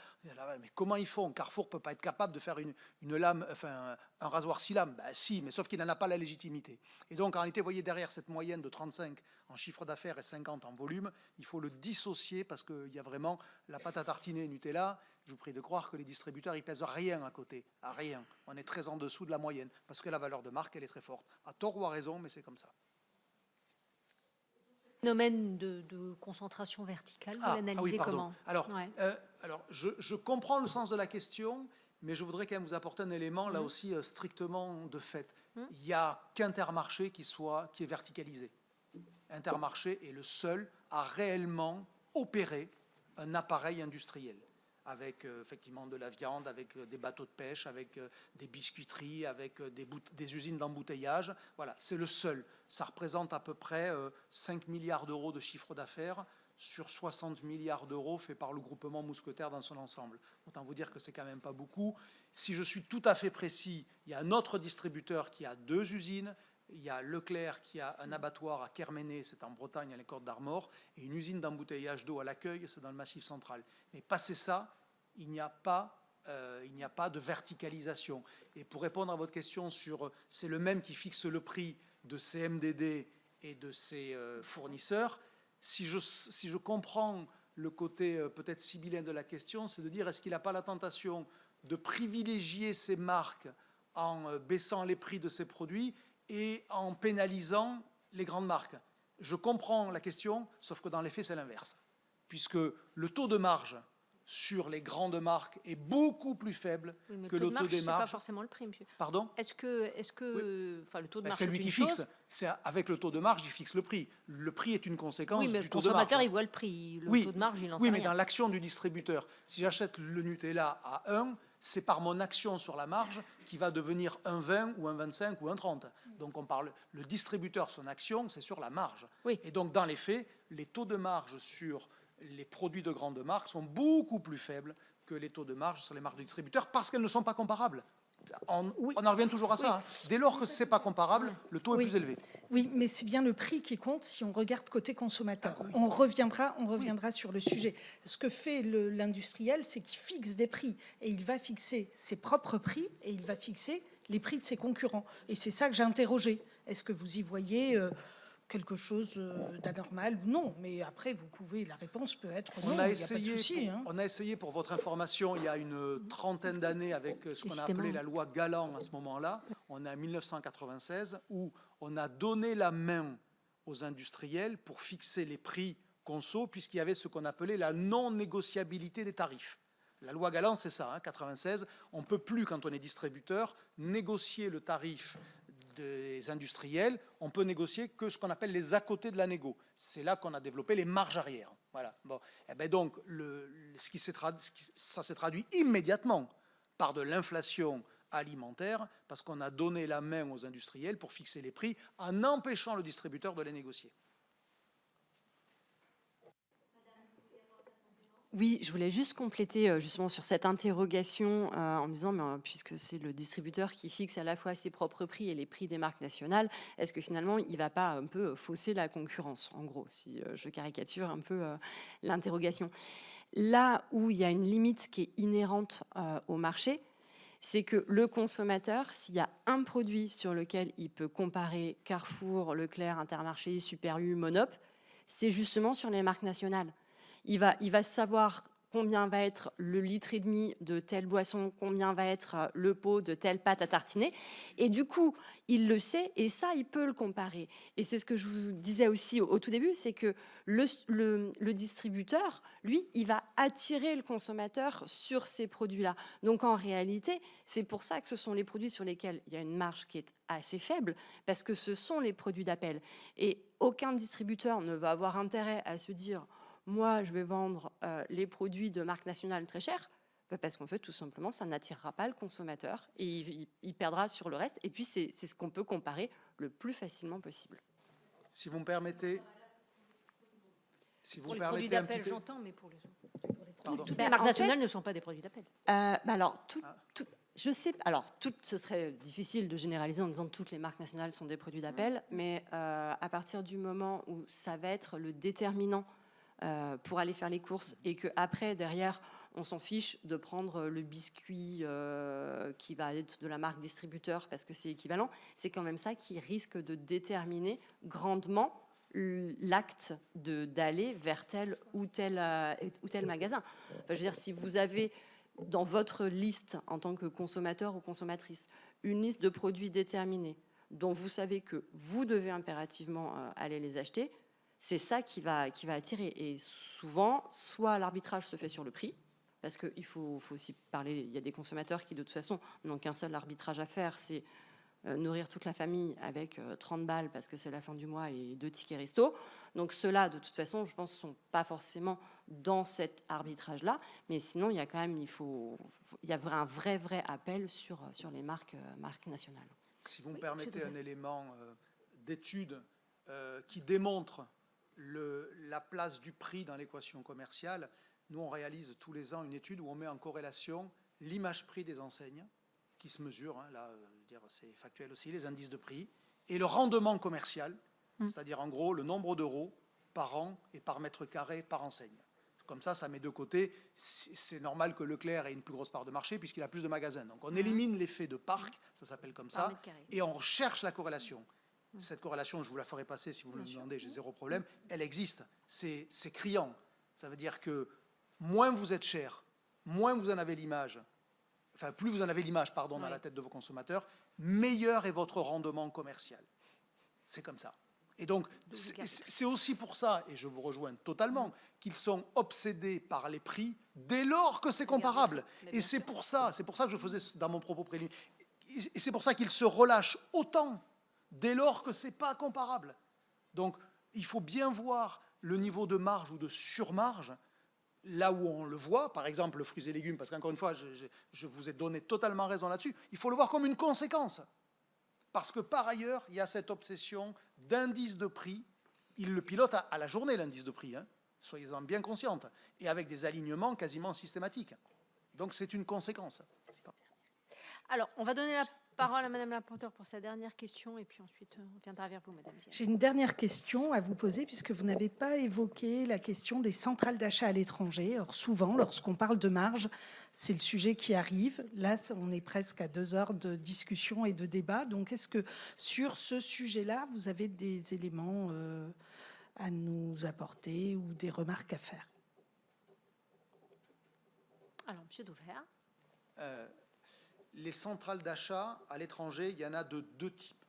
Mais comment ils font? Carrefour ne peut pas être capable de faire une lame, enfin un rasoir 6 lames. Ben, si, mais sauf qu'il n'en a pas la légitimité. Et donc en réalité, vous voyez derrière cette moyenne de 35 en chiffre d'affaires et 50 en volume, il faut le dissocier parce qu'il y a vraiment la pâte à tartiner Nutella. Je vous prie de croire que les distributeurs, ils pèsent rien à côté, à rien. On est très en dessous de la moyenne, parce que la valeur de marque, elle est très forte. À tort ou à raison, mais c'est comme ça. Phénomène de concentration verticale, vous l'analysez oui, comment? Alors, je comprends le sens de la question, mais je voudrais quand même vous apporter un élément, là aussi, strictement de fait. Il n'y a qu'Intermarché qui est verticalisé. Intermarché est le seul à réellement opérer un appareil industriel, avec effectivement de la viande, avec des bateaux de pêche, avec des biscuiteries, avec des usines d'embouteillage. Voilà, c'est le seul. Ça représente à peu près 5 milliards d'euros de chiffre d'affaires sur 60 milliards d'euros faits par le groupement Mousquetaire dans son ensemble. Autant vous dire que c'est quand même pas beaucoup. Si je suis tout à fait précis, il y a un autre distributeur qui a 2 usines. Il y a Leclerc qui a un abattoir à Kerméné, c'est en Bretagne, à les Côtes d'Armor, et une usine d'embouteillage d'eau à l'Accueil, c'est dans le Massif central. Mais passé ça, il n'y a pas de verticalisation. Et pour répondre à votre question sur c'est le même qui fixe le prix de ses MDD et de ses fournisseurs, si je comprends le côté peut-être sibyllin de la question, c'est de dire est-ce qu'il n'a pas la tentation de privilégier ses marques en baissant les prix de ses produits et en pénalisant les grandes marques. Je comprends la question, sauf que dans les faits, c'est l'inverse. Puisque le taux de marge sur les grandes marques est beaucoup plus faible que le taux des marges. C'est pas forcément le prix, monsieur. Pardon? Est-ce que enfin, le taux de marge, c'est lui qui fixe. C'est avec le taux de marge, il fixe le prix. Le prix est une conséquence du taux de marge. Oui, mais le consommateur, il voit le prix. Le taux de marge, il en sait Oui, rien. mais dans l'action du distributeur, si j'achète le Nutella à 1, c'est par mon action sur la marge qui va devenir un 20 ou un 25 ou un 30. Donc on parle, le distributeur, son action, c'est sur la marge. Oui. Et donc dans les faits, les taux de marge sur les produits de grandes marques sont beaucoup plus faibles que les taux de marge sur les marques de distributeurs parce qu'elles ne sont pas comparables. Oui. On en revient toujours à ça. Hein. Dès lors que ce n'est pas comparable, le taux est Oui. plus élevé. Oui, mais c'est bien le prix qui compte si on regarde côté consommateur. On reviendra sur le sujet. Ce que fait l'industriel, c'est qu'il fixe des prix et il va fixer ses propres prix et il va fixer les prix de ses concurrents. Et c'est ça que j'ai interrogé. Est-ce que vous y voyez quelque chose d'anormal ou non? Mais après, la réponse peut être non, il n'y a pas de souci. On a essayé, pour votre information, il y a une trentaine d'années avec ce qu'on a appelé la loi Galland à ce moment-là. On est en 1996 où on a donné la main aux industriels pour fixer les prix conso, puisqu'il y avait ce qu'on appelait la non-négociabilité des tarifs. La loi Galland, c'est ça, 96. On ne peut plus, quand on est distributeur, négocier le tarif des industriels. On peut négocier que ce qu'on appelle les à côté de la négo. C'est là qu'on a développé les marges arrière. Voilà. Bon. Et bien donc, ça s'est traduit immédiatement par de l'inflation alimentaire, parce qu'on a donné la main aux industriels pour fixer les prix en empêchant le distributeur de les négocier. Oui, je voulais juste compléter justement sur cette interrogation en disant, mais, puisque c'est le distributeur qui fixe à la fois ses propres prix et les prix des marques nationales, est-ce que finalement il ne va pas un peu fausser la concurrence, en gros, si je caricature un peu l'interrogation. Là où il y a une limite qui est inhérente au marché, c'est que le consommateur, s'il y a un produit sur lequel il peut comparer Carrefour, Leclerc, Intermarché, Super U, Monop, c'est justement sur les marques nationales. Il va savoir combien va être le litre et demi de telle boisson, combien va être le pot de telle pâte à tartiner. Et du coup, il le sait et ça, il peut le comparer. Et c'est ce que je vous disais aussi au tout début, c'est que le distributeur, lui, il va attirer le consommateur sur ces produits-là. Donc en réalité, c'est pour ça que ce sont les produits sur lesquels il y a une marge qui est assez faible, parce que ce sont les produits d'appel. Et aucun distributeur ne va avoir intérêt à se dire moi, je vais vendre les produits de marque nationale très chers, parce qu'en fait, tout simplement, ça n'attirera pas le consommateur et il perdra sur le reste. Et puis, c'est ce qu'on peut comparer le plus facilement possible. Si vous me permettez... Pour les produits d'appel, j'entends, mais pour les autres. Toutes les Ben, marques en nationales fait, ne sont pas des produits d'appel. Je sais, ce serait difficile de généraliser en disant que toutes les marques nationales sont des produits d'appel, mais à partir du moment où ça va être le déterminant pour aller faire les courses et qu'après, derrière, on s'en fiche de prendre le biscuit qui va être de la marque distributeur parce que c'est équivalent, c'est quand même ça qui risque de déterminer grandement l'acte d'aller vers tel ou tel magasin. Enfin, je veux dire, si vous avez dans votre liste, en tant que consommateur ou consommatrice, une liste de produits déterminés dont vous savez que vous devez impérativement aller les acheter, c'est ça qui va attirer. Et souvent, soit l'arbitrage se fait sur le prix, parce qu'il faut aussi parler, il y a des consommateurs qui de toute façon n'ont qu'un seul arbitrage à faire, c'est nourrir toute la famille avec 30 balles parce que c'est la fin du mois et 2 tickets resto. Donc ceux-là, de toute façon, je pense, ne sont pas forcément dans cet arbitrage-là. Mais sinon, il y a quand même, il y a un vrai appel sur les marques nationales. Si vous me permettez un élément d'étude qui démontre la place du prix dans l'équation commerciale, nous, on réalise tous les ans une étude où on met en corrélation l'image prix des enseignes, qui se mesure, là, c'est factuel aussi, les indices de prix, et le rendement commercial, c'est-à-dire en gros le nombre d'euros par an et par mètre carré par enseigne. Comme ça met de côté, c'est normal que Leclerc ait une plus grosse part de marché puisqu'il a plus de magasins. Donc on élimine l'effet de parc, ça s'appelle comme ça, et on cherche la corrélation. Cette corrélation, je vous la ferai passer si vous me le demandez, j'ai zéro problème, elle existe, c'est criant. Ça veut dire que moins vous êtes cher, moins vous en avez l'image, enfin plus vous en avez l'image, pardon, dans la tête de vos consommateurs, meilleur est votre rendement commercial. C'est comme ça. Et donc, c'est aussi pour ça, et je vous rejoins totalement, qu'ils sont obsédés par les prix dès lors que c'est comparable. Et c'est pour ça que je faisais dans mon propos préliminaire. Et c'est pour ça qu'ils se relâchent autant dès lors que ce n'est pas comparable. Donc, il faut bien voir le niveau de marge ou de surmarge là où on le voit, par exemple le fruits et légumes, parce qu'encore une fois, je vous ai donné totalement raison là-dessus, il faut le voir comme une conséquence. Parce que par ailleurs, il y a cette obsession d'indice de prix. Il le pilote à la journée, l'indice de prix, soyez-en bien conscientes, et avec des alignements quasiment systématiques. Donc c'est une conséquence. Alors, on va donner la parole à Madame la rapporteure pour sa dernière question, et puis ensuite, on viendra vers vous, Madame Ziane. J'ai une dernière question à vous poser, puisque vous n'avez pas évoqué la question des centrales d'achat à l'étranger. Or, souvent, lorsqu'on parle de marge, c'est le sujet qui arrive. Là, on est presque à 2 heures de discussion et de débat. Donc, est-ce que sur ce sujet-là, vous avez des éléments à nous apporter ou des remarques à faire? Alors, Monsieur Dauvert. Les centrales d'achat à l'étranger, il y en a de 2 types.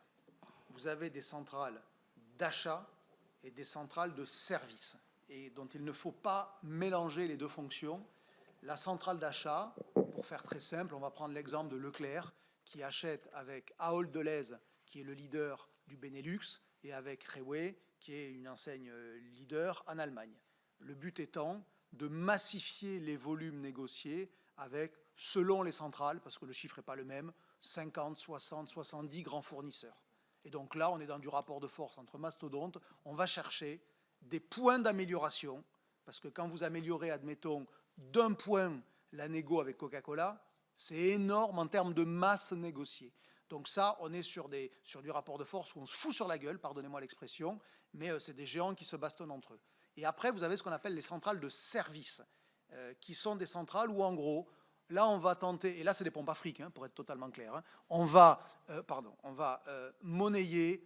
Vous avez des centrales d'achat et des centrales de services, et dont il ne faut pas mélanger les 2 fonctions. La centrale d'achat, pour faire très simple, on va prendre l'exemple de Leclerc, qui achète avec Ahold Delhaize, qui est le leader du Benelux, et avec Rewe, qui est une enseigne leader en Allemagne. Le but étant de massifier les volumes négociés avec, selon les centrales, parce que le chiffre n'est pas le même, 50, 60, 70 grands fournisseurs. Et donc là, on est dans du rapport de force entre mastodontes. On va chercher des points d'amélioration, parce que quand vous améliorez, admettons, d'1 point la négo avec Coca-Cola, c'est énorme en termes de masse négociée. Donc ça, on est sur du rapport de force où on se fout sur la gueule, pardonnez-moi l'expression, mais c'est des géants qui se bastonnent entre eux. Et après, vous avez ce qu'on appelle les centrales de service, qui sont des centrales où, en gros, là, on va tenter, et là, c'est des pompes à fric, hein, pour être totalement clair, hein, on va monnayer,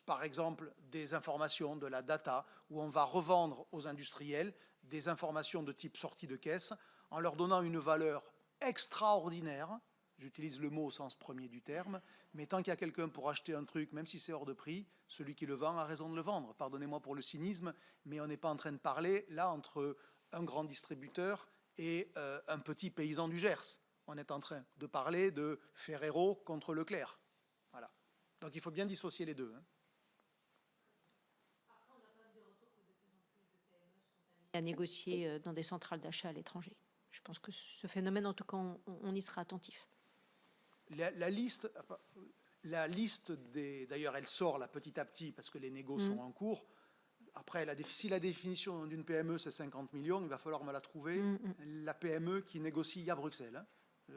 par exemple, des informations, de la data, où on va revendre aux industriels des informations de type sortie de caisse, en leur donnant une valeur extraordinaire. J'utilise le mot au sens premier du terme, mais tant qu'il y a quelqu'un pour acheter un truc, même si c'est hors de prix, celui qui le vend a raison de le vendre. Pardonnez-moi pour le cynisme, mais on n'est pas en train de parler, là, entre un grand distributeur et un petit paysan du Gers. On est en train de parler de Ferrero contre Leclerc. Voilà. Donc il faut bien dissocier les 2. Hein. À négocier dans des centrales d'achat à l'étranger. Je pense que ce phénomène, en tout cas, on y sera attentif. La liste des... D'ailleurs, elle sort là petit à petit parce que les négos sont en cours. Après, si la définition d'une PME, c'est 50 millions, il va falloir me la trouver. La PME qui négocie à Bruxelles. Hein.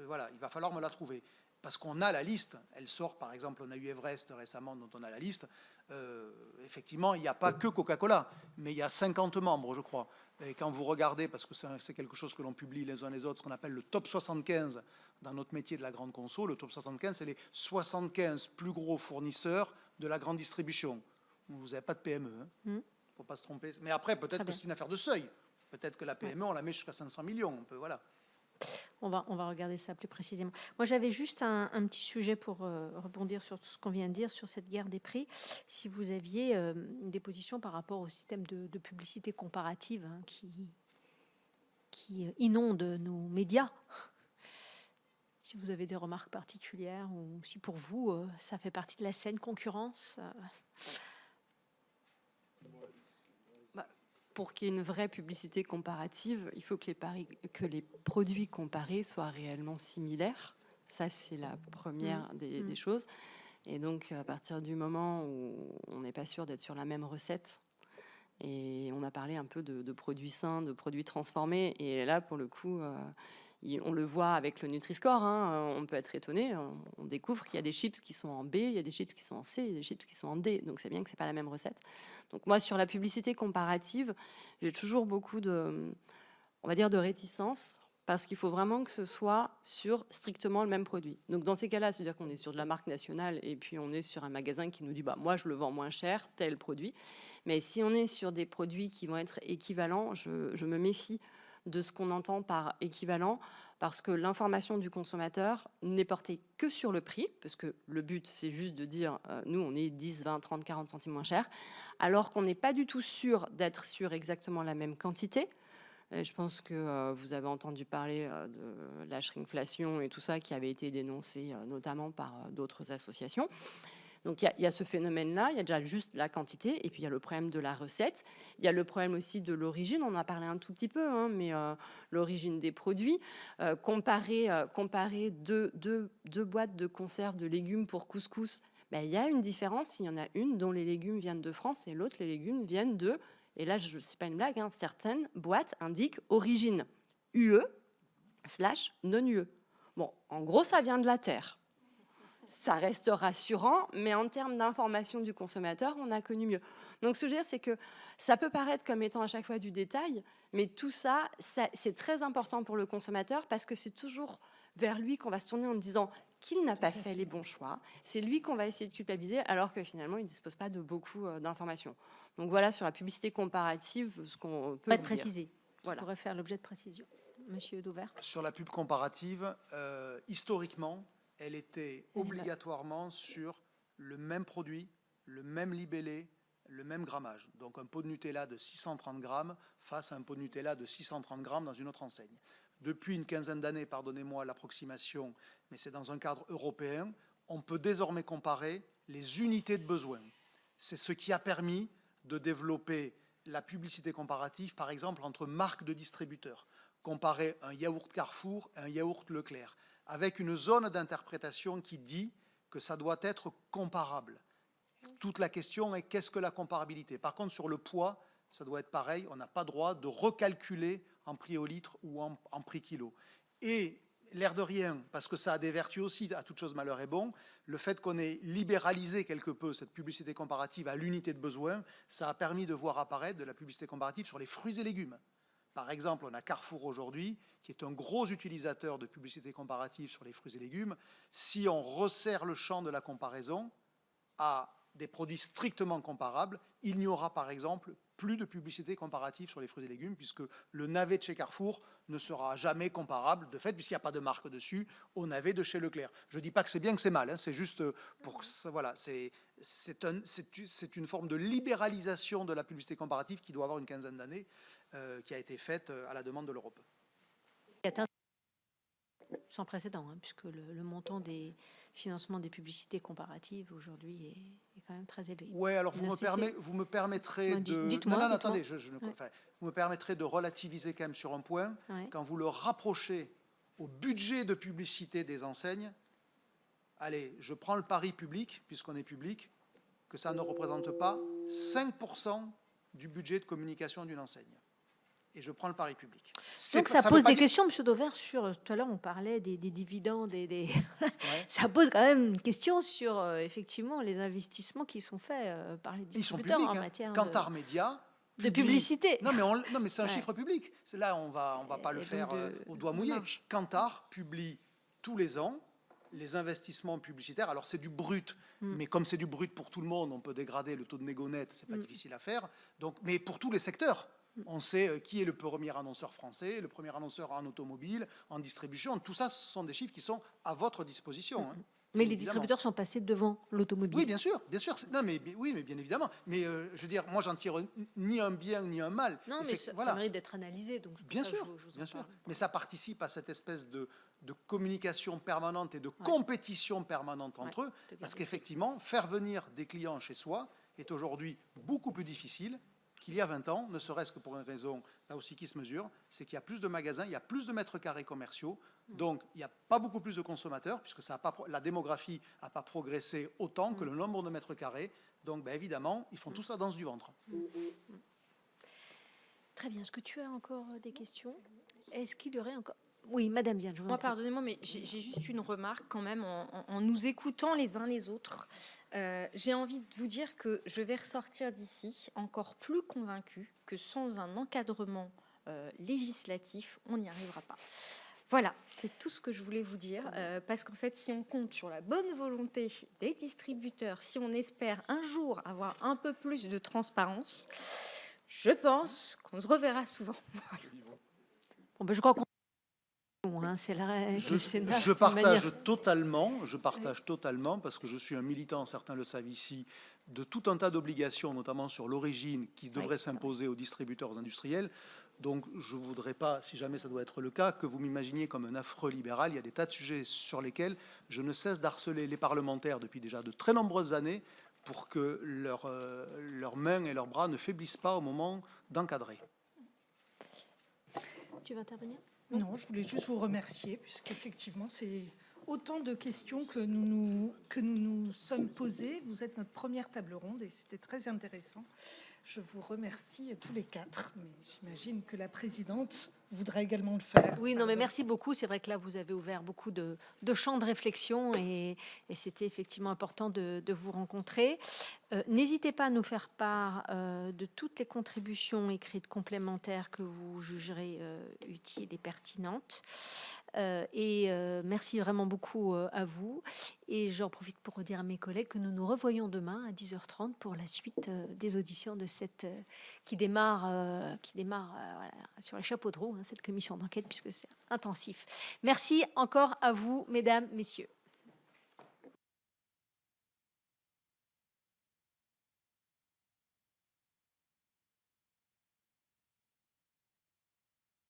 Voilà, il va falloir me la trouver. Parce qu'on a la liste. Elle sort, par exemple, on a eu Everest récemment dont on a la liste. Effectivement, il n'y a pas que Coca-Cola, mais il y a 50 membres, je crois. Et quand vous regardez, parce que c'est quelque chose que l'on publie les uns les autres, ce qu'on appelle le top 75 dans notre métier de la grande conso, le top 75, c'est les 75 plus gros fournisseurs de la grande distribution. Vous n'avez pas de PME, hein. Il ne faut pas se tromper. Mais après, peut-être que c'est une affaire de seuil. Peut-être que la PME, on la met jusqu'à 500 millions. On peut, voilà. On va regarder ça plus précisément. Moi, j'avais juste un petit sujet pour rebondir sur tout ce qu'on vient de dire sur cette guerre des prix. Si vous aviez des positions par rapport au système de publicité comparative, hein, qui inonde nos médias, si vous avez des remarques particulières ou si pour vous, ça fait partie de la saine concurrence. Pour qu'il y ait une vraie publicité comparative, il faut que les produits comparés soient réellement similaires. Ça, c'est la première des choses. Et donc, à partir du moment où on n'est pas sûr d'être sur la même recette, et on a parlé un peu de produits sains, de produits transformés, et là, pour le coup, on le voit avec le Nutri-Score, hein, on peut être étonné, on découvre qu'il y a des chips qui sont en B, il y a des chips qui sont en C, il y a des chips qui sont en D, donc c'est bien que c'est pas la même recette. Donc moi, sur la publicité comparative, j'ai toujours beaucoup de réticence, parce qu'il faut vraiment que ce soit sur strictement le même produit. Donc dans ces cas-là, c'est-à-dire qu'on est sur de la marque nationale, et puis on est sur un magasin qui nous dit, moi je le vends moins cher, tel produit. Mais si on est sur des produits qui vont être équivalents, je me méfie de ce qu'on entend par équivalent, parce que l'information du consommateur n'est portée que sur le prix, parce que le but, c'est juste de dire, nous, on est 10, 20, 30, 40 centimes moins cher, alors qu'on n'est pas du tout sûr d'être sur exactement la même quantité. Et je pense que vous avez entendu parler de la shrinkflation et tout ça, qui avait été dénoncé notamment par d'autres associations. Donc il y a ce phénomène-là, il y a déjà juste la quantité, et puis il y a le problème de la recette. Il y a le problème aussi de l'origine, on en a parlé un tout petit peu, hein, mais l'origine des produits. Comparer deux boîtes de conserve de légumes pour couscous, il y a une différence. Il y en a une dont les légumes viennent de France et l'autre, les légumes viennent de... Et là, ce n'est pas une blague, hein, certaines boîtes indiquent origine UE/non UE. Bon, en gros, ça vient de la terre. Ça reste rassurant, mais en termes d'information du consommateur, on a connu mieux. Donc, ce que je veux dire, c'est que ça peut paraître comme étant à chaque fois du détail, mais tout ça, c'est très important pour le consommateur parce que c'est toujours vers lui qu'on va se tourner en disant qu'il n'a pas fait les bons choix. C'est lui qu'on va essayer de culpabiliser, alors que finalement, il ne dispose pas de beaucoup d'informations. Donc voilà, sur la publicité comparative, ce qu'on peut Pas de dire. préciser. Voilà. Ça pourrait faire l'objet de précision. Monsieur Dauvert. Sur la pub comparative, historiquement, elle était obligatoirement sur le même produit, le même libellé, le même grammage. Donc un pot de Nutella de 630 grammes face à un pot de Nutella de 630 grammes dans une autre enseigne. Depuis une quinzaine d'années, pardonnez-moi l'approximation, mais c'est dans un cadre européen, on peut désormais comparer les unités de besoin. C'est ce qui a permis de développer la publicité comparative, par exemple, entre marques de distributeurs. Comparer un yaourt Carrefour et un yaourt Leclerc, avec une zone d'interprétation qui dit que ça doit être comparable. Toute la question est qu'est-ce que la comparabilité? Par contre, sur le poids, ça doit être pareil, on n'a pas droit de recalculer en prix au litre ou en prix kilo. Et l'air de rien, parce que ça a des vertus aussi, à toute chose malheur est bon, le fait qu'on ait libéralisé quelque peu cette publicité comparative à l'unité de besoin, ça a permis de voir apparaître de la publicité comparative sur les fruits et légumes. Par exemple, on a Carrefour aujourd'hui, qui est un gros utilisateur de publicité comparative sur les fruits et légumes. Si on resserre le champ de la comparaison à des produits strictement comparables, il n'y aura par exemple plus de publicité comparative sur les fruits et légumes, puisque le navet de chez Carrefour ne sera jamais comparable, de fait, puisqu'il n'y a pas de marque dessus, au navet de chez Leclerc. Je ne dis pas que c'est bien, que c'est mal, hein, c'est juste pour que voilà, c'est une forme de libéralisation de la publicité comparative qui doit avoir une quinzaine d'années, qui a été faite à la demande de l'Europe. Sans précédent, hein, puisque le montant des financements des publicités comparatives aujourd'hui est quand même très élevé. Oui, alors vous me permettrez non, de... dites-moi, non, dites-moi. attendez, enfin, vous me permettrez de relativiser quand même sur un point. Ouais. Quand vous le rapprochez au budget de publicité des enseignes, allez, je prends le pari public, puisqu'on est public, que ça ne représente pas 5% du budget de communication d'une enseigne. Et je prends le pari public. Donc ça pose des questions, M. Dauvert, sur, tout à l'heure on parlait des dividendes, ouais. Ça pose quand même une question sur effectivement les investissements qui sont faits par les distributeurs en matière Kantar Media de publicité. Non mais c'est un chiffre public. Là on va pas le faire au doigt mouillé. Kantar publie tous les ans les investissements publicitaires. Alors c'est du brut, mais comme c'est du brut pour tout le monde, on peut dégrader le taux de négo net, c'est pas difficile à faire. Donc, mais pour tous les secteurs. On sait qui est le premier annonceur français, le premier annonceur en automobile, en distribution. Tout ça, ce sont des chiffres qui sont à votre disposition. Hein, mais les distributeurs sont passés devant l'automobile. Oui, bien sûr, bien sûr. Non, mais oui, mais bien évidemment. Mais je veux dire, moi, j'en tire ni un bien ni un mal. Non, mais ça mérite d'être analysé. Donc bien sûr, bien sûr. Mais ça participe à cette espèce de communication permanente et de compétition permanente entre eux, parce qu'effectivement, faire venir des clients chez soi est aujourd'hui beaucoup plus difficile qu'il y a 20 ans, ne serait-ce que pour une raison, là aussi, qui se mesure, c'est qu'il y a plus de magasins, il y a plus de mètres carrés commerciaux, donc il n'y a pas beaucoup plus de consommateurs, puisque la démographie n'a pas progressé autant que le nombre de mètres carrés, donc ben, évidemment, ils font tout ça danse du ventre. Très bien, est-ce que tu as encore des questions? Est-ce qu'il y aurait encore... Oui, Madame Diane, je vous en prie. Pardonnez-moi, mais j'ai juste une remarque quand même en nous écoutant les uns les autres. J'ai envie de vous dire que je vais ressortir d'ici encore plus convaincue que sans un encadrement législatif, on n'y arrivera pas. Voilà, c'est tout ce que je voulais vous dire, parce qu'en fait, si on compte sur la bonne volonté des distributeurs, si on espère un jour avoir un peu plus de transparence, je pense qu'on se reverra souvent. Voilà. Bon, ben, je crois qu'on... c'est la règle. Je partage totalement, parce que je suis un militant, certains le savent ici, de tout un tas d'obligations, notamment sur l'origine, qui devraient s'imposer aux distributeurs, aux industriels. Donc je ne voudrais pas, si jamais ça doit être le cas, que vous m'imaginiez comme un affreux libéral. Il y a des tas de sujets sur lesquels je ne cesse d'harceler les parlementaires depuis déjà de très nombreuses années pour que leurs mains et leurs bras ne faiblissent pas au moment d'encadrer. Tu veux intervenir ? Non, je voulais juste vous remercier, puisqu'effectivement, autant de questions que nous nous sommes posées. Vous êtes notre première table ronde et c'était très intéressant. Je vous remercie tous les quatre, mais j'imagine que la présidente voudra également le faire. Oui, non, mais merci beaucoup. C'est vrai que là, vous avez ouvert beaucoup de champs de réflexion et c'était effectivement important de vous rencontrer. N'hésitez pas à nous faire part de toutes les contributions écrites complémentaires que vous jugerez utiles et pertinentes. Merci vraiment beaucoup à vous. Et j'en profite pour redire à mes collègues que nous nous revoyons demain à 10h30 pour la suite des auditions de cette qui démarre voilà, sur les chapeaux de roue, hein, cette commission d'enquête, puisque c'est intensif. Merci encore à vous, mesdames, messieurs.